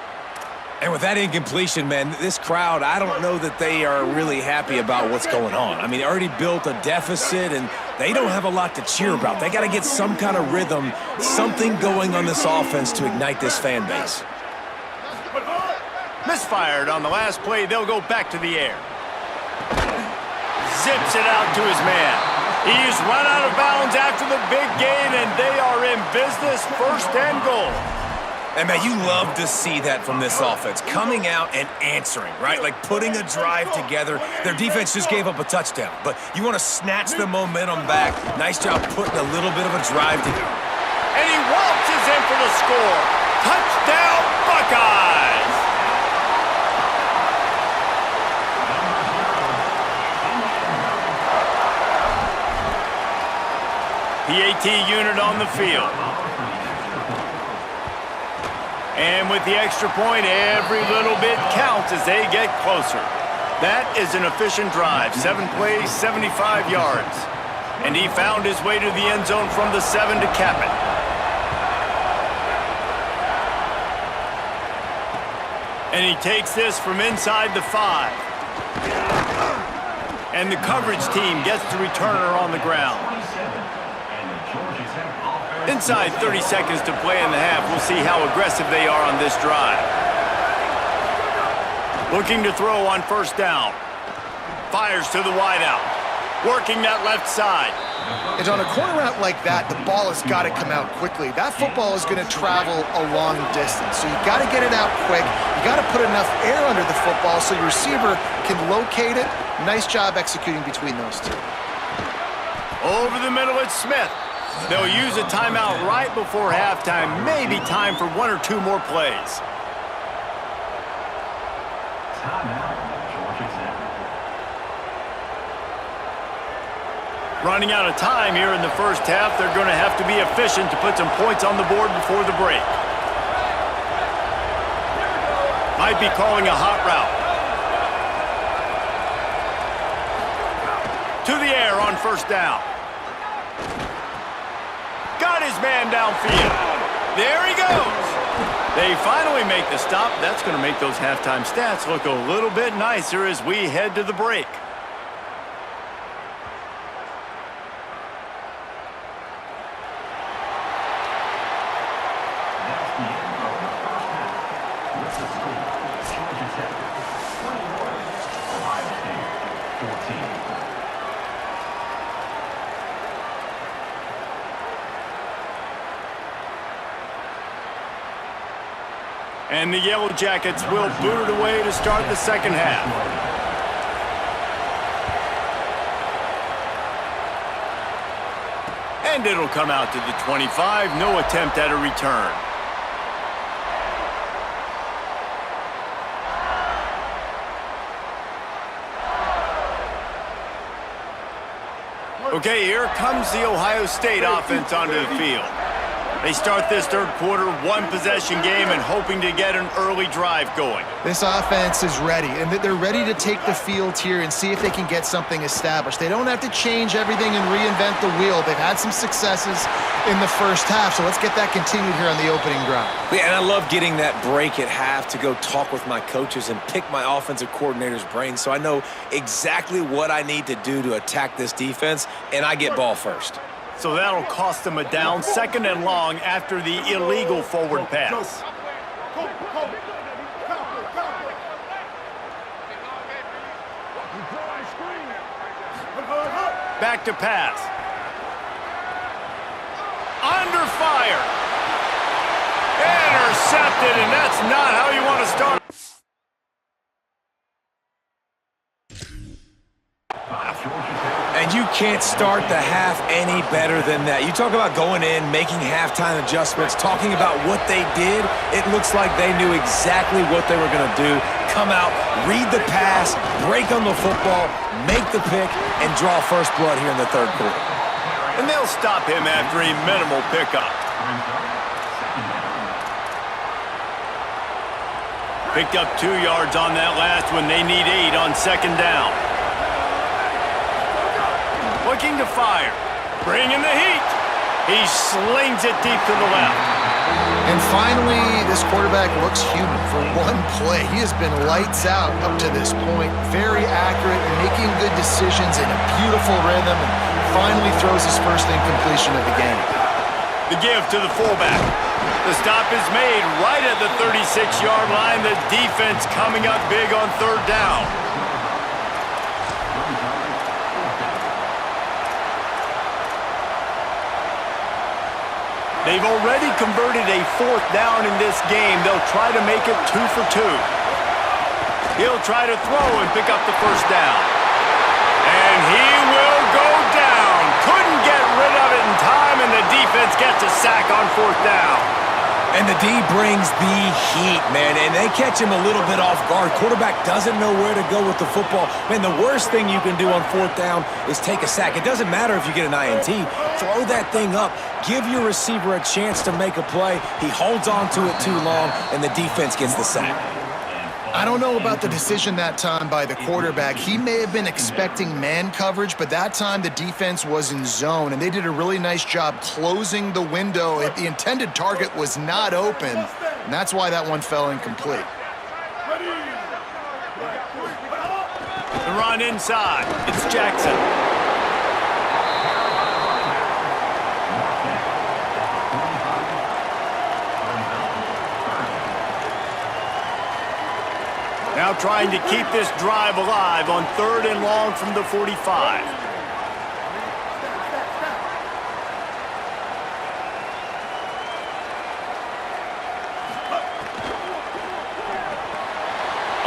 And with that incompletion, man, this crowd, I don't know that they are really happy about what's going on. I mean, they already built a deficit, and they don't have a lot to cheer about. They got to get some kind of rhythm, something going on this offense to ignite this fan base. Misfired on the last play. They'll go back to the air. Zips it out to his man. He's run out of bounds after the big gain, and they are in business. 1st and goal. And, man, you love to see that from this offense, coming out and answering, right? Like putting a drive together. Their defense just gave up a touchdown, but you want to snatch the momentum back. Nice job putting a little bit of a drive together. And he waltzes in for the score. Touchdown, Buckeyes! PAT unit on the field. And with the extra point, every little bit counts as they get closer. That is an efficient drive. 7 plays, 75 yards. And he found his way to the end zone from the 7 to cap it. And he takes this from inside the 5. And the coverage team gets the returner on the ground. Inside 30 seconds to play in the half. We'll see how aggressive they are on this drive. Looking to throw on 1st down. Fires to the wideout. Working that left side. And on a corner route like that, the ball has got to come out quickly. That football is going to travel a long distance. So you got to get it out quick. You got to put enough air under the football so your receiver can locate it. Nice job executing between those two. Over the middle, it's Smith. They'll use a timeout right before halftime. Maybe time for 1 or 2 more plays. Running out of time here in the first half. They're going to have to be efficient to put some points on the board before the break. Might be calling a hot route. To the air on 1st down. Got his man downfield. There he goes. They finally make the stop. That's going to make those halftime stats look a little bit nicer as we head to the break. And the Yellow Jackets will boot it away to start the second half. And it'll come out to the 25. No attempt at a return. Okay, here comes the Ohio State offense onto the field. They start this third quarter, one-possession game and hoping to get an early drive going. This offense is ready, and they're ready to take the field here and see if they can get something established. They don't have to change everything and reinvent the wheel. They've had some successes in the first half, so let's get that continued here on the opening drive. Yeah, and I love getting that break at half to go talk with my coaches and pick my offensive coordinator's brain so I know exactly what I need to do to attack this defense, and I get ball first. So that'll cost them a down, 2nd and long after the illegal forward pass. Back to pass. Under fire. Intercepted, and that's not how you want to start. And you can't start the half any better than that. You talk about going in, making halftime adjustments, talking about what they did. It looks like they knew exactly what they were going to do. Come out, read the pass, break on the football, make the pick, and draw first blood here in the third quarter. And they'll stop him after a minimal pickup. Picked up 2 yards on that last one. They need 8 on 2nd down. Looking to fire. Bringing the heat. He slings it deep to the left. And finally, this quarterback looks human for one play. He has been lights out up to this point. Very accurate, making good decisions in a beautiful rhythm, and finally throws his first incompletion of the game. The give to the fullback. The stop is made right at the 36-yard line. The defense coming up big on 3rd down. They've already converted a 4th down in this game. They'll try to make it 2 for 2. He'll try to throw and pick up the 1st down. And he will go down. Couldn't get rid of it in time, and the defense gets a sack on 4th down. And the D brings the heat, man, and they catch him a little bit off guard. Quarterback doesn't know where to go with the football. Man, the worst thing you can do on 4th down is take a sack. It doesn't matter if you get an INT. Throw that thing up. Give your receiver a chance to make a play. He holds on to it too long, and the defense gets the sack. I don't know about the decision that time by the quarterback. He may have been expecting man coverage, but that time the defense was in zone, and they did a really nice job closing the window. The intended target was not open, and that's why that one fell incomplete. The run inside. It's Jackson. Now trying to keep this drive alive on 3rd and long from the 45.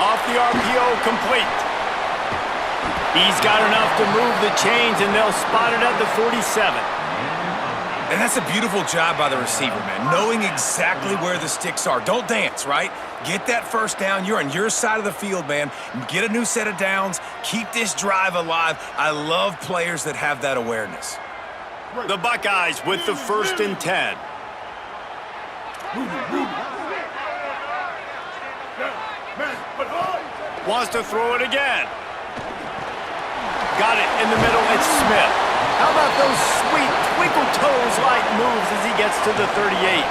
Off the RPO, complete. He's got enough to move the chains, and they'll spot it at the 47. And that's a beautiful job by the receiver, man, knowing exactly where the sticks are. Don't dance, right? Get that 1st down. You're on your side of the field, man. Get a new set of downs. Keep this drive alive. I love players that have that awareness. The Buckeyes with the 1st and 10. Wants to throw it again. Got it in the middle. It's Smith. How about those sweet twinkle toes-like moves as he gets to the 38?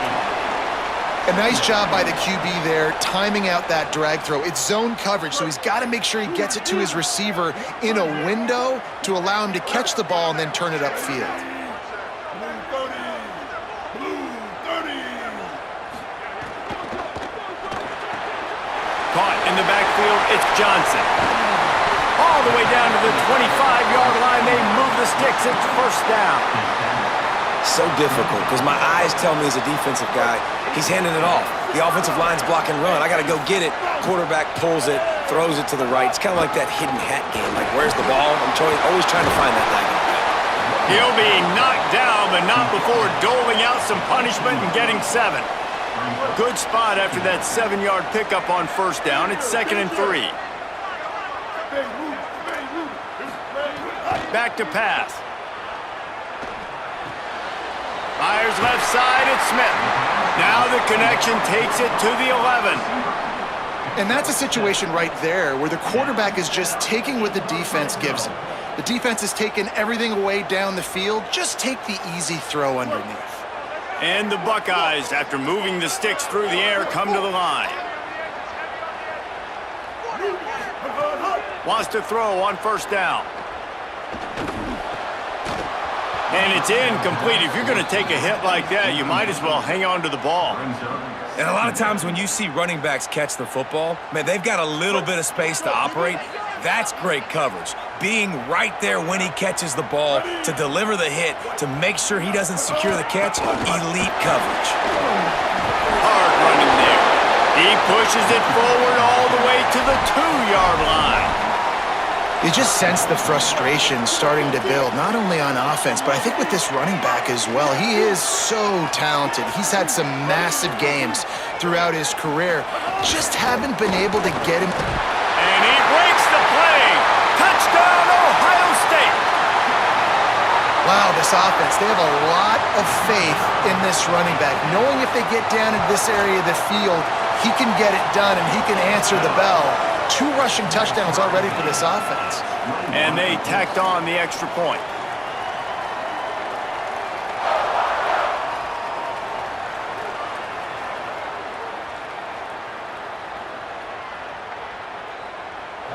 A nice job by the QB there, timing out that drag throw. It's zone coverage, so he's got to make sure he gets it to his receiver in a window to allow him to catch the ball and then turn it upfield. Caught in the backfield, it's Johnson. All the way down to the 25-yard line, they move the sticks, it's 1st down. So difficult because my eyes tell me as a defensive guy, he's handing it off. The offensive line's block and run. I got to go get it. Quarterback pulls it, throws it to the right. It's kind of like that hidden hat game. Like, where's the ball? I'm always trying to find that guy. He'll be knocked down, but not before doling out some punishment and getting 7. Good spot after that 7-yard pickup on 1st down. It's 2nd and 3. Back to pass. Fires left side, it's Smith. Now the connection takes it to the 11. And that's a situation right there where the quarterback is just taking what the defense gives him. The defense has taken everything away down the field. Just take the easy throw underneath. And the Buckeyes, after moving the sticks through the air, come to the line. Wants to throw on first down. And it's incomplete. If you're going to take a hit like that, you might as well hang on to the ball. And a lot of times when you see running backs catch the football, man, they've got a little bit of space to operate. That's great coverage. Being right there when he catches the ball to deliver the hit, to make sure he doesn't secure the catch, elite coverage. Hard running there. He pushes it forward all the way to the 2-yard line. You just sense the frustration starting to build, not only on offense, but I think with this running back as well. He is so talented. He's had some massive games throughout his career. Just haven't been able to get him. And he breaks the play. Touchdown, Ohio State. Wow, this offense, they have a lot of faith in this running back, knowing if they get down in this area of the field, he can get it done and he can answer the bell. 2 rushing touchdowns already for this offense. And they tacked on the extra point.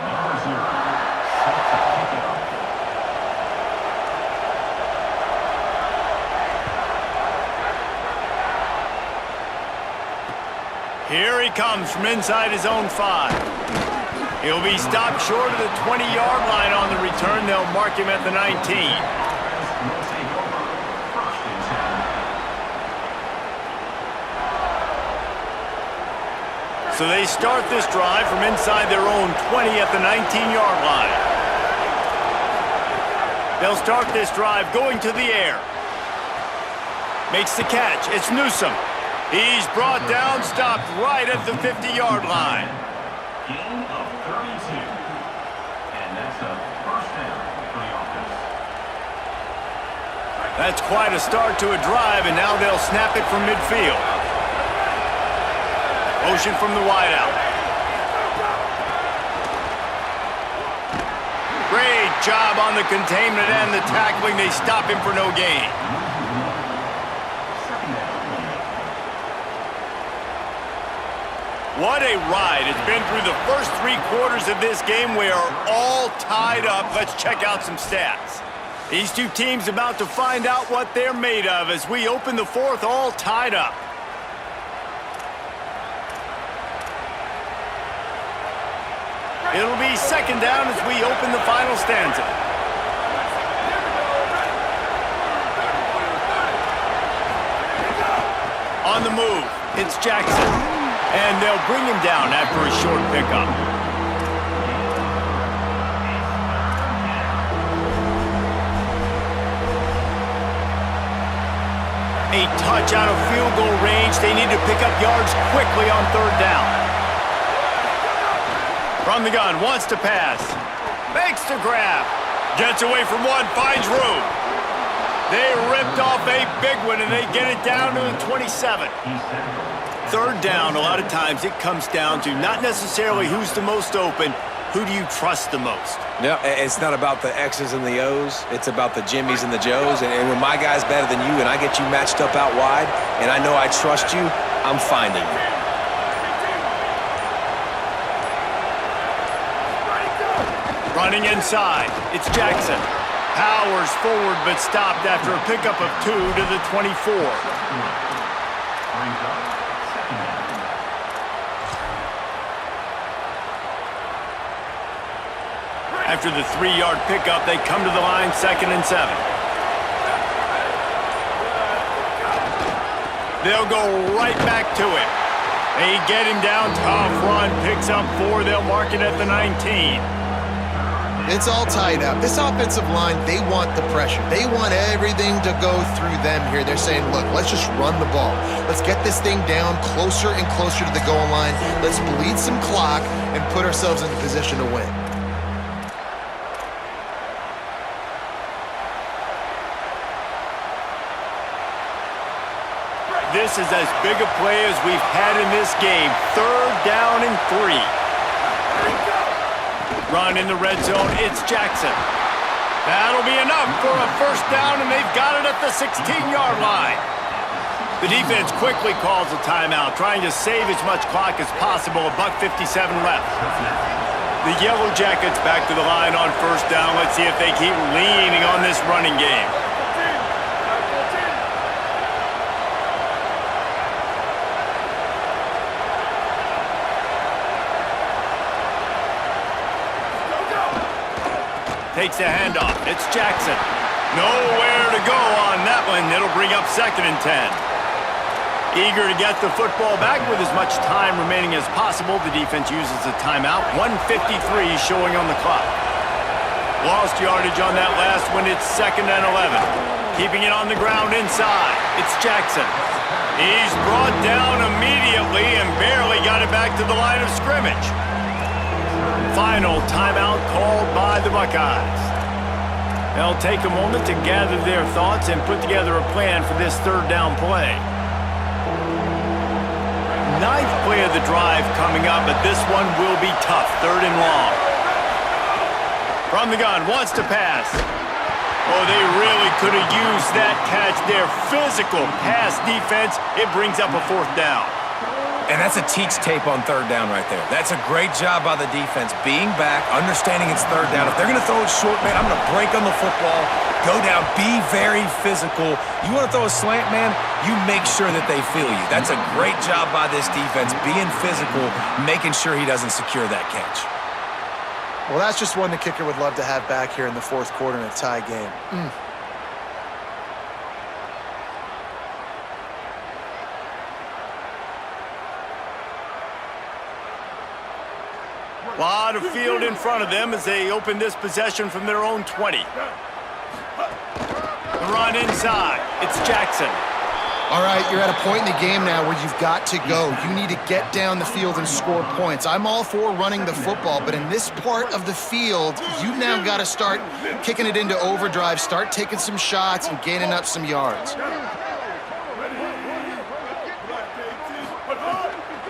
Number 0, set to kick it off. Here he comes from inside his own 5. He'll be stopped short of the 20-yard line on the return. They'll mark him at the 19. Zayhovah, first and 10. So they start this drive from inside their own 20 at the 19-yard line. They'll start this drive going to the air. Makes the catch. It's Newsome. He's brought down, stopped right at the 50-yard line. Gain of 32. And that's a first down for the offense. That's quite a start to a drive, and now they'll snap it from midfield. Motion from the wideout. Great job on the containment and the tackling. They stop him for no gain. What a ride. It's been through the first 3 quarters of this game. We are all tied up. Let's check out some stats. These 2 teams about to find out what they're made of as we open the 4th all tied up. It'll be second down as we open the final stanza. On the move, it's Jackson. And they'll bring him down after a short pickup. A touch out of field goal range. They need to pick up yards quickly on 3rd down. From the gun, wants to pass. Makes the grab. Gets away from one, finds room. They ripped off a big one, and they get it down to the 27. 3rd down, a lot of times it comes down to not necessarily who's the most open, who do you trust the most? No, it's not about the X's and the O's. It's about the Jimmys and the Joes. And when my guy's better than you and I get you matched up out wide and I know I trust you, I'm finding you. Running inside, it's Jackson. Powers forward but stopped after a pickup of 2 to the 24. After the 3-yard pickup, they come to the line, 2nd and 7. They'll go right back to him. They get him down, tough run, picks up 4. They'll mark it at the 19. It's all tied up. This offensive line, they want the pressure. They want everything to go through them here. They're saying, look, let's just run the ball. Let's get this thing down closer and closer to the goal line. Let's bleed some clock and put ourselves in a position to win. This is as big a play as we've had in this game. 3rd down and 3. Run in the red zone, it's Jackson. That'll be enough for a 1st down, and they've got it at the 16-yard line. The defense quickly calls a timeout, trying to save as much clock as possible. $1:57 left. The Yellow Jackets back to the line on 1st down. Let's see if they keep leaning on this running game. Takes the handoff. It's Jackson. Nowhere to go on that one. It'll bring up 2nd and 10. Eager to get the football back with as much time remaining as possible. The defense uses a timeout. 1:53 showing on the clock. Lost yardage on that last one. It's 2nd and 11. Keeping it on the ground inside. It's Jackson. He's brought down immediately and barely got it back to the line of scrimmage. Final timeout called by the Buckeyes. They'll take a moment to gather their thoughts and put together a plan for this 3rd down play. 9th play of the drive coming up, but this one will be tough. 3rd and long. From the gun, wants to pass. Oh, they really could have used that catch. Their physical pass defense, it brings up a 4th down. And that's a teach tape on 3rd down right there. That's a great job by the defense. Being back, understanding it's 3rd down. If they're going to throw it short, man, I'm going to break on the football, go down, be very physical. You want to throw a slant, man, you make sure that they feel you. That's a great job by this defense, being physical, making sure he doesn't secure that catch. Well, that's just one the kicker would love to have back here in the 4th quarter in a tie game. A lot of field in front of them as they open this possession from their own 20. The run inside. It's Jackson. All right, you're at a point in the game now where you've got to go. You need to get down the field and score points. I'm all for running the football, but in this part of the field, you now got to start kicking it into overdrive, start taking some shots and gaining up some yards.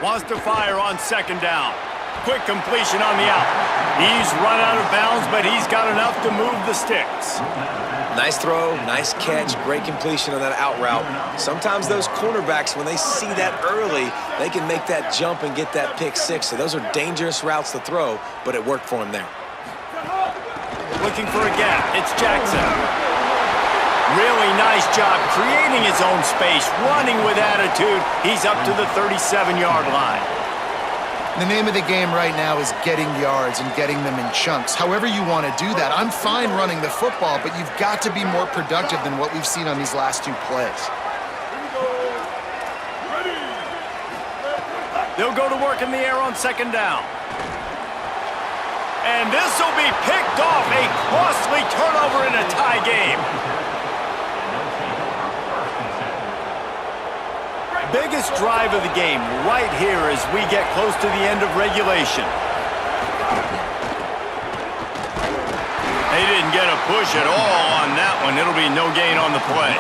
Wants to fire on 2nd down. Quick completion on the out. He's run out of bounds, but he's got enough to move the sticks. Nice throw, nice catch, great completion on that out route. Sometimes those cornerbacks, when they see that early, they can make that jump and get that pick 6. So those are dangerous routes to throw, but it worked for him there. Looking for a gap. It's Jackson. Really nice job creating his own space, running with attitude. He's up to the 37-yard line. The name of the game right now is getting yards and getting them in chunks. However you want to do that. I'm fine running the football, but you've got to be more productive than what we've seen on these last 2 plays. They'll go to work in the air on 2nd down. And this will be picked off. A costly turnover in a tie game. Biggest drive of the game right here as we get close to the end of regulation. They didn't get a push at all on that one. It'll be no gain on the play.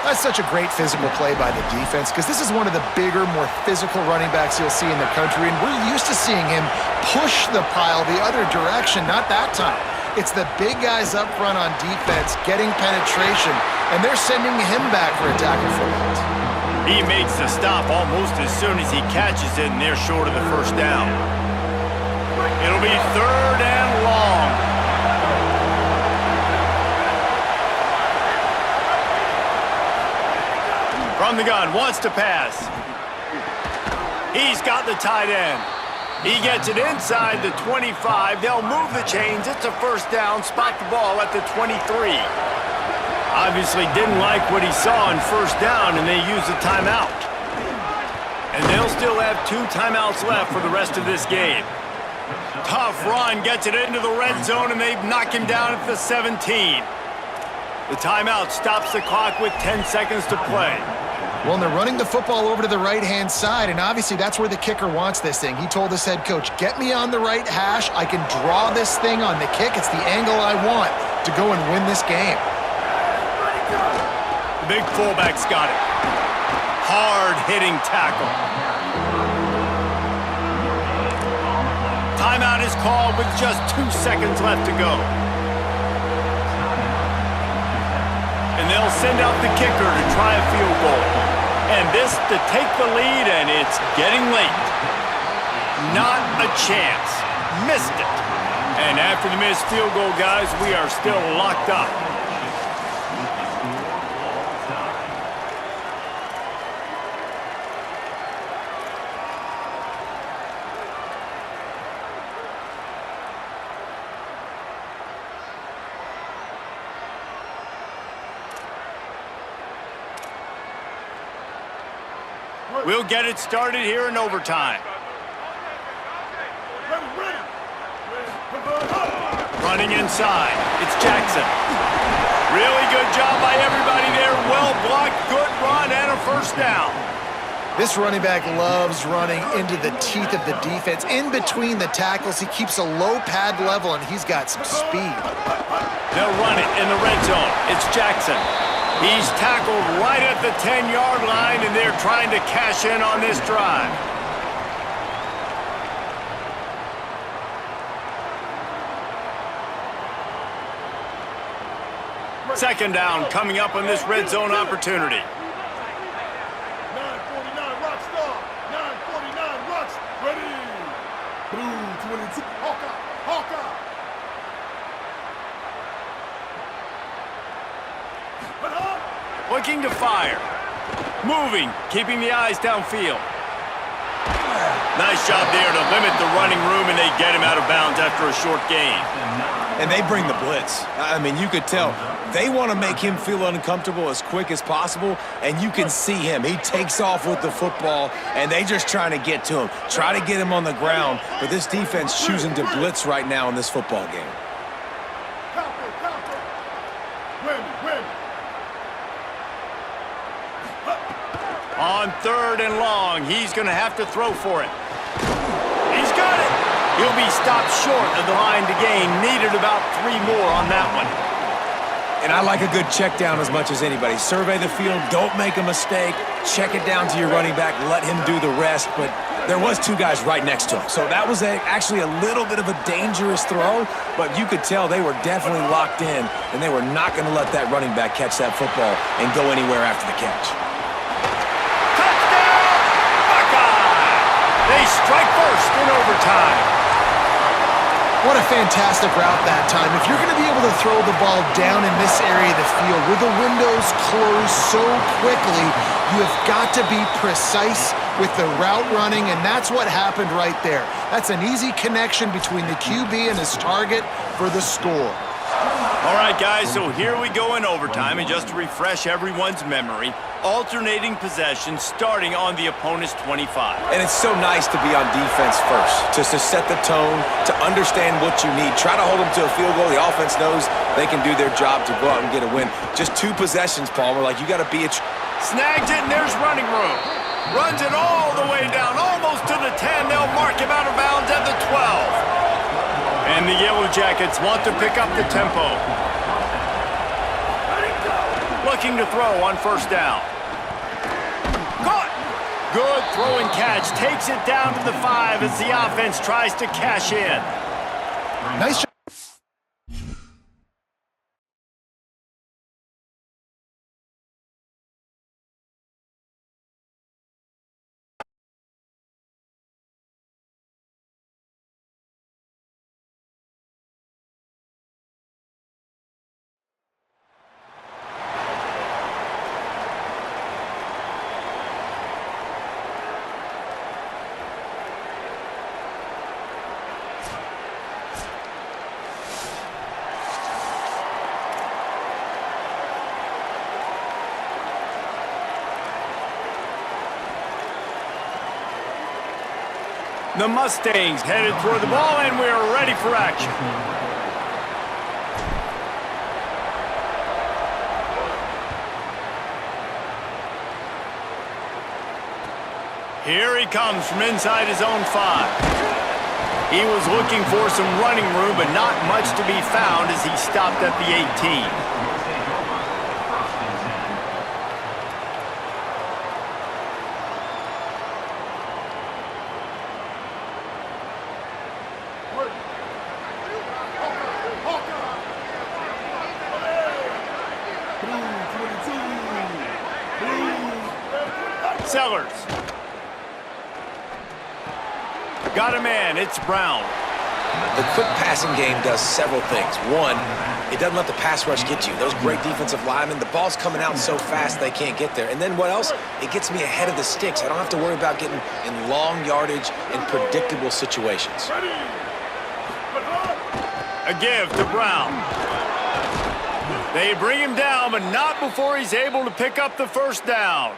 That's such a great physical play by the defense because this is one of the bigger, more physical running backs you'll see in the country, and we're used to seeing him push the pile the other direction. Not that time. It's the big guys up front on defense getting penetration, and they're sending him back for a tackle for it. He makes the stop almost as soon as he catches it, and they're short of the 1st down. It'll be 3rd and long. From the gun, wants to pass. He's got the tight end. He gets it inside the 25. They'll move the chains. It's a 1st down. Spot the ball at the 23. Obviously didn't like what he saw on 1st down, and they used a timeout. And they'll still have 2 timeouts left for the rest of this game. Tough run, gets it into the red zone, and they knock him down at the 17. The timeout stops the clock with 10 seconds to play. Well, and they're running the football over to the right-hand side, and obviously that's where the kicker wants this thing. He told his head coach, get me on the right hash. I can draw this thing on the kick. It's the angle I want to go and win this game. The big fullback's got it. Hard-hitting tackle. Timeout is called with just 2 seconds left to go. And they'll send out the kicker to try a field goal. And this to take the lead, and it's getting late. Not a chance. Missed it. And after the missed field goal, guys, we are still locked up. We'll get it started here in overtime. Running inside, it's Jackson. Really good job by everybody there. Well blocked, good run, and a first down. This running back loves running into the teeth of the defense. In between the tackles, he keeps a low pad level, and he's got some speed. They'll run it in the red zone. It's Jackson. He's tackled right at the 10-yard line, and they're trying to cash in on this drive. Second down coming up on this red zone opportunity. 949 rock star. 949 rocks. Ready. Blue 22. Hawkeye. Hawkeye. Looking to fire. Moving, keeping the eyes downfield. Nice job there to limit the running room, and they get him out of bounds after a short gain. And they bring the blitz. I mean, you could tell they want to make him feel uncomfortable as quick as possible, and you can see him. He takes off with the football, and they just trying to get to him, try to get him on the ground, but this defense choosing to blitz right now in this football game. On third and long, he's going to have to throw for it. He's got it. He'll be stopped short of the line to gain. Needed about 3 more on that one. And I like a good check down as much as anybody. Survey the field, don't make a mistake, check it down to your running back, let him do the rest. But there was 2 guys right next to him. So that was actually a little bit of a dangerous throw, but you could tell they were definitely locked in, and they were not going to let that running back catch that football and go anywhere after the catch. They strike first in overtime. What a fantastic route that time. If you're going to be able to throw the ball down in this area of the field where the windows close so quickly, you have got to be precise with the route running, and that's what happened right there. That's an easy connection between the QB and his target for the score. All right, guys, so here we go in overtime, and just to refresh everyone's memory, alternating possession starting on the opponent's 25. And it's so nice to be on defense first, just to set the tone, to understand what you need. Try to hold them to a field goal. The offense knows they can do their job to go out and get a win. Just 2 possessions, Palmer. Like, you got to be a... Snags it, and there's running room. Runs it all the way down, almost to the 10. They'll mark him out of bounds at the 12. And the Yellow Jackets want to pick up the tempo. Looking to throw on first down. Caught! Good throw and catch. Takes it down to the 5 as the offense tries to cash in. Nice job. The Mustangs headed toward the ball, and we're ready for action. Here he comes from inside his own 5. He was looking for some running room, but not much to be found as he stopped at the 18. Sellers. Got a man, it's Brown. The quick passing game does several things. One, it doesn't let the pass rush get you. Those great defensive linemen, the ball's coming out so fast they can't get there. And then what else? It gets me ahead of the sticks. I don't have to worry about getting in long yardage and predictable situations. A give to Brown. They bring him down, but not before he's able to pick up the first down.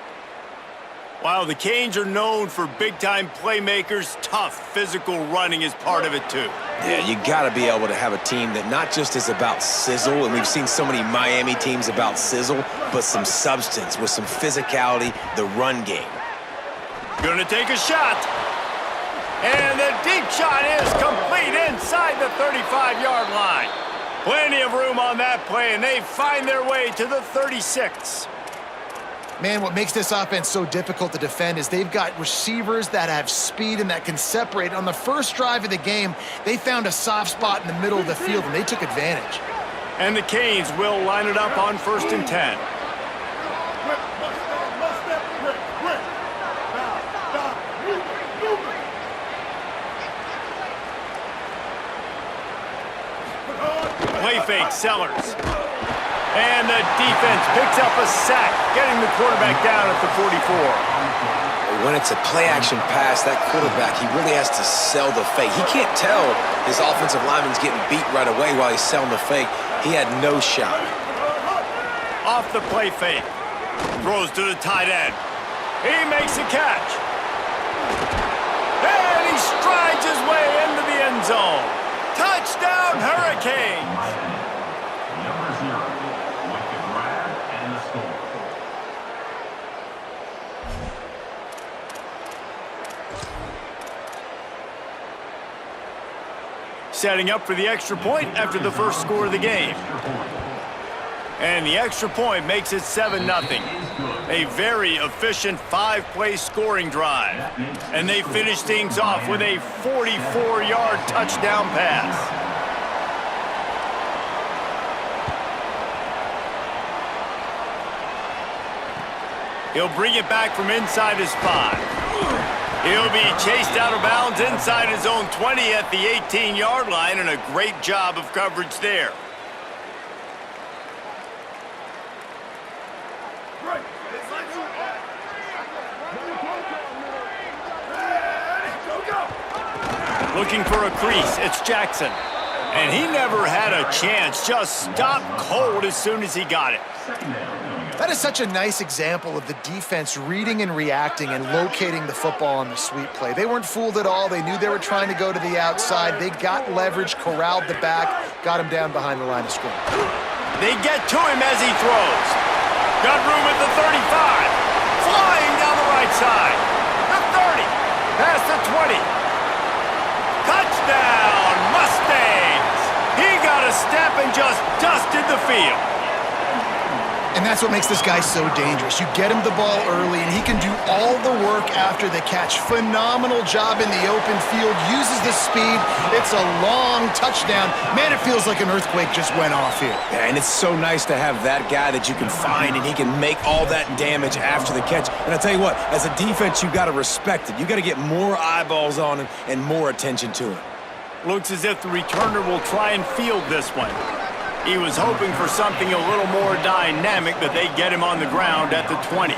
While the Canes are known for big-time playmakers, tough physical running is part of it too. Yeah, you got to be able to have a team that not just is about sizzle, and we've seen so many Miami teams about sizzle, but some substance with some physicality, the run game. Gonna take a shot. And the deep shot is complete inside the 35-yard line. Plenty of room on that play, and they find their way to the 36. Man, what makes this offense so difficult to defend is they've got receivers that have speed and that can separate. On the first drive of the game, they found a soft spot in the middle of the field, and they took advantage. And the Canes will line it up on 1st and 10. Play fake, Sellers. And the defense picks up a sack, getting the quarterback down at the 44. When it's a play-action pass, that quarterback, he really has to sell the fake. He can't tell his offensive lineman's getting beat right away while he's selling the fake. He had no shot. Off the play fake. Throws to the tight end. He makes a catch. And he strides his way into the end zone. Touchdown, Hurricanes! Number 0 with the grab and the score. Setting up for the extra point after the first score of the game. And the extra point makes it 7-0. A very efficient 5-play scoring drive. And they finish things off with a 44-yard touchdown pass. He'll bring it back from inside his 5. He'll be chased out of bounds inside his own 20 at the 18-yard line, and a great job of coverage there. Looking for a crease, it's Jackson. And he never had a chance, just stopped cold as soon as he got it. That is such a nice example of the defense reading and reacting and locating the football on the sweep play. They weren't fooled at all. They knew they were trying to go to the outside. They got leverage, corralled the back, got him down behind the line of scrimmage. They get to him as he throws. Got room at the 35. Flying down the right side. The 30. Past the 20. Touchdown, Mustangs! He got a step and just dusted the field. And that's what makes this guy so dangerous. You get him the ball early, and he can do all the work after the catch. Phenomenal job in the open field, uses the speed. It's a long touchdown. Man, it feels like an earthquake just went off here. Yeah, and it's so nice to have that guy that you can find, and he can make all that damage after the catch. And I tell you what, as a defense, you got to respect it. You got to get more eyeballs on him and more attention to him. Looks as if the returner will try and field this one. He was hoping for something a little more dynamic, but they get him on the ground at the 20.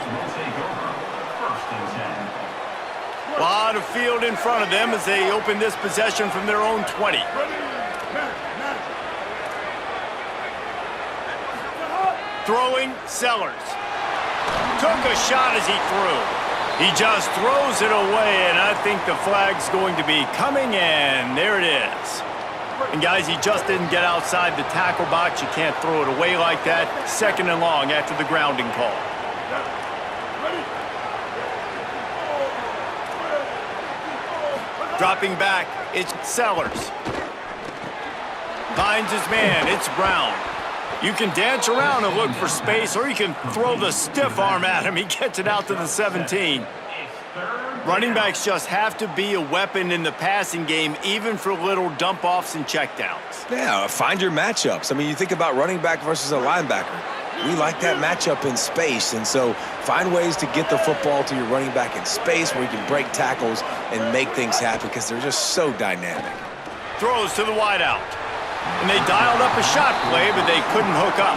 A lot of field in front of them as they open this possession from their own 20. Throwing, Sellers. Took a shot as he threw. He just throws it away, and I think the flag's going to be coming, and there it is. And guys, he just didn't get outside the tackle box. You can't throw it away like that. 2nd and long after the grounding call. Dropping back, it's Sellers. Finds his man, it's Brown. You can dance around and look for space, or you can throw the stiff arm at him. He gets it out to the 17. Running backs just have to be a weapon in the passing game, even for little dump-offs and checkdowns. Yeah, find your matchups. I mean, you think about running back versus a linebacker. we like that matchup in space. And so find ways to get the football to your running back in space where you can break tackles and make things happen because they're just so dynamic. Throws to the wideout. And they dialed up a shot play, but they couldn't hook up.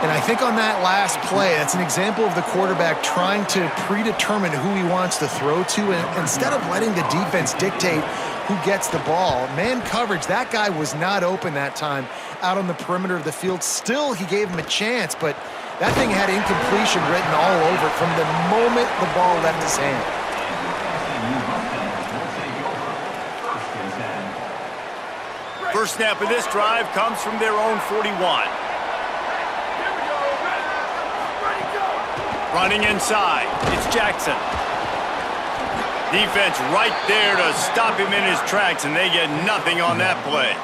And I think on that last play, that's an example of the quarterback trying to predetermine who he wants to throw to, and instead of letting the defense dictate who gets the ball. Man coverage, that guy was not open that time out on the perimeter of the field. Still, he gave him a chance, but that thing had incompletion written all over it from the moment the ball left his hand. First snap of this drive comes from their own 41. Running inside, it's Jackson. Defense right there to stop him in his tracks, and they get nothing on that play.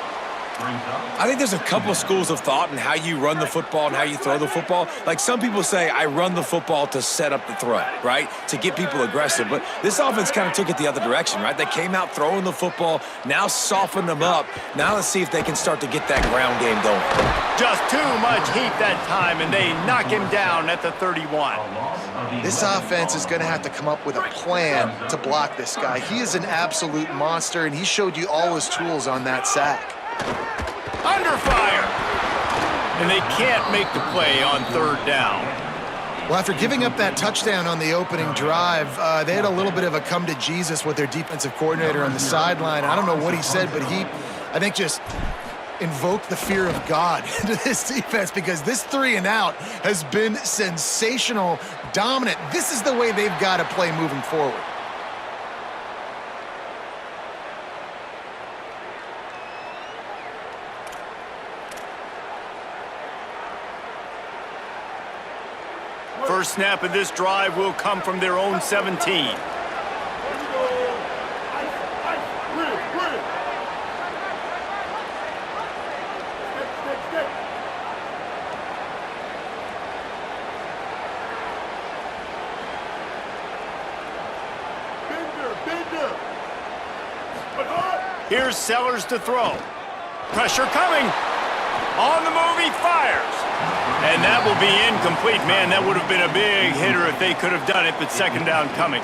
I think there's a couple of schools of thought in how you run the football and how you throw the football. Like some people say, I run the football to set up the throw, right? To get people aggressive. But this offense kind of took it the other direction, right? They came out throwing the football, now softened them up. Now let's see if they can start to get that ground game going. Just too much heat that time, and they knock him down at the 31. This offense is going to have to come up with a plan to block this guy. He is an absolute monster, and he showed you all his tools on that sack. Under fire! And they can't make the play on third down. Well, after giving up that touchdown on the opening drive, they had a little bit of a come to Jesus with their defensive coordinator on the sideline. I don't know what he said, but he, I think, just invoked the fear of God into this defense because this 3-and-out has been sensational, dominant. This is the way they've got to play moving forward. First snap of this drive will come from their own 17. Here's Sellers to throw. Pressure coming. On the move, he fires. And that will be incomplete. Man, that would have been a big hitter if they could have done it, but second down coming.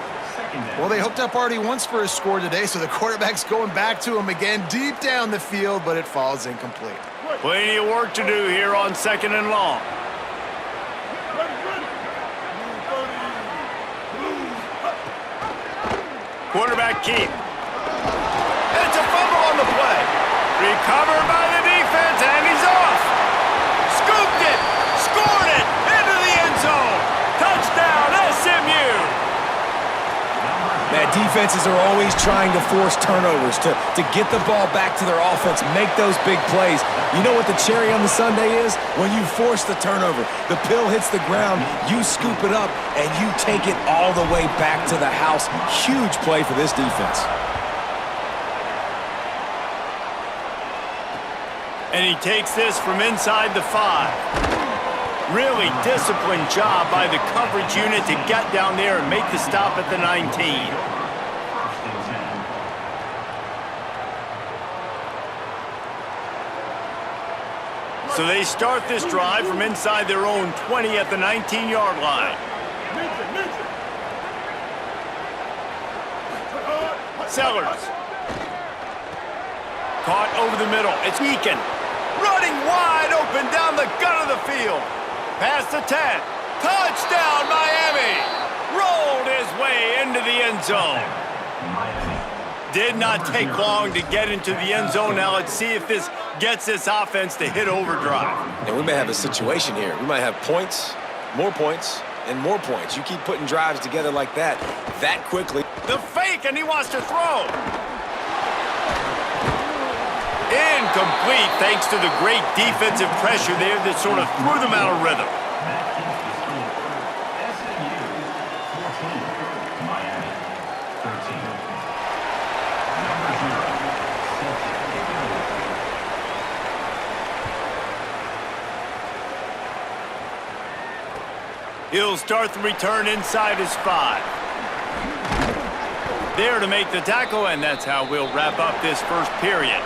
Well, they hooked up already once for a score today, so the quarterback's going back to him again deep down the field, but it falls incomplete. Plenty of work to do here on second and long. Quarterback keep. It's a fumble on the play. Recovered by the defense, and he's off. Scooped it, scored it, into the end zone. Touchdown, SMU. Man, defenses are always trying to force turnovers, to get the ball back to their offense, make those big plays. You know what the cherry on the sundae is? When you force the turnover, the pill hits the ground, you scoop it up, and you take it all the way back to the house. Huge play for this defense. And he takes this from inside the 5. Really disciplined job by the coverage unit to get down there and make the stop at the 19. So they start this drive from inside their own 20 at the 19-yard line. Sellers. Caught over the middle. It's Eakin. Running wide open down the gut of the field. Past the 10. Touchdown, Miami! Rolled his way into the end zone. Did not take long to get into the end zone. Now let's see if this gets this offense to hit overdrive. And we may have a situation here. We might have points, and more points. You keep putting drives together like that quickly. The fake, and he wants to throw. Incomplete, thanks to the great defensive pressure there that sort of threw them out of rhythm. He'll start the return inside his 5. There to make the tackle, and that's how we'll wrap up this first period.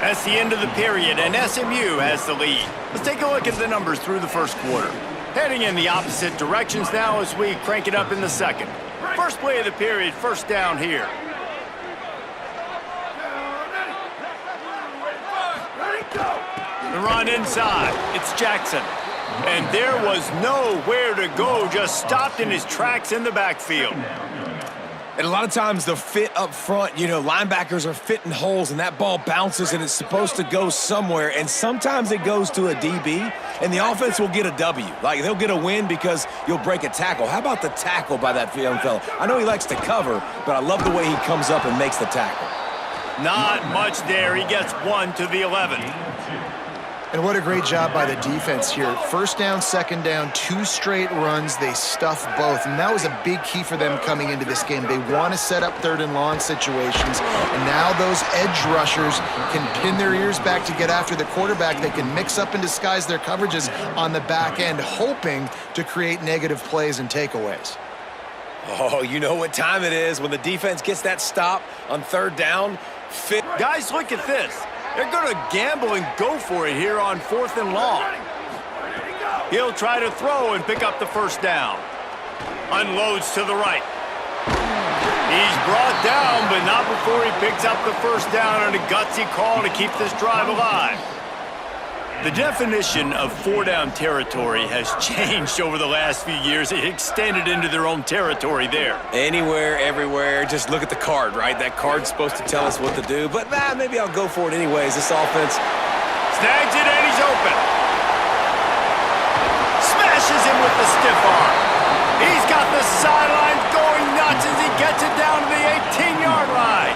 That's the end of the period, and SMU has the lead. Let's take a look at the numbers through the first quarter. Heading in the opposite directions now as we crank it up in the second. First play of the period, first down here. The run inside. It's Jackson. And there was nowhere to go, just stopped in his tracks in the backfield. And a lot of times the fit up front, you know, linebackers are fitting holes and that ball bounces and it's supposed to go somewhere. And sometimes it goes to a DB and the offense will get a W. Like they'll get a win because you'll break a tackle. How about the tackle by that young fella? I know he likes to cover, but I love the way he comes up and makes the tackle. Not much there. He gets 1 to the 11. And what a great job by the defense here. First down, second down, 2 straight runs. They stuffed both. And that was a big key for them coming into this game. They want to set up third and long situations. And now those edge rushers can pin their ears back to get after the quarterback. They can mix up and disguise their coverages on the back end, hoping to create negative plays and takeaways. Oh, you know what time it is when the defense gets that stop on third down. Guys, look at this. They're going to gamble and go for it here on 4th and long. He'll try to throw and pick up the first down. Unloads to the right. He's brought down, but not before he picks up the first down on a gutsy call to keep this drive alive. The definition of 4-down territory has changed over the last few years. It extended into their own territory there. Anywhere, everywhere. Just look at the card, right? That card's supposed to tell us what to do. But maybe I'll go for it anyways. This offense snags it and he's open. Smashes him with the stiff arm. He's got the sidelines going nuts as he gets it down to the 18-yard line.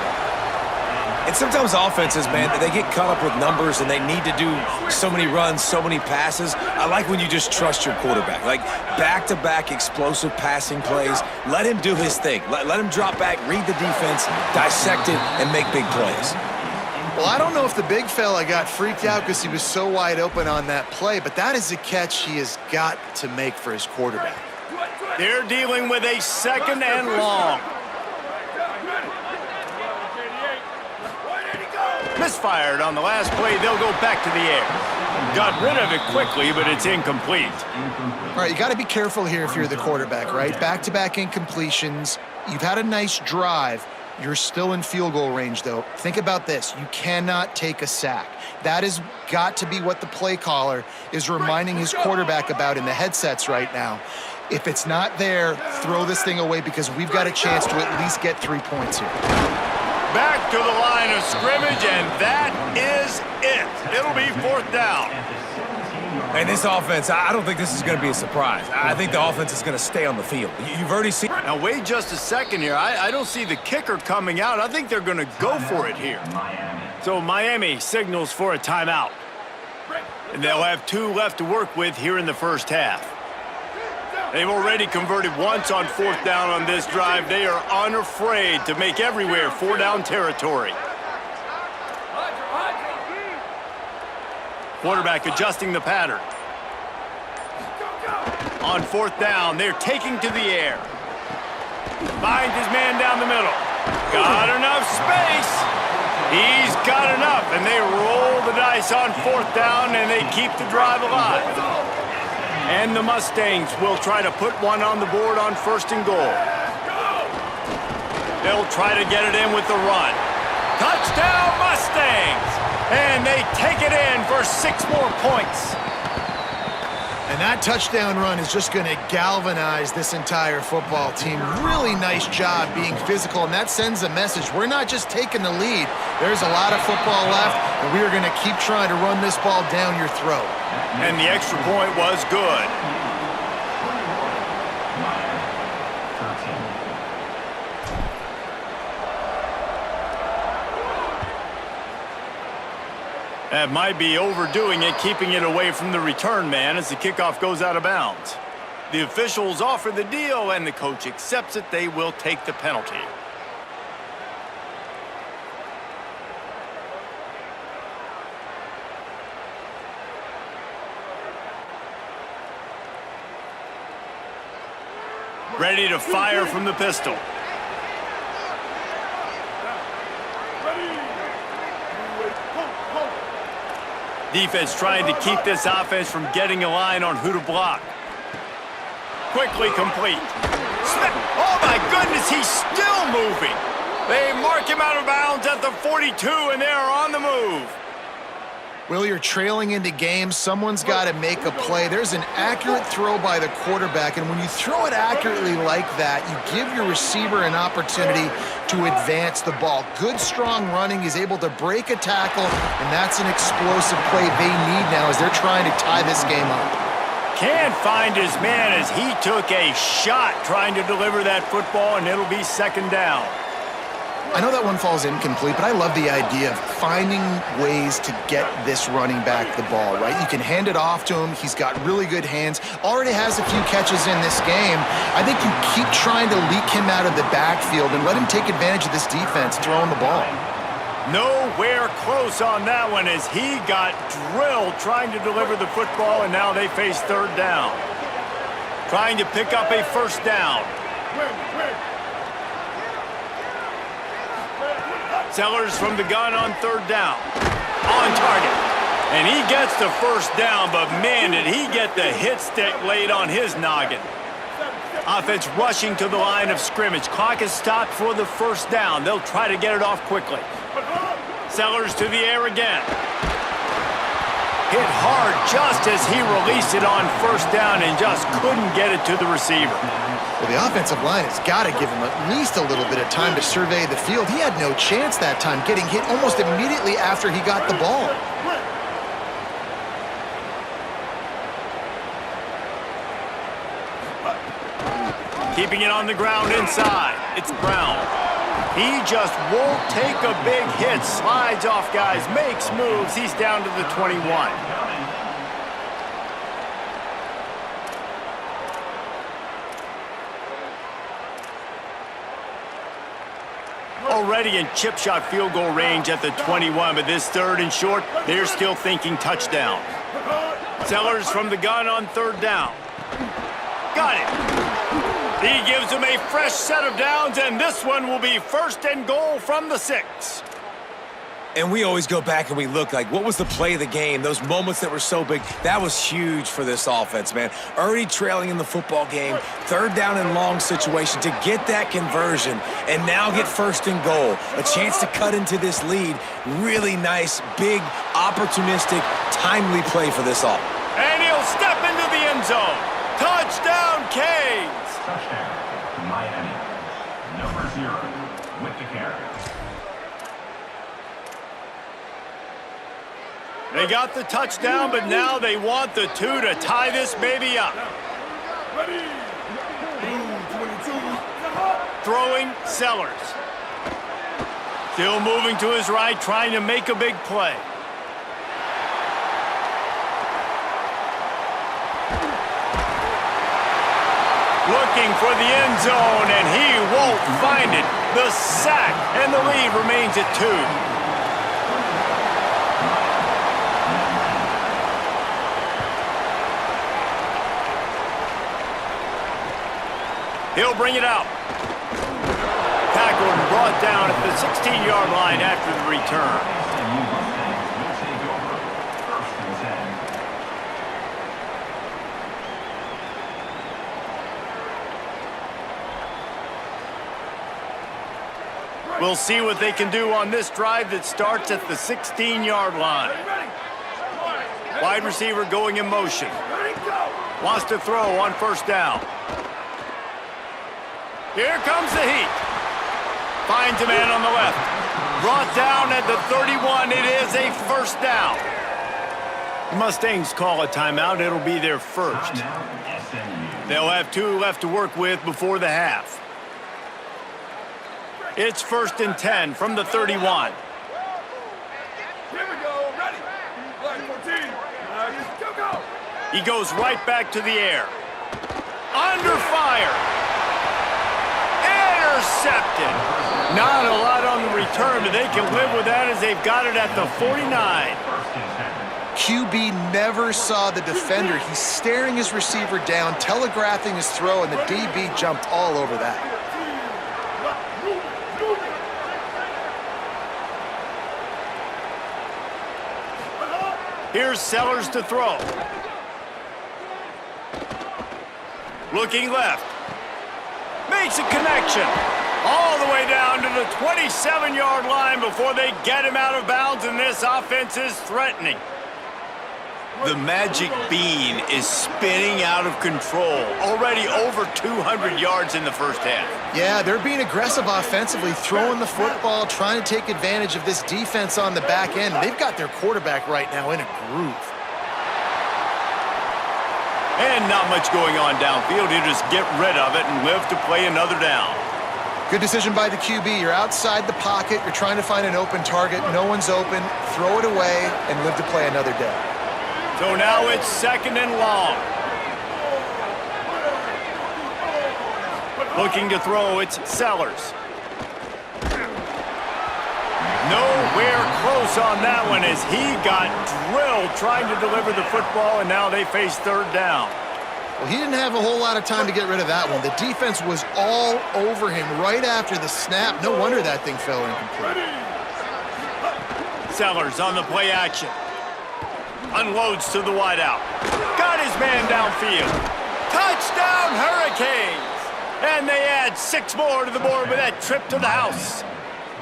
And sometimes offenses, man, they get caught up with numbers and they need to do so many runs, so many passes. I like when you just trust your quarterback. Like back-to-back explosive passing plays. Let him do his thing. Let him drop back, read the defense, dissect it, and make big plays. Well, I don't know if the big fella got freaked out because he was so wide open on that play, but that is a catch he has got to make for his quarterback. They're dealing with a 2nd and long. Misfired on the last play. They'll go back to the air. Got rid of it quickly, but it's incomplete. All right, you got to be careful here if you're the quarterback, right? Back-to-back incompletions. You've had a nice drive. You're still in field goal range, though. Think about this. You cannot take a sack. That has got to be what the play caller is reminding his quarterback about in the headsets right now. If it's not there, throw this thing away because we've got a chance to at least get 3 points here. Back to the line of scrimmage, and that is it. It'll be 4th down. And this offense, I don't think this is going to be a surprise. I think the offense is going to stay on the field. You've already seen... Now, wait just a second here. I don't see the kicker coming out. I think they're going to go for it here. So Miami signals for a timeout. And they'll have 2 left to work with here in the first half. They've already converted once on 4th down on this drive. They are unafraid to make everywhere 4-down territory. Quarterback adjusting the pattern. On 4th down, they're taking to the air. Finds his man down the middle. Got enough space. He's got enough, and they roll the dice on 4th down, and they keep the drive alive. And the Mustangs will try to put one on the board on 1st and goal. They'll try to get it in with the run. Touchdown, Mustangs! And they take it in for 6 more points. And that touchdown run is just going to galvanize this entire football team. Really nice job being physical, and that sends a message. We're not just taking the lead. There's a lot of football left, and we are going to keep trying to run this ball down your throat. And the extra point was good. That might be overdoing it, keeping it away from the return man as the kickoff goes out of bounds. The officials offer the deal, and the coach accepts it. They will take the penalty. Ready to fire from the pistol. Ready. Defense trying to keep this offense from getting a line on who to block. Quickly complete. Oh my goodness, he's still moving. They mark him out of bounds at the 42, and they are on the move. Will, you're trailing into games. Someone's got to make a play. There's an accurate throw by the quarterback, and when you throw it accurately like that, you give your receiver an opportunity to advance the ball. Good, strong running. He's able to break a tackle, and that's an explosive play they need now as they're trying to tie this game up. Can't find his man as he took a shot trying to deliver that football, and it'll be second down. I know that one falls incomplete, but I love the idea of finding ways to get this running back the ball, right? You can hand it off to him. He's got really good hands. Already has a few catches in this game. I think you keep trying to leak him out of the backfield and let him take advantage of this defense throwing the ball. Nowhere close on that one as he got drilled trying to deliver the football, and now they face third down. Trying to pick up a first down. Sellers from the gun on third down. On target. And he gets the first down, but man, did he get the hit stick laid on his noggin. Offense rushing to the line of scrimmage. Clock is stopped for the first down. They'll try to get it off quickly. Sellers to the air again. Hit hard just as he released it on first down and just couldn't get it to the receiver. Well, the offensive line has got to give him at least a little bit of time to survey the field. He had no chance that time, getting hit almost immediately after he got the ball. Keeping it on the ground inside. It's Brown. He just won't take a big hit. Slides off guys, makes moves. He's down to the 21. Already in chip shot field goal range at the 21, but this third and short, they're still thinking touchdown. Sellers from the gun on third down. Got it. He gives them a fresh set of downs, and this one will be first and goal from the 6. And we always go back and we look like, what was the play of the game? Those moments that were so big, that was huge for this offense, man. Already trailing in the football game, third down and long situation to get that conversion and now get first and goal. A chance to cut into this lead. Really nice, big, opportunistic, timely play for this offense. And he'll step into the end zone. Touchdown, Canes! Touchdown, Miami. Number 0 with the carry. They got the touchdown, but now they want the 2 to tie this baby up. Ready. Blue 22. Throwing Sellers. Still moving to his right, trying to make a big play. Looking for the end zone, and he won't find it. The sack, and the lead remains at 2. He'll bring it out. Tackled and brought down at the 16-yard line after the return. We'll see what they can do on this drive that starts at the 16-yard line. Wide receiver going in motion. Wants to throw on first down. Here comes the heat. Finds a man on the left. Brought down at the 31. It is a first down. The Mustangs call a timeout. It'll be their first. They'll have 2 left to work with before the half. It's first and 10 from the 31. Here we go. Ready. Black 14. Go. He goes right back to the air. Under fire. Intercepted. Not a lot on the return, but they can live with that as they've got it at the 49. QB never saw the defender. He's staring his receiver down, telegraphing his throw, and the DB jumped all over that. Here's Sellers to throw. Looking left. Makes a connection. All the way down to the 27-yard line before they get him out of bounds, and this offense is threatening. The magic bean is spinning out of control. Already over 200 yards in the first half. Yeah, they're being aggressive offensively, throwing the football, trying to take advantage of this defense on the back end. They've got their quarterback right now in a groove. And not much going on downfield. You just get rid of it and live to play another down. Good decision by the QB. You're outside the pocket. You're trying to find an open target. No one's open. Throw it away and live to play another day. So now it's 2nd and long. Looking to throw, it's Sellers. Nowhere close on that one as he got drilled trying to deliver the football, and now they face 3rd down. Well, he didn't have a whole lot of time to get rid of that one. The defense was all over him right after the snap. No wonder that thing fell incomplete. Sellers on the play action. Unloads to the wideout. Got his man downfield. Touchdown, Hurricanes! And they add 6 more to the board with that trip to the house.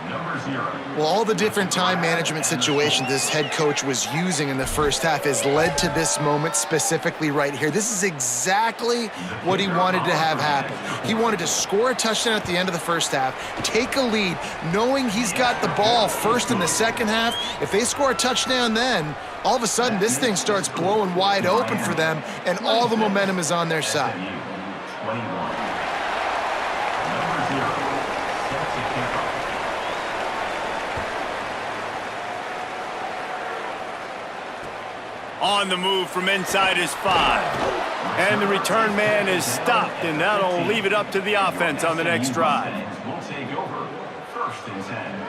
Number 0. Well, all the different time management situations this head coach was using in the first half has led to this moment specifically right here. This is exactly what he wanted to have happen. He wanted to score a touchdown at the end of the first half, take a lead, knowing he's got the ball first in the second half. If they score a touchdown then, all of a sudden this thing starts blowing wide open for them, and all the momentum is on their side. 21. Number 0. Set to kick off. On the move from inside is 5. And the return man is stopped, and that'll leave it up to the offense on the next drive. Will take over 1st and 10.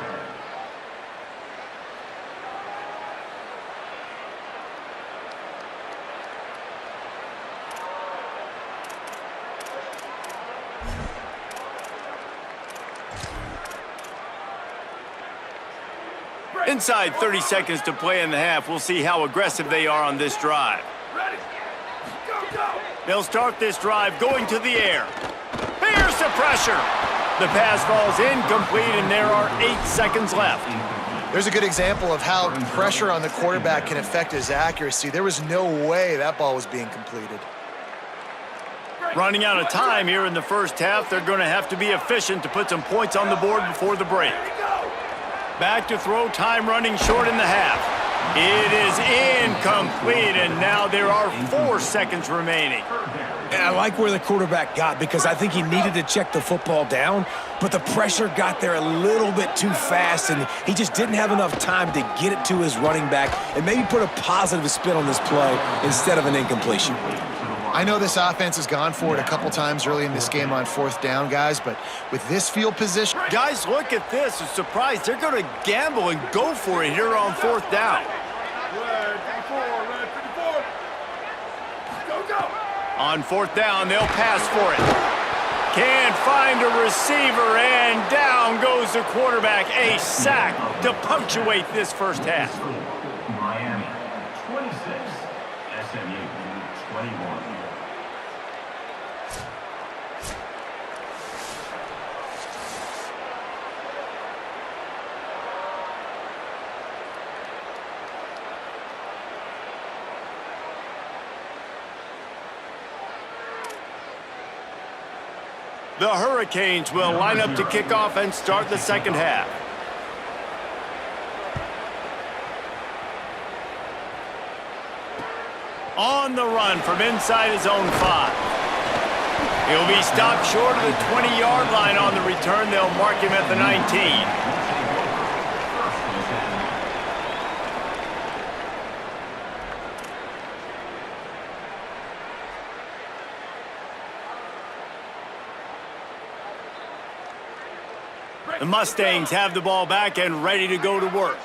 Inside 30 seconds to play in the half. We'll see how aggressive they are on this drive. Ready? Go, go! They'll start this drive going to the air. Here's the pressure. The pass falls incomplete, and there are 8 seconds left. There's a good example of how pressure on the quarterback can affect his accuracy. There was no way that ball was being completed. Running out of time here in the first half. They're going to have to be efficient to put some points on the board before the break. Back to throw, time running short in the half. It is incomplete, and now there are 4 seconds remaining. And I like where the quarterback got because I think he needed to check the football down, but the pressure got there a little bit too fast, and he just didn't have enough time to get it to his running back and maybe put a positive spin on this play instead of an incompletion. I know this offense has gone for it a couple times early in this game on 4th down, guys, but with this field position... Guys, look at this. I'm surprised they're going to gamble and go for it here on 4th down. Red 54, red 54. Go, go! On 4th down, they'll pass for it. Can't find a receiver, and down goes the quarterback. A sack to punctuate this first half. Miami 26. SMU 21. The Hurricanes will line up to kick off and start the second half. On the run from inside his own 5. He'll be stopped short of the 20-yard line on the return. They'll mark him at the 19. The Mustangs have the ball back and ready to go to work.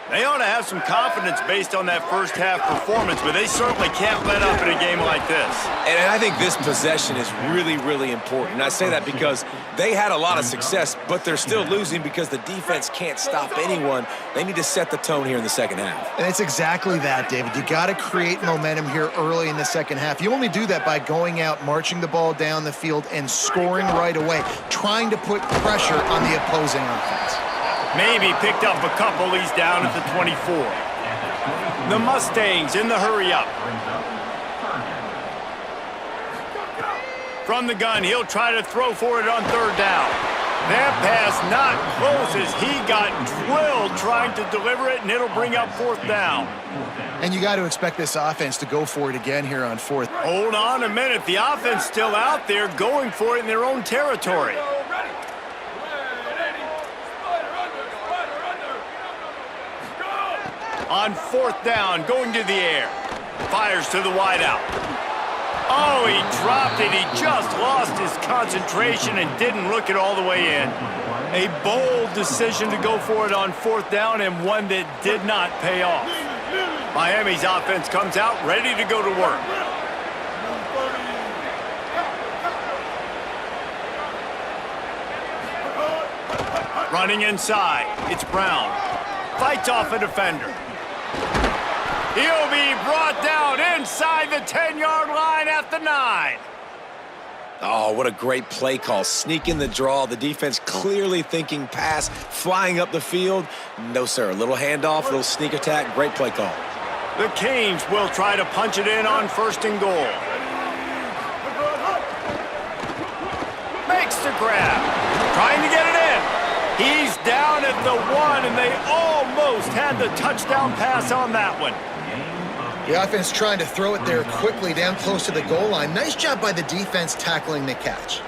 They ought to have some confidence based on that first half performance, but they certainly can't let up in a game like this. And I think this possession is really, really important. I say that because they had a lot of success, but they're still losing because the defense can't stop anyone. They need to set the tone here in the second half. And it's exactly that, David. You got to create momentum here early in the second half. You only do that by going out, marching the ball down the field, and scoring right away, trying to put pressure on the opposing offense. Maybe picked up a couple. He's down at the 24. The Mustangs in the hurry-up. From the gun, he'll try to throw for it on third down. That pass not close as he got drilled trying to deliver it, and it'll bring up fourth down. And you got to expect this offense to go for it again here on fourth. Hold on a minute. The offense still out there going for it in their own territory. On fourth down, going to the air. Fires to the wideout. Oh, he dropped it. He just lost his concentration and didn't look it all the way in. A bold decision to go for it on fourth down and one that did not pay off. Miami's offense comes out ready to go to work. Running inside, it's Brown. Fights off a defender. He'll be brought down inside the 10-yard line at the 9. Oh, what a great play call. Sneak in the draw. The defense clearly thinking pass, flying up the field. No, sir. A little handoff, a little sneak attack. Great play call. The Canes will try to punch it in on first and goal. Makes the grab. Trying to get it in. He's down at the 1, and they almost had the touchdown pass on that one. The offense trying to throw it there quickly down close to the goal line. Nice job by the defense tackling the catch.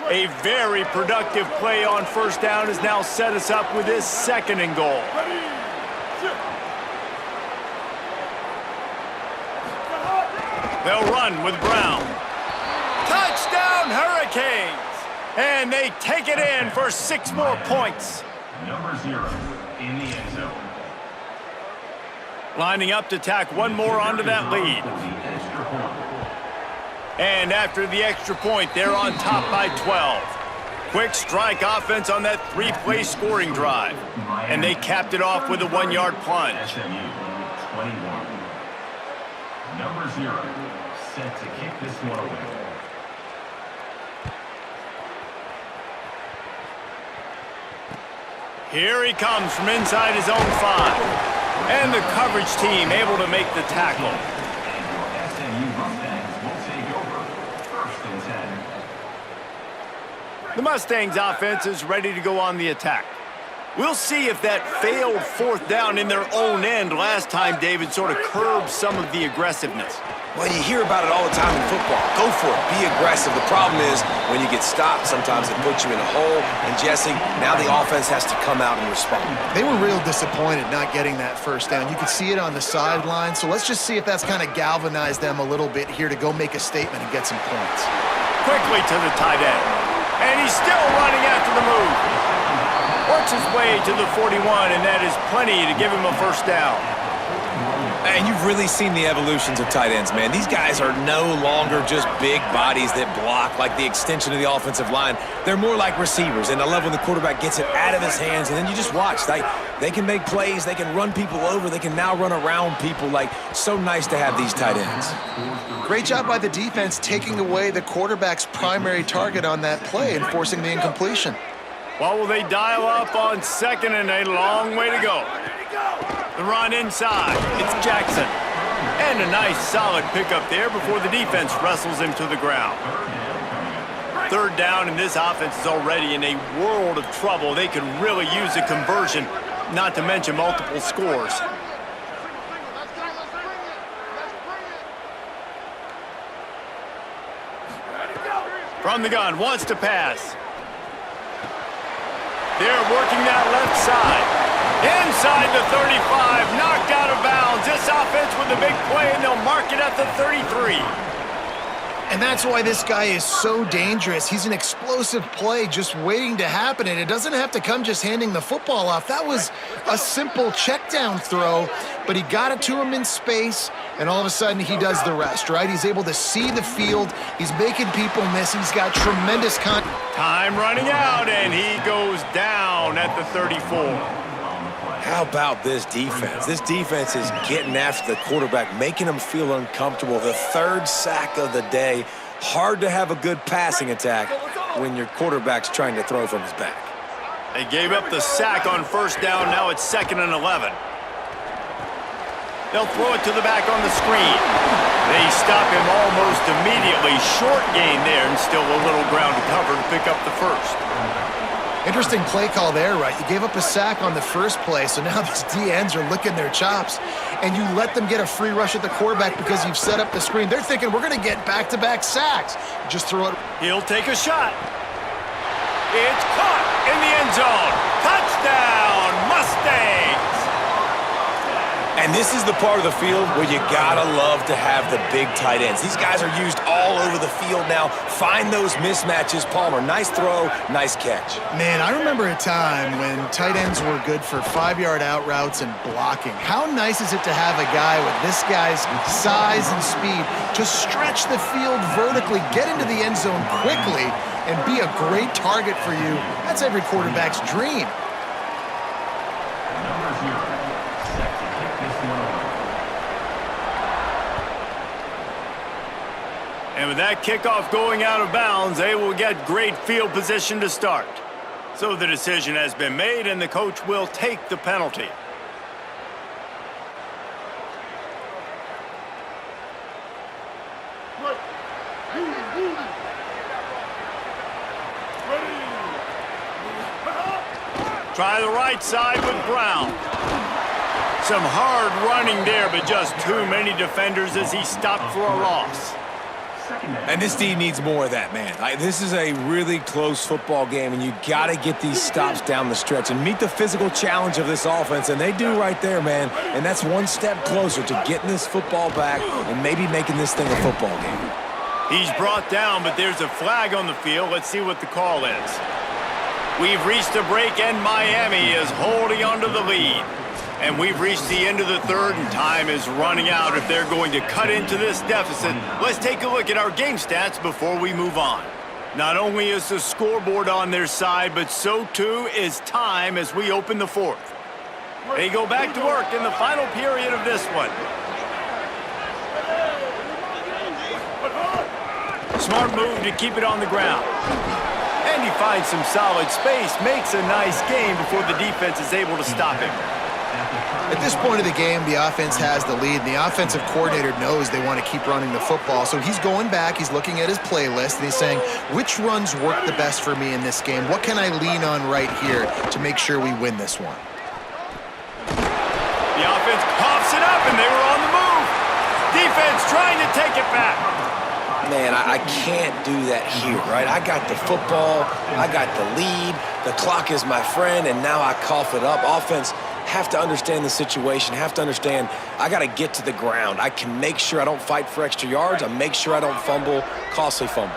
A very productive play on first down has now set us up with this second and goal. They'll run with Brown. Touchdown, Hurricanes! And they take it in for 6 more points. Number 0 in the end zone. Lining up to tack one more onto that lead. And after the extra point, they're on top by 12. Quick strike offense on that 3-play scoring drive. And they capped it off with a 1-yard plunge. SMU 21. Number 0 set to kick this one away. Here he comes from inside his own 5. And the coverage team able to make the tackle. And your SMU Mustangs will take over first and 10. The Mustangs offense is ready to go on the attack. We'll see if that failed fourth down in their own end last time, David, sort of curbed some of the aggressiveness. Well, you hear about it all the time in football. Go for it. Be aggressive. The problem is when you get stopped, sometimes it puts you in a hole. And, Jesse, now the offense has to come out and respond. They were real disappointed not getting that first down. You could see it on the sideline. So let's just see if that's kind of galvanized them a little bit here to go make a statement and get some points. Quickly to the tight end. And he's still running after the move. Works his way to the 41, and that is plenty to give him a first down. And you've really seen the evolutions of tight ends, man. These guys are no longer just big bodies that block like the extension of the offensive line. They're more like receivers, and I love when the quarterback gets it out of his hands, and then you just watch. They can make plays. They can run people over. They can now run around people. Like, so nice to have these tight ends. Great job by the defense taking away the quarterback's primary target on that play and forcing the incompletion. What will they dial up on second, and a long way to go. The run inside. It's Jackson. And a nice solid pickup there before the defense wrestles him to the ground. Third down, and this offense is already in a world of trouble. They could really use a conversion, not to mention multiple scores. From the gun, wants to pass. They're working that left side. Inside the 35, knocked out of bounds. This offense with the big play, and they'll mark it at the 33. And that's why this guy is so dangerous. He's an explosive play just waiting to happen, and it doesn't have to come just handing the football off. That was a simple check down throw, but he got it to him in space, and all of a sudden he does the rest, right? He's able to see the field. He's making people miss. He's got tremendous Time running out, and he goes down at the 34. How about this defense? This defense is getting after the quarterback, making him feel uncomfortable. The third sack of the day. Hard to have a good passing attack when your quarterback's trying to throw from his back. They gave up the sack on first down. Now it's 2nd and 11. They'll throw it to the back on the screen. They stop him almost immediately. Short gain there, and still a little ground to cover to pick up the first. Interesting play call there, right? You gave up a sack on the first play, so now these D-ends are licking their chops, and you let them get a free rush at the quarterback because you've set up the screen. They're thinking, we're going to get back-to-back sacks. Just throw it. He'll take a shot. It's caught in the end zone. Touchdown, Mustangs! And this is the part of the field where you gotta love to have the big tight ends. These guys are used all over the field now. Find those mismatches. Palmer, nice throw, nice catch. Man, I remember a time when tight ends were good for 5-yard out routes and blocking. How nice is it to have a guy with this guy's size and speed to stretch the field vertically, get into the end zone quickly, and be a great target for you? That's every quarterback's dream. Number 0, set to kick this one away. And with that kickoff going out of bounds, they will get great field position to start. So the decision has been made, and the coach will take the penalty. Try the right side with Brown. Some hard running there, but just too many defenders as he stopped for a loss. And this team needs more of that, man. This is a really close football game, and you got to get these stops down the stretch and meet the physical challenge of this offense, and they do right there, man. And that's one step closer to getting this football back and maybe making this thing a football game. He's brought down, but there's a flag on the field. Let's see what the call is. We've reached a break, and Miami is holding onto the lead. And we've reached the end of the third, and time is running out if they're going to cut into this deficit. Let's take a look at our game stats before we move on. Not only is the scoreboard on their side, but so too is time as we open the fourth. They go back to work in the final period of this one. Smart move to keep it on the ground. And he finds some solid space, makes a nice game before the defense is able to stop him. At this point of the game, the offense has the lead, and the offensive coordinator knows they want to keep running the football. So he's going back, he's looking at his playlist, and he's saying, which runs work the best for me in this game? What can I lean on right here to make sure we win this one? The offense coughs it up, and they were on the move. Defense trying to take it back. Man, I can't do that here, right? I got the football, I got the lead, the clock is my friend, and now I cough it up. Offense have to understand the situation, have to understand I got to get to the ground. I can make sure I don't fight for extra yards. I make sure I don't fumble, costly fumble.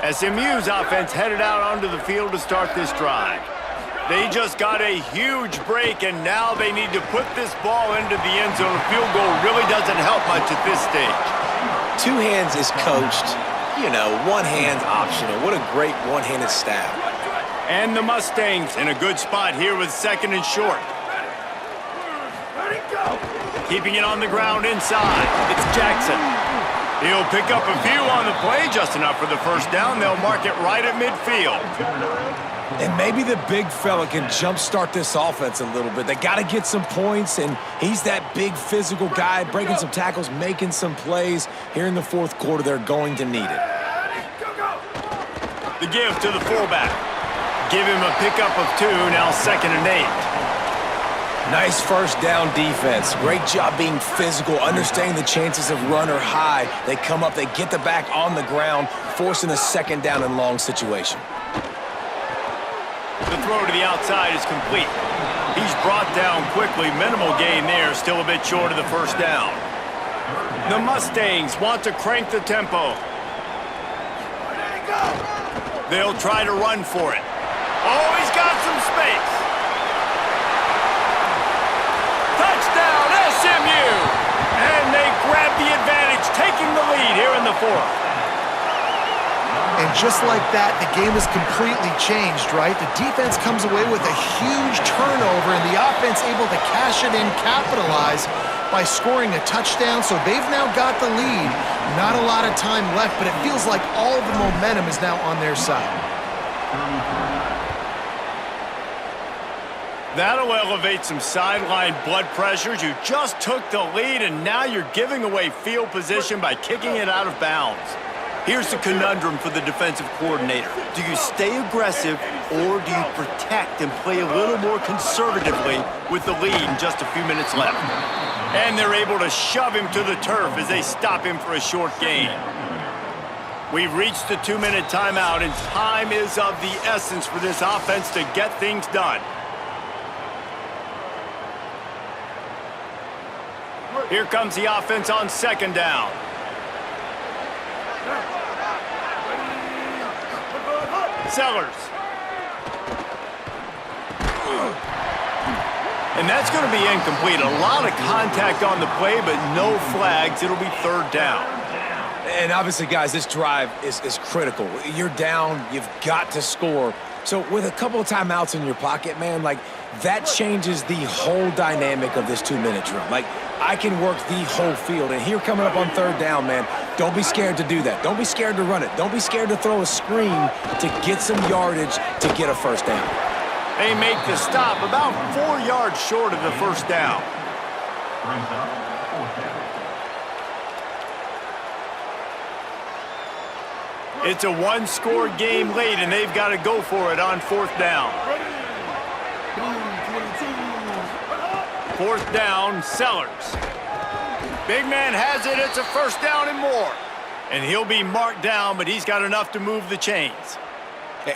SMU's offense headed out onto the field to start this drive. They just got a huge break, and now they need to put this ball into the end zone. A field goal really doesn't help much at this stage. Two hands is coached, you know, one hand optional. What a great one-handed stab. And the Mustangs in a good spot here with 2nd and short. Keeping it on the ground inside. It's Jackson. He'll pick up a few on the play, just enough for the first down. They'll mark it right at midfield. And maybe the big fella can jumpstart this offense a little bit. They got to get some points, and he's that big physical guy, breaking some tackles, making some plays. Here in the fourth quarter, they're going to need it. The give to the fullback. Give him a pickup of 2, now 2nd and 8. Nice first down defense. Great job being physical, understanding the chances of run or high. They come up, they get the back on the ground, forcing a 2nd down and long situation. The throw to the outside is complete. He's brought down quickly. Minimal gain there, still a bit short of the first down. The Mustangs want to crank the tempo. They'll try to run for it. Oh, he's got some space. Touchdown, SMU! And they grab the advantage, taking the lead here in the fourth. And just like that, the game is completely changed, right? The defense comes away with a huge turnover, and the offense able to cash it in, capitalize by scoring a touchdown. So they've now got the lead. Not a lot of time left, but it feels like all the momentum is now on their side. That'll elevate some sideline blood pressures. You just took the lead, and now you're giving away field position by kicking it out of bounds. Here's the conundrum for the defensive coordinator. Do you stay aggressive, or do you protect and play a little more conservatively with the lead and just a few minutes left? And they're able to shove him to the turf as they stop him for a short gain. We've reached the 2-minute timeout, and time is of the essence for this offense to get things done. Here comes the offense on second down. Sellers. And that's going to be incomplete. A lot of contact on the play, but no flags. It'll be third down. And obviously, guys, this drive is critical. You're down. You've got to score. So with a couple of timeouts in your pocket, man, like, that changes the whole dynamic of this 2-minute drill. Like, I can work the whole field. And here coming up on third down, man, don't be scared to do that. Don't be scared to run it. Don't be scared to throw a screen to get some yardage to get a first down. They make the stop about 4 yards short of the first down. Brings up fourth down. It's a one-score game late, and they've got to go for it on fourth down. Fourth down, Sellers. Big man has it. It's a first down and more. And he'll be marked down, but he's got enough to move the chains.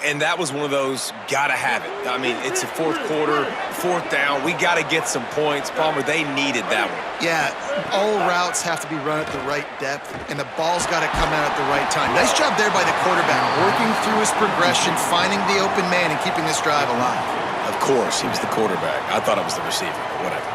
And that was one of those gotta have it. I mean, it's a fourth quarter, fourth down. We gotta get some points. Palmer, they needed that one. Yeah, all routes have to be run at the right depth, and the ball's got to come out at the right time. Nice job there by the quarterback, working through his progression, finding the open man, and keeping this drive alive. Of course, he was the quarterback. I thought it was the receiver, but whatever.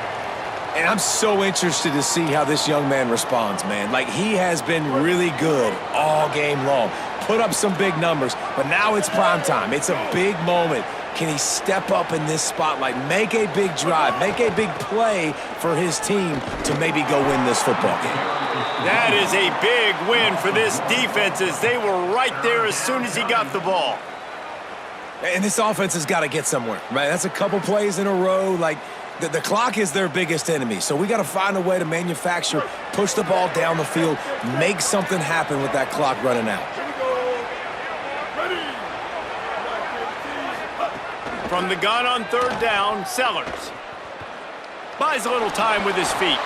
And I'm so interested to see how this young man responds, man. Like, he has been really good all game long. Put up some big numbers, but now it's prime time. It's a big moment. Can he step up in this spotlight, make a big drive, make a big play for his team to maybe go win this football game? That is a big win for this defense, as they were right there as soon as he got the ball. And this offense has got to get somewhere, right? That's a couple plays in a row. Like, the clock is their biggest enemy, so we got to find a way to manufacture, push the ball down the field, make something happen with that clock running out. From the gun on third down, Sellers buys a little time with his feet.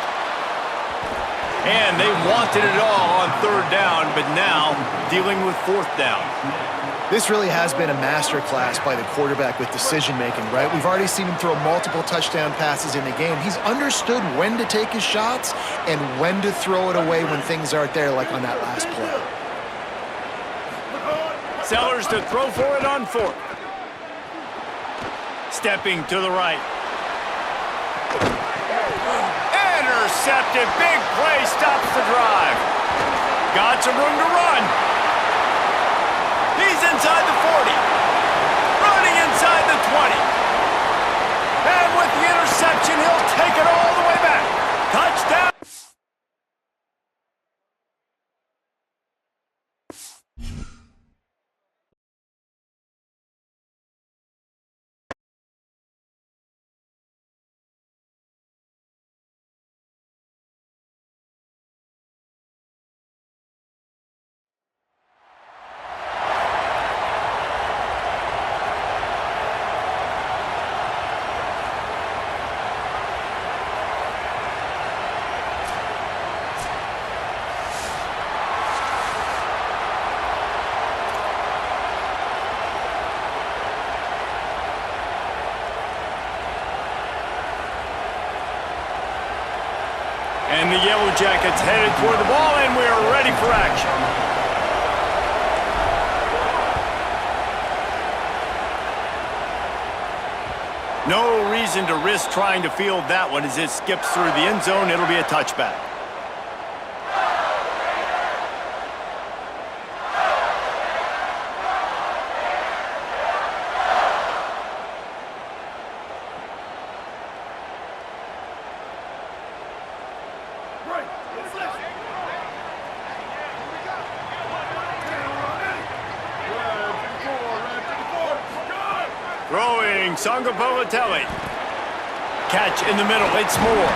And they wanted it all on third down, but now dealing with fourth down. This really has been a masterclass by the quarterback with decision-making, right? We've already seen him throw multiple touchdown passes in the game. He's understood when to take his shots and when to throw it away when things aren't there, like on that last play. Sellers to throw for it on fourth. Stepping to the right. Intercepted. Big play stops the drive. Got some room to run. He's inside the 40. Running inside the 20. And with the interception, he'll take it all the way back. Touchdown. And the Yellow Jackets headed toward the ball, and we are ready for action. reason to risk trying to field that one. As it skips through the end zone, it'll be a touchback. Throwing, Zayhovah. Catch in the middle, it's Moore.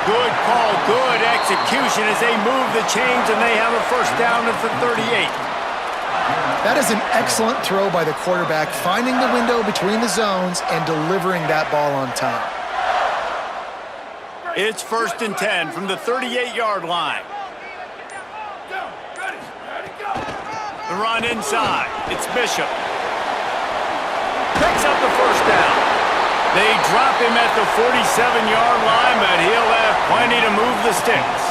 Good call, good execution as they move the chains, and they have a first down at the 38. That is an excellent throw by the quarterback, finding the window between the zones and delivering that ball on time. It's 1st and 10 from the 38-yard line. The run inside, it's Bishop. Picks up the first down. They drop him at the 47-yard line, but he'll have plenty to move the sticks.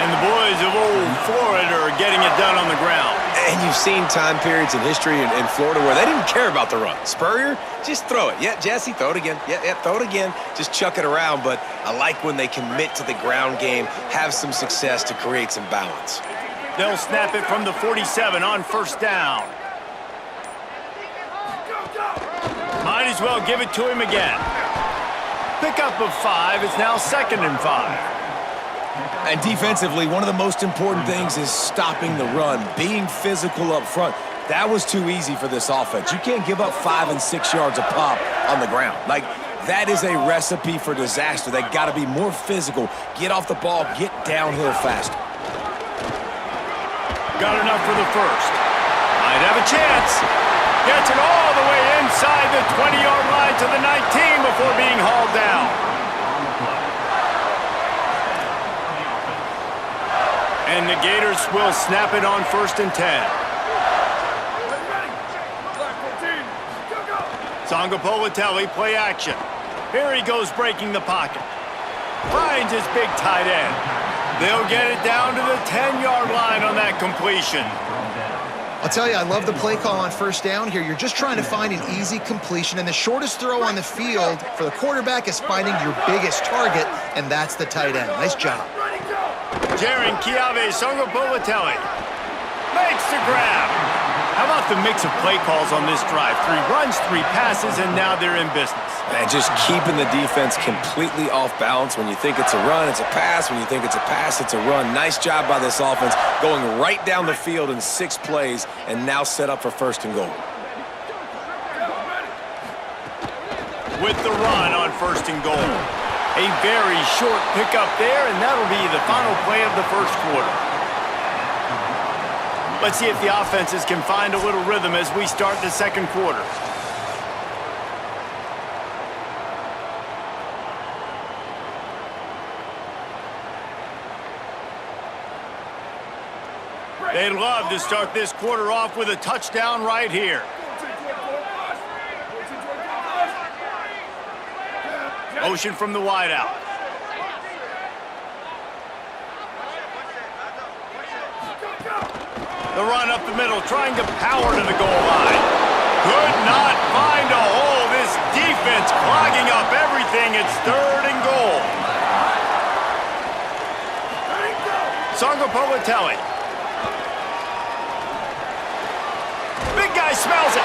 And the boys of old Florida are getting it done on the ground. And you've seen time periods in history in Florida where they didn't care about the run. Spurrier, just throw it. Yeah, Jesse, throw it again. Yeah, throw it again. Just chuck it around. But I like when they commit to the ground game, have some success to create some balance. They'll snap it from the 47 on first down. Might as well give it to him again. Pickup of 5. It's now 2nd and 5. And defensively, one of the most important things is stopping the run, being physical up front. That was too easy for this offense. You can't give up 5 and 6 yards a pop on the ground. Like, that is a recipe for disaster. They got to be more physical, get off the ball, get downhill faster. Got enough for the first. Might have a chance. Gets it all the way inside the 20-yard line to the 19 before being hauled down. And the Gators will snap it on 1st and 10. Zayhovah, play action. Here he goes breaking the pocket. Finds his big tight end. They'll get it down to the 10-yard line on that completion. I'll tell you, I love the play call on first down here. You're just trying to find an easy completion, and the shortest throw on the field for the quarterback is finding your biggest target, and that's the tight end. Nice job. Jaron Zayhovah makes the grab. How about the mix of play calls on this drive? 3 runs, 3 passes, and now they're in business. And just keeping the defense completely off balance. When you think it's a run, it's a pass. When you think it's a pass, it's a run. Nice job by this offense, going right down the field in 6 plays and now set up for 1st and goal. With the run on 1st and goal. A very short pickup there, and that'll be the final play of the 1st quarter. Let's see if the offenses can find a little rhythm as we start the 2nd quarter. They'd love to start this quarter off with a touchdown right here. Motion from the wideout. The run up the middle, trying to power to the goal line. Could not find a hole. This defense clogging up everything. It's 3rd and goal. Zayhovah. Big guy smells it.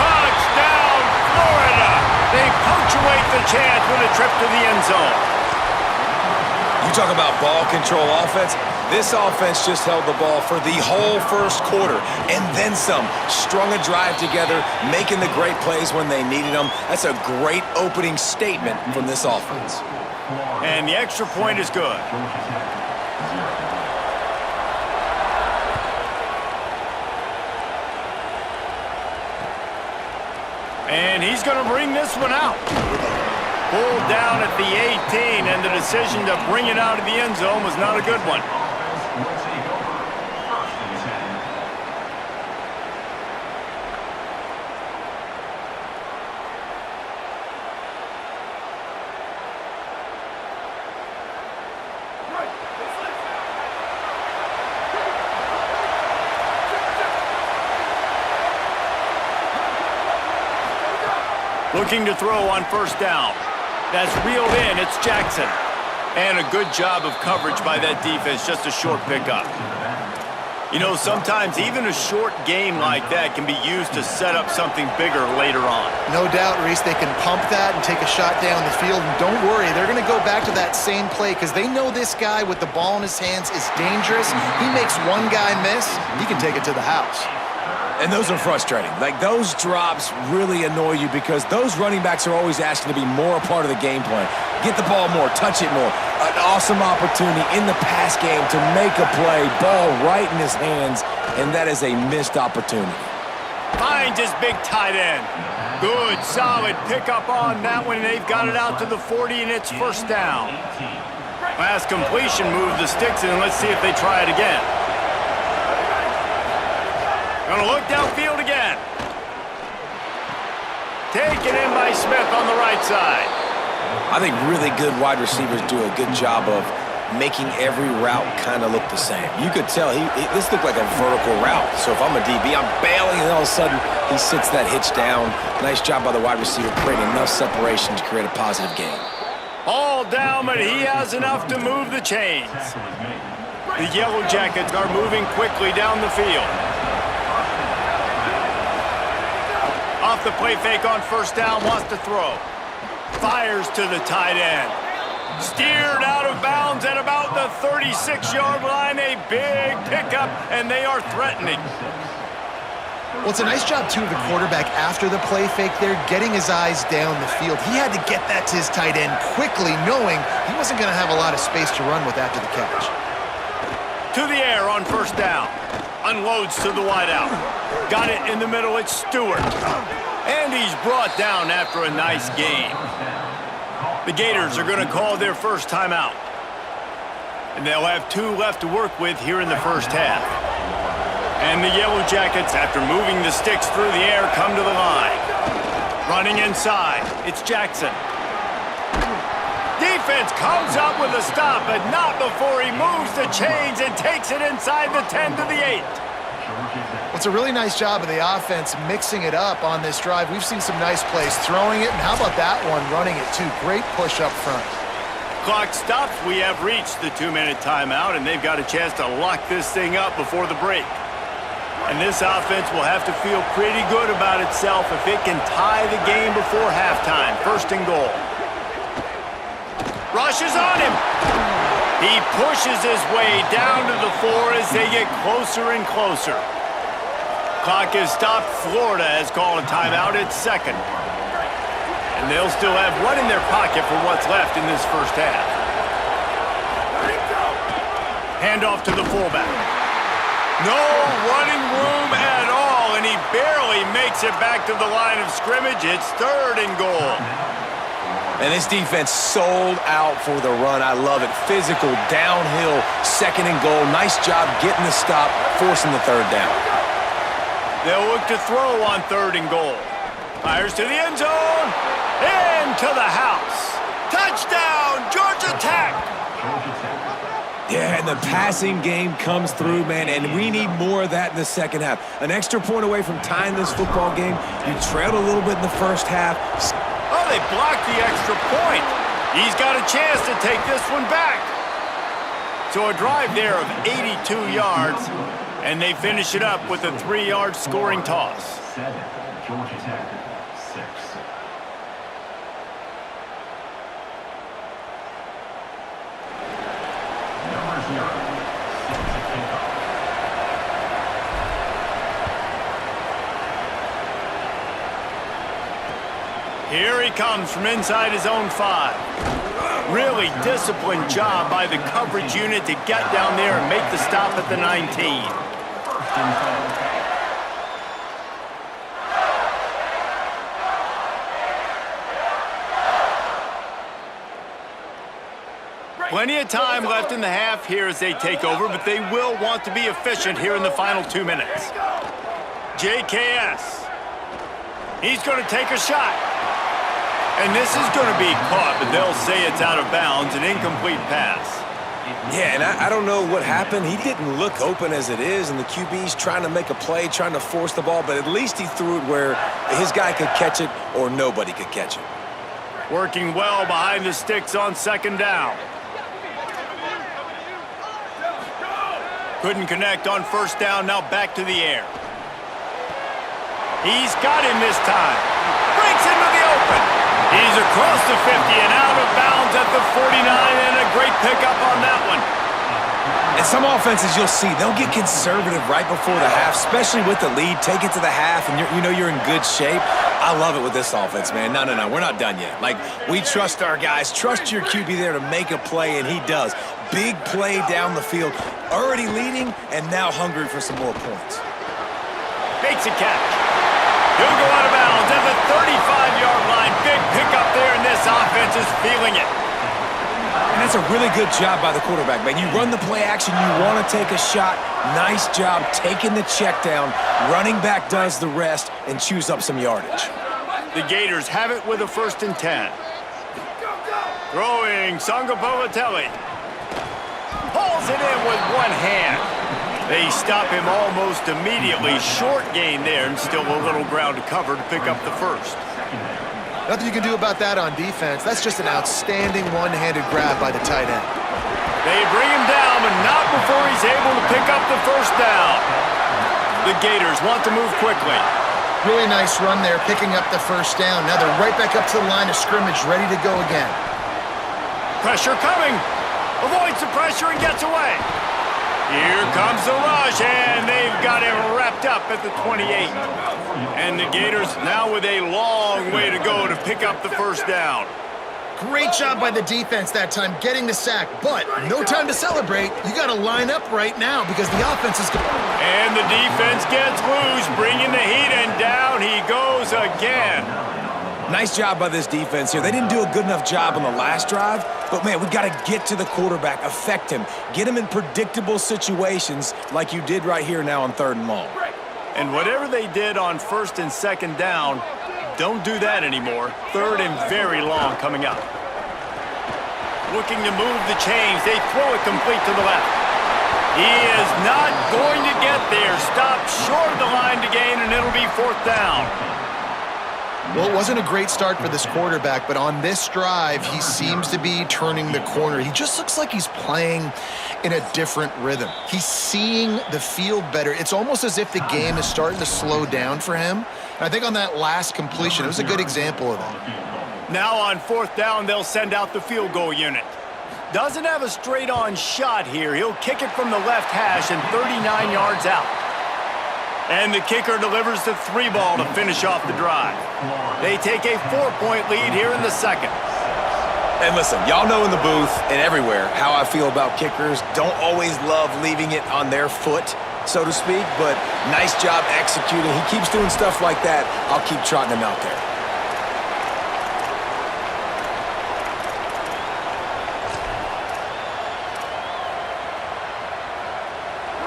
Touchdown, Florida. They punctuate the chance with a trip to the end zone. You talk about ball control offense. This offense just held the ball for the whole 1st quarter and then some. Strung a drive together, making the great plays when they needed them. That's a great opening statement from this offense. And the extra point is good. And he's going to bring this one out. Pulled down at the 18, and the decision to bring it out of the end zone was not a good one. Looking to throw on first down. That's reeled in. It's Jackson. And a good job of coverage by that defense. Just a short pickup. You know, sometimes even a short game like that can be used to set up something bigger later on. No doubt, Reese, they can pump that and take a shot down the field. And don't worry, they're going to go back to that same play because they know this guy with the ball in his hands is dangerous. He makes one guy miss, he can take it to the house. And those are frustrating. Like, those drops really annoy you because those running backs are always asking to be more a part of the game plan. Get the ball more, touch it more. An awesome opportunity in the pass game to make a play, ball right in his hands, and that is a missed opportunity. Finds his big tight end. Good, solid pickup on that one. They've got it out to the 40, and it's first down. Last completion moved the sticks in. Let's see if they try it again. Gonna look downfield again. Taken in by Smith on the right side. I think really good wide receivers do a good job of making every route kind of look the same. You could tell this looked like a vertical route. So if I'm a DB, I'm bailing, and all of a sudden he sits that hitch down. Nice job by the wide receiver, creating enough separation to create a positive gain. All down, but he has enough to move the chains. The Yellow Jackets are moving quickly down the field. Off the play fake on first down, wants to throw. Fires to the tight end. Steered out of bounds at about the 36-yard line. A big pickup, and they are threatening. Well, it's a nice job, too, of the quarterback after the play fake there, getting his eyes down the field. He had to get that to his tight end quickly, knowing he wasn't going to have a lot of space to run with after the catch. To the air on first down. Unloads to the wideout. Got it in the middle, it's Stewart. And he's brought down after a nice game. The Gators are going to call their first timeout. And they'll have 2 left to work with here in the first half. And the Yellow Jackets, after moving the sticks through the air, come to the line. Running inside, it's Jackson. Defense comes up with a stop, but not before he moves the chains and takes it inside the 10 to the 8. Well, it's a really nice job of the offense mixing it up on this drive. We've seen some nice plays throwing it, and how about that one running it too? Great push up front. Clock stops. We have reached the 2-minute timeout, and they've got a chance to lock this thing up before the break. And this offense will have to feel pretty good about itself if it can tie the game before halftime. First and goal. Rushes on him. He pushes his way down to the 4 as they get closer and closer. Clock is stopped. Florida has called a timeout. It's second. And they'll still have one in their pocket for what's left in this first half. Handoff to the fullback. No running room at all, and he barely makes it back to the line of scrimmage. It's third and goal. And this defense sold out for the run. I love it. Physical, downhill, second and goal. Nice job getting the stop, forcing the third down. They'll look to throw on third and goal. Fires to the end zone. Into the house. Touchdown, Georgia Tech. Yeah, and the passing game comes through, man, and we need more of that in the second half. An extra point away from tying this football game. You trailed a little bit in the first half. Oh, they blocked the extra point. He's got a chance to take this one back. So a drive there of 82 yards, and they finish it up with a 3-yard scoring toss. 7, Georgia Tech, 6. Number 0, set to kick off. Here he comes from inside his own 5. Really disciplined job by the coverage unit to get down there and make the stop at the 19. Plenty of time left in the half here as they take over, but they will want to be efficient here in the final 2 minutes. JKS. He's going to take a shot. And this is going to be caught, but they'll say it's out of bounds, an incomplete pass. Yeah, and I don't know what happened. He didn't look open as it is, and the QB's trying to make a play, trying to force the ball, but at least he threw it where his guy could catch it or nobody could catch it. Working well behind the sticks on second down. Couldn't connect on first down, now back to the air. He's got him this time. Breaks into the open. He's across the 50 and out of bounds at the 49, and a great pickup on that one. And some offenses you'll see, they'll get conservative right before the half, especially with the lead. Take it to the half, and you know you're in good shape. I love it with this offense, man. No, we're not done yet. Like, we trust our guys. Trust your QB there to make a play, and he does. Big play down the field. Already leading, and now hungry for some more points. Makes a catch. He'll go out of bounds at the 35-yard line. Big pickup there, and this offense is feeling it. And that's a really good job by the quarterback, man. You run the play action, you want to take a shot. Nice job taking the check down. Running back does the rest and chews up some yardage. The Gators have it with a 1st and 10. Throwing Sangapovatelli. Pulls it in with one hand. They stop him almost immediately. Short gain there, and still a little ground to cover to pick up the first. Nothing you can do about that on defense. That's just an outstanding one-handed grab by the tight end. They bring him down, but not before he's able to pick up the first down. The Gators want to move quickly. Really nice run there, picking up the first down. Now they're right back up to the line of scrimmage, ready to go again. Pressure coming. Avoids the pressure and gets away. Here comes the rush, and they've got him wrapped up at the 28. And the Gators now with a long way to go to pick up the first down. Great job by the defense that time, getting the sack. But no time to celebrate. You got to line up right now because the offense is going. And the defense gets loose, bringing the heat, and down he goes again. Nice job by this defense here. They didn't do a good enough job on the last drive, but, man, we got to get to the quarterback, affect him, get him in predictable situations like you did right here now on 3rd and long. And whatever they did on 1st and 2nd down, don't do that anymore. 3rd and very long coming up. Looking to move the chains. They throw it complete to the left. He is not going to get there. Stopped short of the line to gain, and it'll be 4th down. Well, it wasn't a great start for this quarterback, but on this drive, he seems to be turning the corner. He just looks like he's playing in a different rhythm. He's seeing the field better. It's almost as if the game is starting to slow down for him. And I think on that last completion, it was a good example of that. Now on 4th down, they'll send out the field goal unit. Doesn't have a straight-on shot here. He'll kick it from the left hash and 39 yards out. And the kicker delivers the 3-ball to finish off the drive. They take a 4-point lead here in the 2nd. And listen, y'all know in the booth and everywhere how I feel about kickers. Don't always love leaving it on their foot, so to speak, but nice job executing. He keeps doing stuff like that. I'll keep trotting him out there.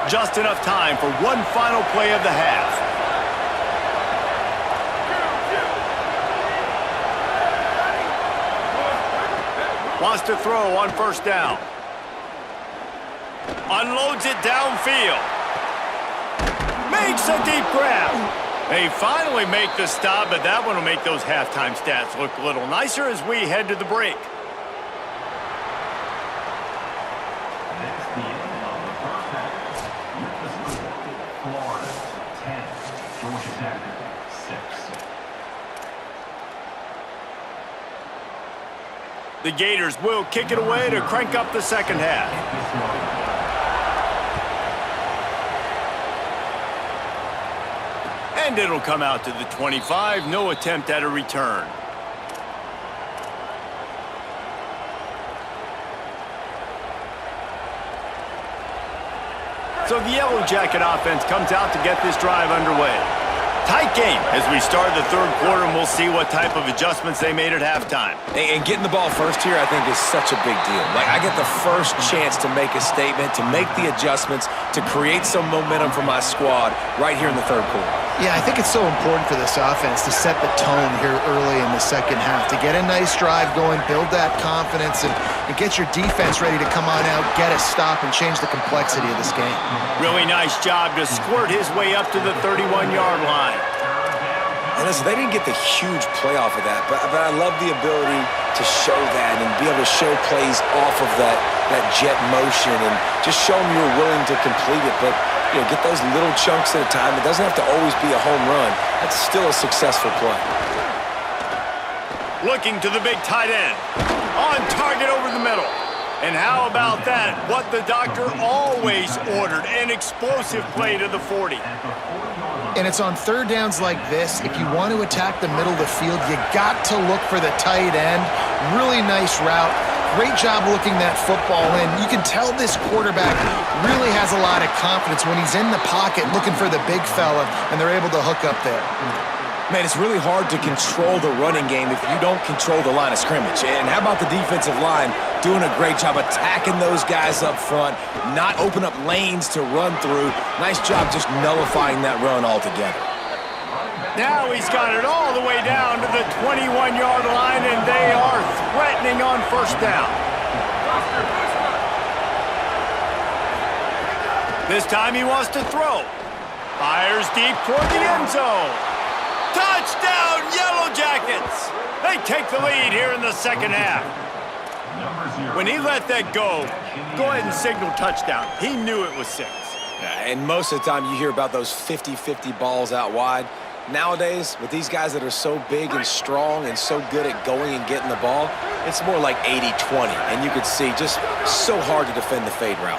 Just enough time for one final play of the half. Wants to throw on 1st down. Unloads it downfield. Makes a deep grab. They finally make the stop, but that one will make those halftime stats look a little nicer as we head to the break. The Gators will kick it away to crank up the 2nd half. And it'll come out to the 25. No attempt at a return. So the Yellow Jacket offense comes out to get this drive underway. Tight game as we start the third quarter, and we'll see what type of adjustments they made at halftime. And getting the ball first here, I think, is such a big deal. Like, I get the first chance to make a statement, to make the adjustments, to create some momentum for my squad right here in the third quarter. Yeah, I think it's so important for this offense to set the tone here early in the second half, to get a nice drive going, build that confidence, and get your defense ready to come on out, get a stop, and change the complexity of this game. Really nice job to squirt his way up to the 31-yard line. And listen, they didn't get the huge play off of that, but I love the ability to show that and be able to show plays off of that jet motion and just show them you're willing to complete it. But, you know, get those little chunks at a time. It doesn't have to always be a home run. That's still a successful play. Looking to the big tight end. On target over the middle. And how about that? What the doctor always ordered, an explosive play to the 40. And it's on third downs like this. If you want to attack the middle of the field, you got to look for the tight end. Really nice route. Great job looking that football in. You can tell this quarterback really has a lot of confidence when he's in the pocket looking for the big fella, and they're able to hook up there. Man, it's really hard to control the running game if you don't control the line of scrimmage. And how about the defensive line doing a great job attacking those guys up front, not open up lanes to run through. Nice job just nullifying that run altogether. Now he's got it all the way down to the 21-yard line, and they are threatening on first down. This time he wants to throw. Fires deep toward the end zone. Touchdown, Yellow Jackets! They take the lead here in the second half. When he let that go ahead and signal touchdown. He knew it was 6. And most of the time you hear about those 50-50 balls out wide. Nowadays, with these guys that are so big and strong and so good at going and getting the ball, it's more like 80-20. And you could see just so hard to defend the fade route.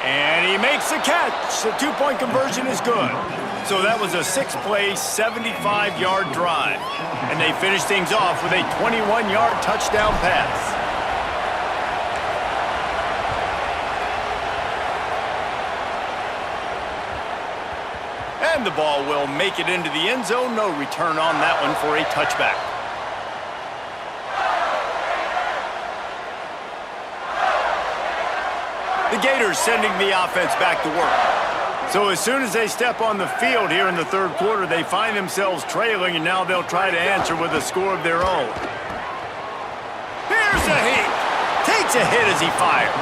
And he makes the catch. The two-point conversion is good. So that was a 6-play, 75-yard drive. And they finish things off with a 21-yard touchdown pass. And the ball will make it into the end zone. No return on that one for a touchback. The Gators sending the offense back to work. So as soon as they step on the field here in the third quarter, they find themselves trailing, and now they'll try to answer with a score of their own. Here's a hit. Takes a hit as he fires.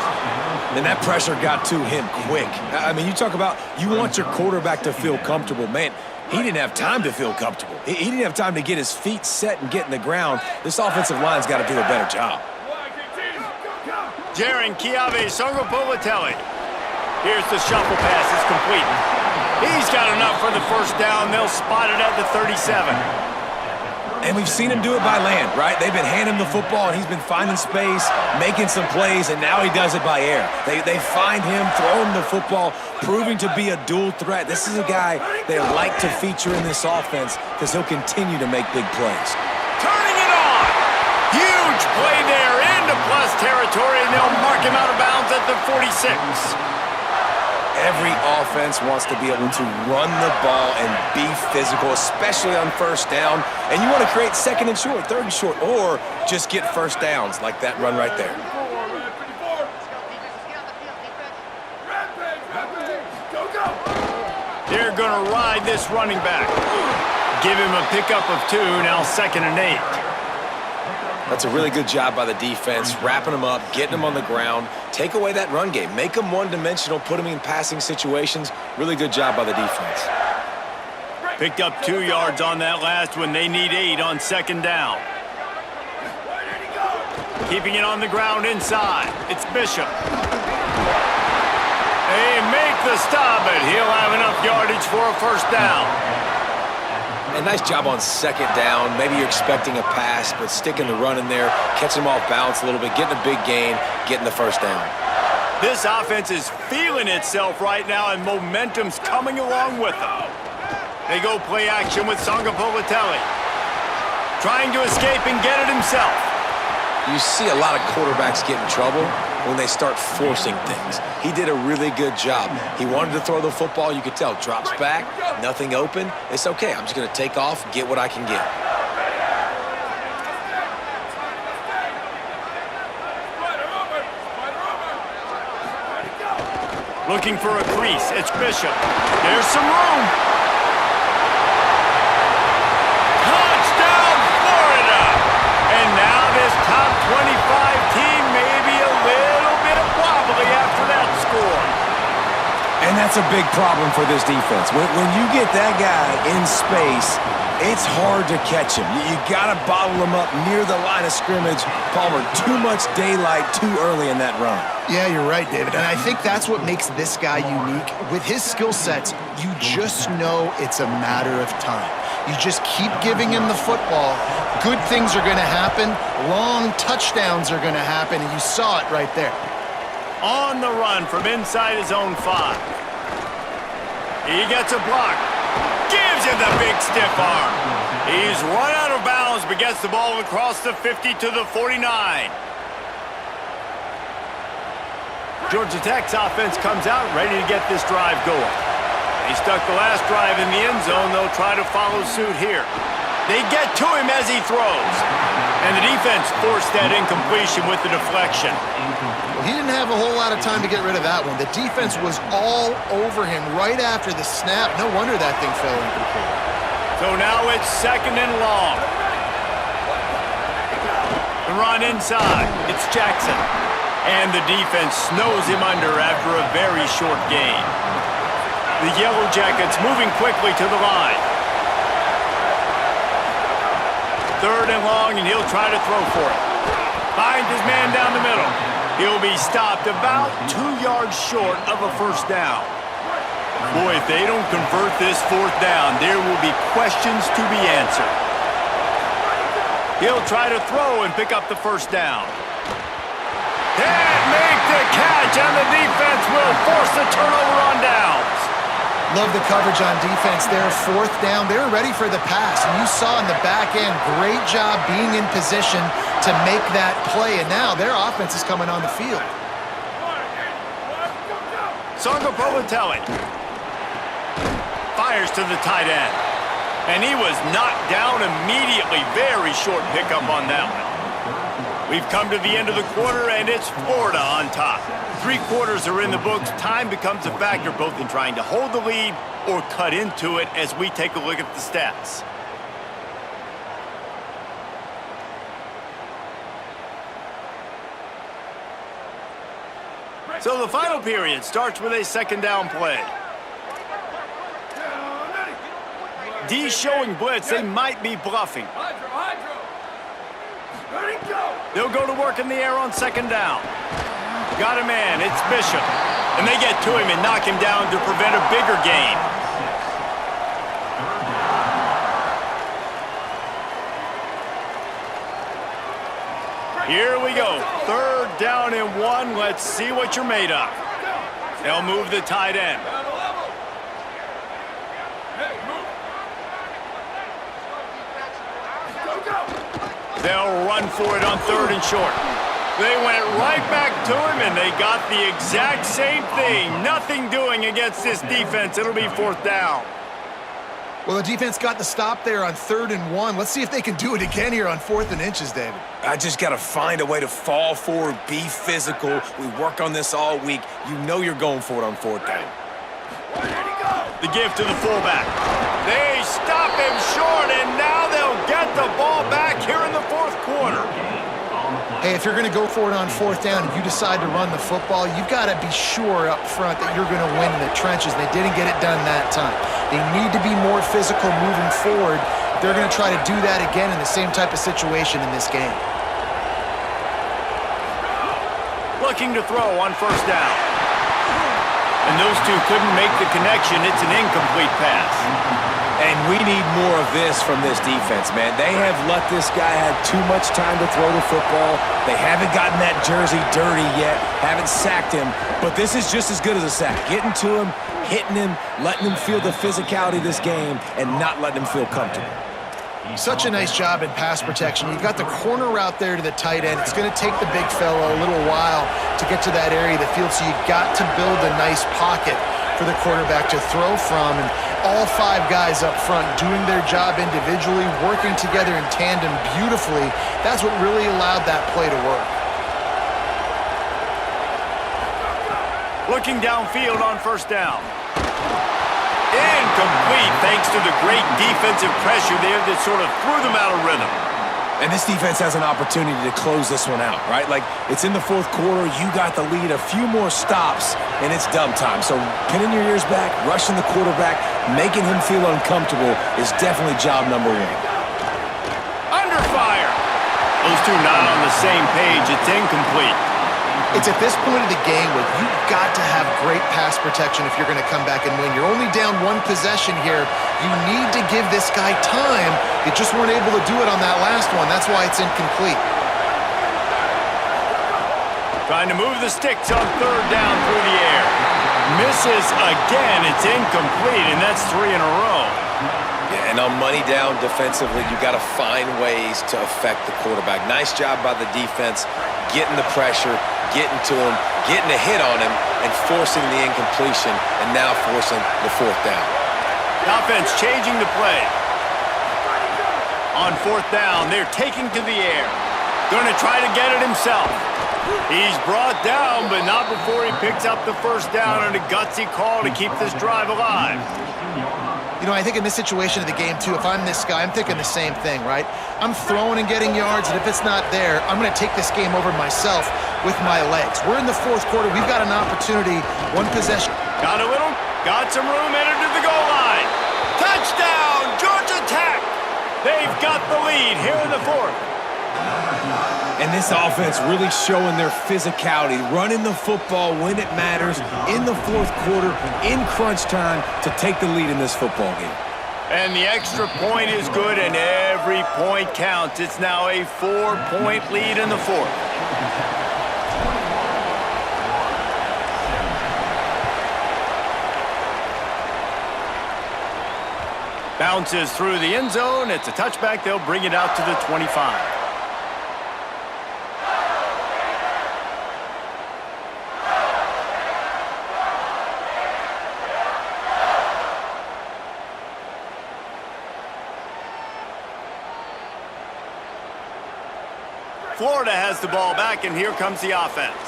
And that pressure got to him quick. I mean, you talk about you want your quarterback to feel comfortable. Man, he didn't have time to feel comfortable. He didn't have time to get his feet set and get in the ground. This offensive line's got to do a better job. Jaron Kiave Songopolitelli. Here's the shuffle pass. It's complete. He's got enough for the first down. They'll spot it at the 37. And we've seen him do it by land, right? They've been handing him the football, and he's been finding space, making some plays, and now he does it by air. They find him, throw him the football, proving to be a dual threat. This is a guy they like to feature in this offense because he'll continue to make big plays. Turning it on. Huge play there into plus territory, and they'll mark him out of bounds at the 46. Every offense wants to be able to run the ball and be physical, especially on first down. And you want to create second and short, third and short, or just get first downs like that run right there. They're going to ride this running back. Give him a pickup of 2, now 2nd and 8. That's a really good job by the defense, wrapping them up, getting them on the ground. Take away that run game. Make them one-dimensional, put them in passing situations. Really good job by the defense. Picked up 2 yards on that last one. They need 8 on 2nd down. Keeping it on the ground inside. It's Bishop. They make the stop, but he'll have enough yardage for a first down. A nice job on 2nd down. Maybe you're expecting a pass, but sticking the run in there, catching them off balance a little bit, getting a big gain, getting the first down. This offense is feeling itself right now, and momentum's coming along with them. They go play action with Songopolitelli. Trying to escape and get it himself. You see a lot of quarterbacks get in trouble when they start forcing things. He did a really good job. He wanted to throw the football. You could tell. Drops back, nothing open. It's okay. I'm just going to take off, get what I can get. Looking for a crease. It's Bishop. There's some room. Touchdown, Florida! And now this top 25 team may be a little bit wobbly after that score. And that's a big problem for this defense. When you get that guy in space, it's hard to catch him. You got to bottle him up near the line of scrimmage. Palmer, too much daylight too early in that run. Yeah, you're right, David. And I think that's what makes this guy unique. With his skill sets, you just know it's a matter of time. You just keep giving him the football. Good things are going to happen. Long touchdowns are going to happen, and you saw it right there. On the run from inside his own 5. He gets a block. Gives him the big stiff arm. He's run out of bounds, but gets the ball across the 50 to the 49. Georgia Tech's offense comes out ready to get this drive going. He stuck the last drive in the end zone. They'll try to follow suit here. They get to him as he throws. And the defense forced that incompletion with the deflection. Well, he didn't have a whole lot of time to get rid of that one. The defense was all over him right after the snap. No wonder that thing fell incomplete. So now it's 2nd and long. The run inside. It's Jackson. And the defense snows him under after a very short gain. The Yellow Jackets moving quickly to the line. 3rd and long, and he'll try to throw for it. Finds his man down the middle. He'll be stopped about 2 yards short of a first down. Boy, if they don't convert this 4th down, there will be questions to be answered. He'll try to throw and pick up the first down. Can't make the catch, and the defense will force the turnover on downs. Love the coverage on defense there. 4th down, they were ready for the pass. And you saw in the back end, great job being in position to make that play. And now their offense is coming on the field. Songo Provatelli fires to the tight end. And he was knocked down immediately. Very short pickup on that one. We've come to the end of the quarter, and it's Florida on top. 3 quarters are in the books. Time becomes a factor both in trying to hold the lead or cut into it as we take a look at the stats. So the final period starts with a 2nd down play. D showing blitz. They might be bluffing. They'll go to work in the air on 2nd down. Got a man. It's Bishop. And they get to him and knock him down to prevent a bigger gain. Here we go. 3rd down and 1. Let's see what you're made of. They'll move the tight end. They'll run for it on 3rd and short. They went right back to him, and they got the exact same thing. Nothing doing against this defense. It'll be 4th down. Well, the defense got the stop there on 3rd and 1. Let's see if they can do it again here on 4th and inches, David. I just got to find a way to fall forward, be physical. We work on this all week. You know you're going for it on 4th down. The give to the fullback. They stop him short, and now they'll get the ball back here in the 4th quarter. Hey, if you're going to go for it on 4th down and you decide to run the football, you've got to be sure up front that you're going to win in the trenches. They didn't get it done that time. They need to be more physical moving forward. They're going to try to do that again in the same type of situation in this game. Looking to throw on 1st down. And those two couldn't make the connection. It's an incomplete pass. And we need more of this from this defense, man. They have let this guy have too much time to throw the football. They haven't gotten that jersey dirty yet, haven't sacked him, but this is just as good as a sack. Getting to him, hitting him, letting him feel the physicality of this game, and not letting him feel comfortable. Such a nice job in pass protection. You got the corner route there to the tight end. It's going to take the big fella a little while to get to that area of the field, so you got to build a nice pocket for the quarterback to throw from. And all 5 guys up front doing their job individually, working together in tandem beautifully. That's what really allowed that play to work. Looking downfield on first down. Incomplete thanks to the great defensive pressure there that sort of threw them out of rhythm. And this defense has an opportunity to close this one out, right? Like, it's in the 4th quarter, you got the lead, a few more stops, and it's dumb time. So pinning your ears back, rushing the quarterback, making him feel uncomfortable is definitely job number 1. Under fire. Those two not on the same page. It's incomplete. It's at this point of the game where you've got to have great pass protection if you're going to come back and win. You're only down 1 possession here. You need to give this guy time. You just weren't able to do it on that last one. That's why it's incomplete. Trying to move the sticks on 3rd down through the air. Misses again. It's incomplete, and that's 3 in a row. Yeah, and on money down defensively, you got to find ways to affect the quarterback. Nice job by the defense, getting the pressure, getting to him, getting a hit on him, and forcing the incompletion, and now forcing the 4th down. Offense changing the play. On 4th down, they're taking to the air. Going to try to get it himself. He's brought down, but not before he picks up the 1st down and a gutsy call to keep this drive alive. You know, I think in this situation of the game, too, if I'm this guy, I'm thinking the same thing, right? I'm throwing and getting yards, and if it's not there, I'm going to take this game over myself with my legs. We're in the 4th quarter. We've got an opportunity, 1 possession. Got a little, got some room, entered to the goal line. Touchdown, Georgia Tech! They've got the lead here in the 4th. And this offense really showing their physicality, running the football when it matters, in the 4th quarter, in crunch time, to take the lead in this football game. And the extra point is good, and every point counts. It's now a 4-point lead in the 4th. Bounces through the end zone. It's a touchback. They'll bring it out to the 25. Florida has the ball back, and here comes the offense.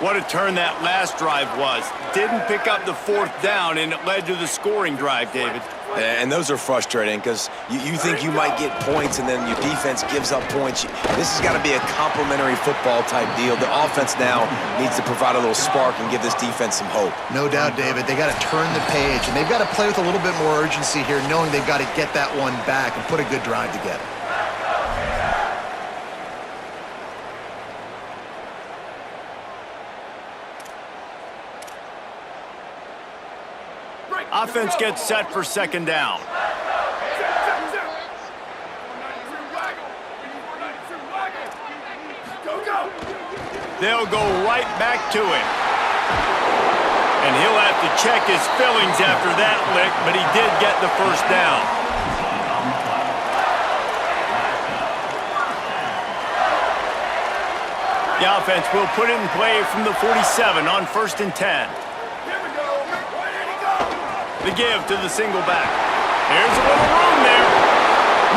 What a turn that last drive was. Didn't pick up the 4th down, and it led to the scoring drive, David. And those are frustrating because you think you might get points, and then your defense gives up points. This has got to be a complementary football type deal. The offense now needs to provide a little spark and give this defense some hope. No doubt, David. They got to turn the page, and they've got to play with a little bit more urgency here, knowing they've got to get that one back and put a good drive together. Offense gets set for 2nd down. They'll go right back to him. And he'll have to check his fillings after that lick, but he did get the 1st down. The offense will put it in play from the 47 on 1st and 10. The give to the single back. There's a little room there.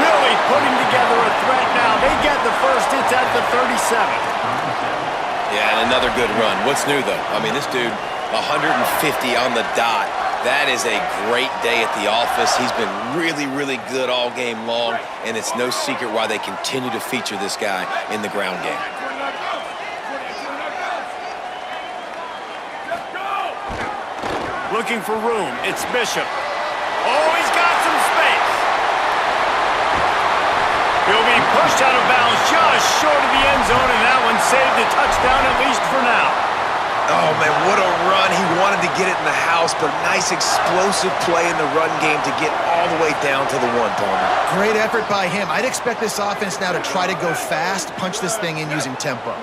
Really putting together a threat now. They get the 1st. It's at the 37. Yeah, and another good run. What's new, though? I mean, this dude, 150 on the dot. That is a great day at the office. He's been really, really good all game long, and it's no secret why they continue to feature this guy in the ground game. Looking for room. It's Bishop. Oh, he's got some space. He'll be pushed out of bounds just short of the end zone, and that one saved a touchdown at least for now. Oh, man, what a run. He wanted to get it in the house, but nice explosive play in the run game to get all the way down to the 1, Palmer. Great effort by him. I'd expect this offense now to try to go fast, punch this thing in using tempo.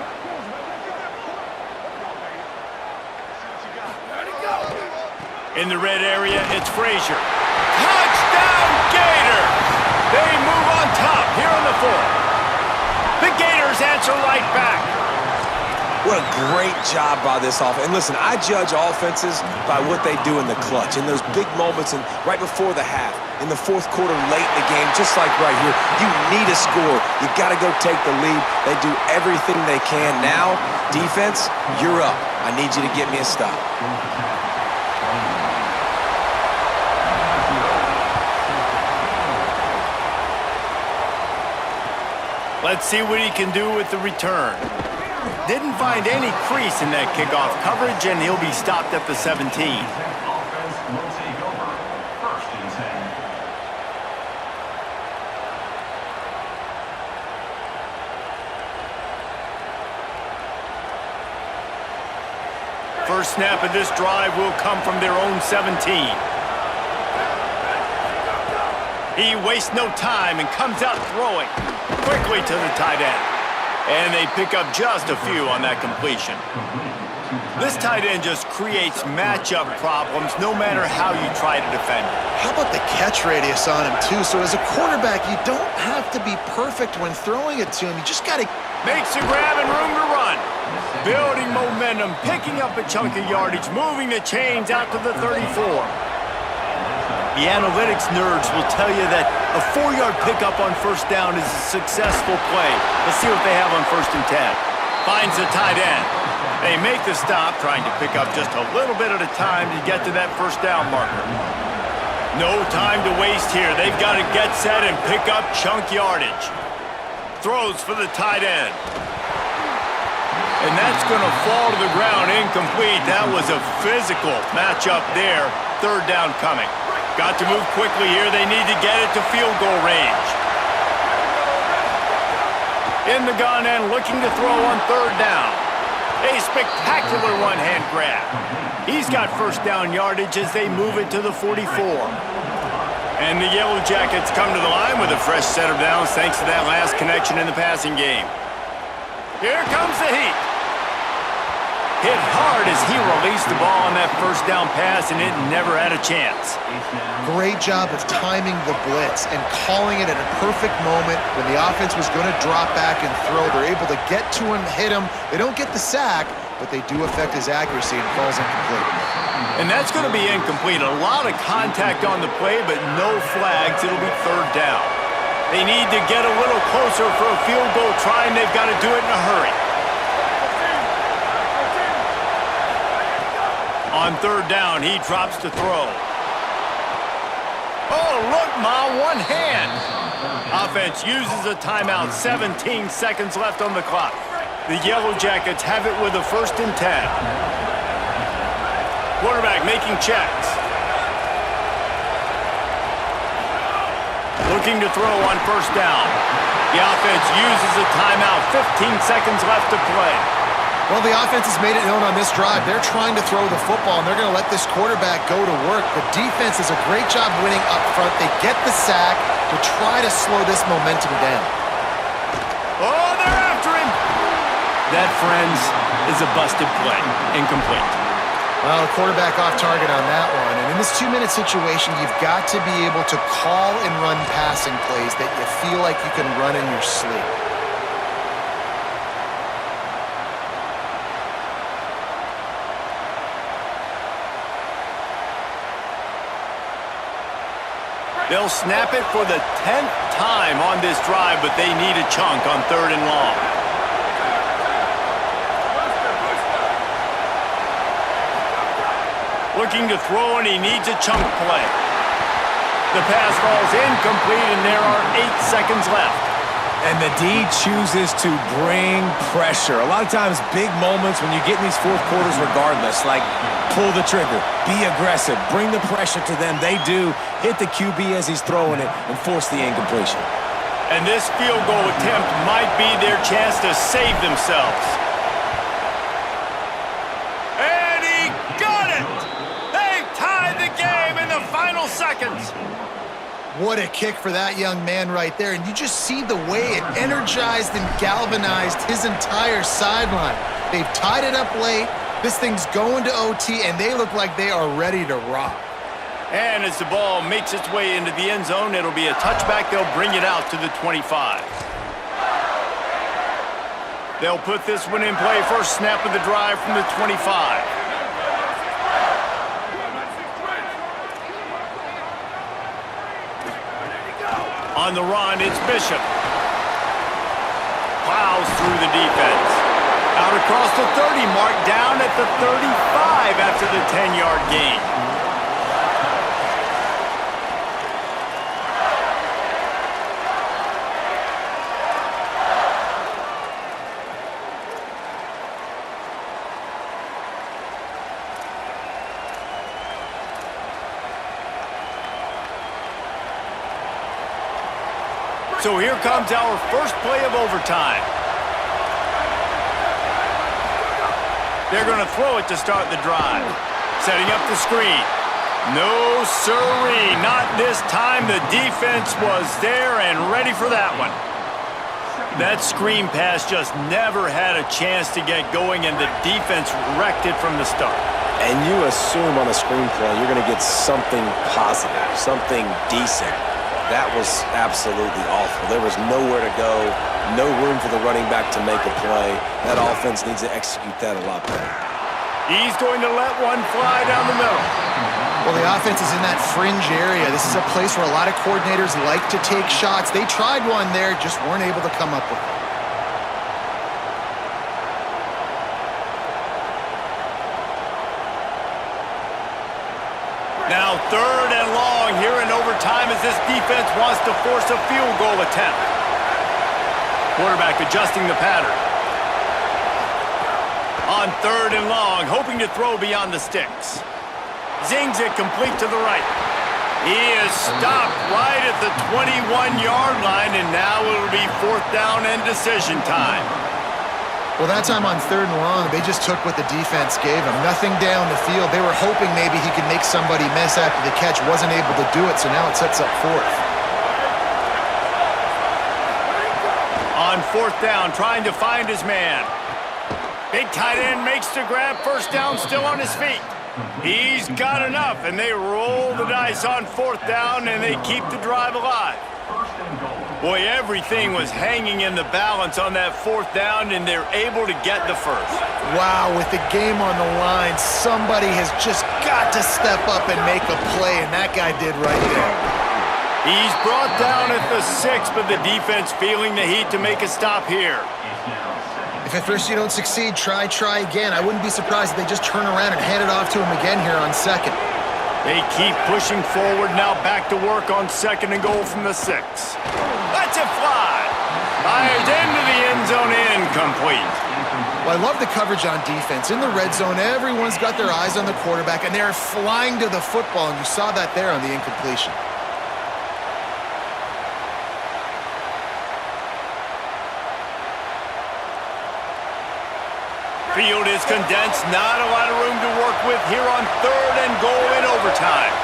In the red area, it's Frazier. Touchdown, Gators! They move on beautiful. The Gators answer right back. What a great job by this offense. And listen, I judge offenses by what they do in the clutch, in those big moments and right before the half, in the fourth quarter, late in the game, just like right here. You need a score. You got to go take the lead. They do everything they can. Now, defense, you're up. I need you to get me a stop. Let's see what he can do with the return. Didn't find any crease in that kickoff coverage, and he'll be stopped at the 17. Offense will take over. 1st and 10. First snap of this drive will come from their own 17. He wastes no time and comes out throwing quickly to the tight end. And they pick up just a few on that completion. This tight end just creates matchup problems no matter how you try to defend it. How about the catch radius on him, too? So as a quarterback, you don't have to be perfect when throwing it to him. You just got to... Makes a grab and room to run. Building momentum, picking up a chunk of yardage, moving the chains out to the 34. The analytics nerds will tell you that a 4-yard pickup on first down is a successful play. Let's see what they have on 1st and 10. Finds the tight end. They make the stop, trying to pick up just a little bit at a time to get to that first down marker. No time to waste here. They've got to get set and pick up chunk yardage. Throws for the tight end. And that's going to fall to the ground incomplete. That was a physical matchup there. 3rd down coming. Got to move quickly here. They need to get it to field goal range. In the gun and looking to throw on 3rd down. A spectacular one-hand grab. He's got first down yardage as they move it to the 44. And the Yellow Jackets come to the line with a fresh set of downs thanks to that last connection in the passing game. Here comes the heat. Hit hard as he released the ball on that first down pass, and it never had a chance. Great job of timing the blitz and calling it at a perfect moment when the offense was going to drop back and throw. They're able to get to him, hit him. They don't get the sack, but they do affect his accuracy and falls incomplete. And that's going to be incomplete. A lot of contact on the play, but no flags. It'll be 3rd down. They need to get a little closer for a field goal try, and they've got to do it in a hurry. On 3rd down, he drops to throw. Oh, look, Ma, one hand. Offense uses a timeout. 17 seconds left on the clock. The Yellow Jackets have it with a 1st and 10. Quarterback making checks. Looking to throw on 1st down. The offense uses a timeout. 15 seconds left to play. Well, the offense has made it known on this drive. They're trying to throw the football, and they're going to let this quarterback go to work. The defense does a great job winning up front. They get the sack to try to slow this momentum down. Oh, they're after him. That, friends, is a busted play. Incomplete. Well, the quarterback off target on that one. And in this 2-minute situation, you've got to be able to call and run passing plays that you feel like you can run in your sleep. They'll snap it for the 10th time on this drive, but they need a chunk on 3rd and long. Looking to throw, and he needs a chunk play. The pass falls incomplete, and there are 8 seconds left. And the D chooses to bring pressure. A lot of times, big moments when you get in these fourth quarters regardless, like pull the trigger, be aggressive, bring the pressure to them. They do hit the QB as he's throwing it and force the incompletion. And this field goal attempt might be their chance to save themselves. And he got it! They tied the game in the final seconds. What a kick for that young man right there. And you just see the way it energized and galvanized his entire sideline. They've tied it up late. This thing's going to OT, and they look like they are ready to rock. And as the ball makes its way into the end zone, it'll be a touchback. They'll bring it out to the 25. They'll put this one in play. First snap of the drive from the 25. On the run, it's Bishop. Plows through the defense. Out across the 30 mark, down at the 35 after the 10-yard gain. So here comes our first play of overtime. They're going to throw it to start the drive. Setting up the screen. No siree, not this time. The defense was there and ready for that one. That screen pass just never had a chance to get going, and the defense wrecked it from the start. And you assume on a screen play you're going to get something positive, something decent. That was absolutely awful. There was nowhere to go, no room for the running back to make a play. That offense needs to execute that a lot better. He's going to let one fly down the middle. Well, the offense is in that fringe area. This is a place where a lot of coordinators like to take shots. They tried one there, just weren't able to come up with it. Now third and long here in overtime as this defense wants to force a field goal attempt. Quarterback adjusting the pattern. On third and long, hoping to throw beyond the sticks. Zings it complete to the right. He is stopped right at the 21-yard line, and now it'll be fourth down and decision time. Well, that time on third and long, they just took what the defense gave them. Nothing down the field. They were hoping maybe he could make somebody miss after the catch. Wasn't able to do it, so now it sets up fourth. On fourth down, trying to find his man. Big tight end makes the grab. First down, still on his feet. He's got enough, and they roll the dice on fourth down, and they keep the drive alive. Boy, everything was hanging in the balance on that fourth down, and they're able to get the first. Wow, with the game on the line, somebody has just got to step up and make a play, and that guy did right there. He's brought down at the 6, but the defense feeling the heat to make a stop here. If at first you don't succeed, try again. I wouldn't be surprised if they just turn around and hand it off to him again here on second. They keep pushing forward, now back to work on second and goal from the 6. Lets it fly. Fires into the end zone, incomplete. Well, I love the coverage on defense. In the red zone, everyone's got their eyes on the quarterback, and they're flying to the football, and you saw that there on the incompletion. Field is condensed, not a lot of room to work with here on third and goal in overtime.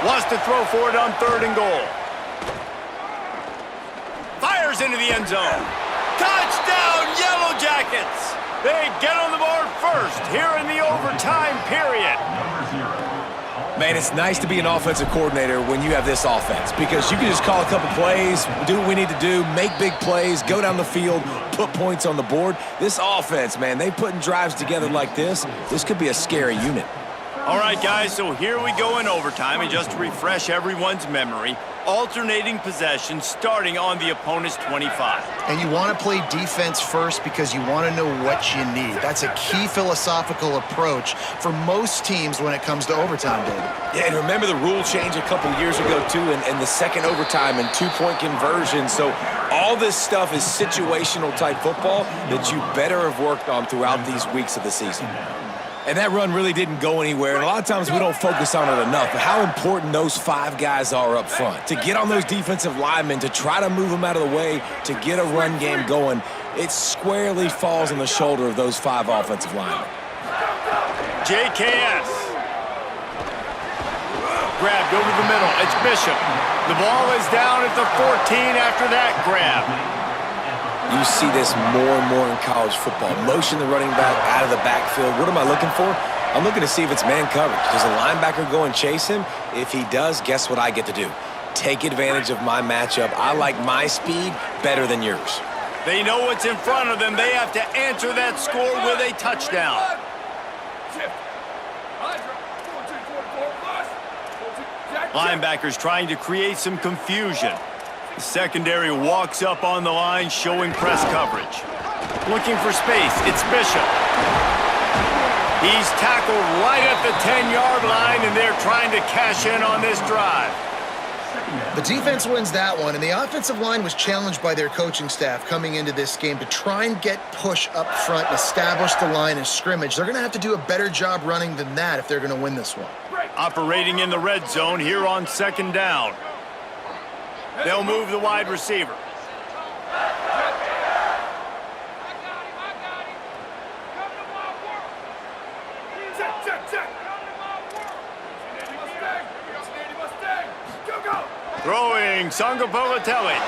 Wants to throw for it on third and goal. Fires into the end zone. Touchdown, Yellow Jackets! They get on the board first here in the overtime period. Man, it's nice to be an offensive coordinator when you have this offense because you can just call a couple plays, do what we need to do, make big plays, go down the field, put points on the board. This offense, man, they putting drives together like this could be a scary unit. All right, guys, so here we go in overtime, and just to refresh everyone's memory, alternating possession starting on the opponent's 25. And you want to play defense first because you want to know what you need. That's a key philosophical approach for most teams when it comes to overtime, David. Yeah, and remember the rule change a couple years ago, too, and the second overtime and two-point conversion. So all this stuff is situational type football that you better have worked on throughout these weeks of the season. And that run really didn't go anywhere. And a lot of times we don't focus on it enough. But how important those 5 guys are up front. To get on those defensive linemen, to try to move them out of the way, to get a run game going, it squarely falls on the shoulder of those 5 offensive linemen. JKS. Grabbed over the middle. It's Bishop. The ball is down at the 14 after that grab. You see this more and more in college football. Motion the running back out of the backfield. What am I looking for? I'm looking to see if it's man coverage. Does a linebacker go and chase him? If he does, guess what I get to do? Take advantage of my matchup. I like my speed better than yours. They know what's in front of them. They have to answer that score with a touchdown. Linebackers trying to create some confusion. The secondary walks up on the line, showing press coverage. Looking for space, it's Bishop. He's tackled right at the 10-yard line, and they're trying to cash in on this drive. The defense wins that one, and the offensive line was challenged by their coaching staff coming into this game to try and get push up front and establish the line of scrimmage. They're going to have to do a better job running than that if they're going to win this one. Operating in the red zone here on second down. They'll move the wide receiver. Throwing Zayhovah.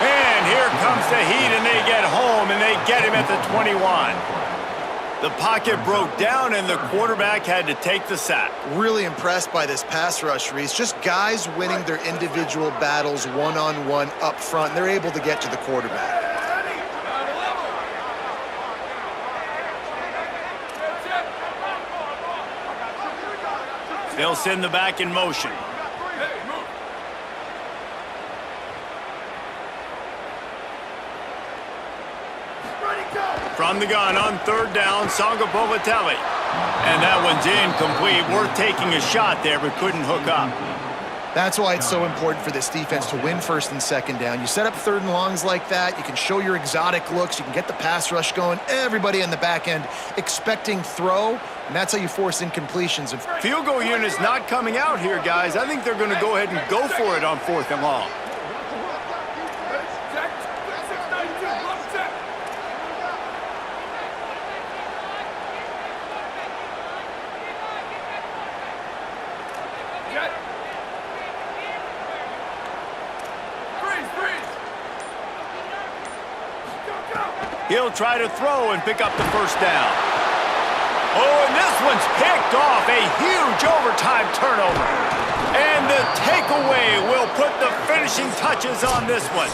And here comes the heat, and they get home, and they get him at the 21. The pocket broke down, and the quarterback had to take the sack. Really impressed by this pass rush, Reese. Just guys winning their individual battles one-on-one up front. They're able to get to the quarterback. They'll send the back in motion. From the gun on third down, Zayhovah. And that one's incomplete. Worth taking a shot there, but couldn't hook up. That's why it's so important for this defense to win first and second down. You set up third and longs like that, you can show your exotic looks, you can get the pass rush going, everybody on the back end expecting throw, and that's how you force incompletions. Field goal unit's not coming out here, guys. I think they're going to go ahead and go for it on fourth and long. He'll try to throw and pick up the first down. Oh, and this one's picked off. A huge overtime turnover. And the takeaway will put the finishing touches on this one.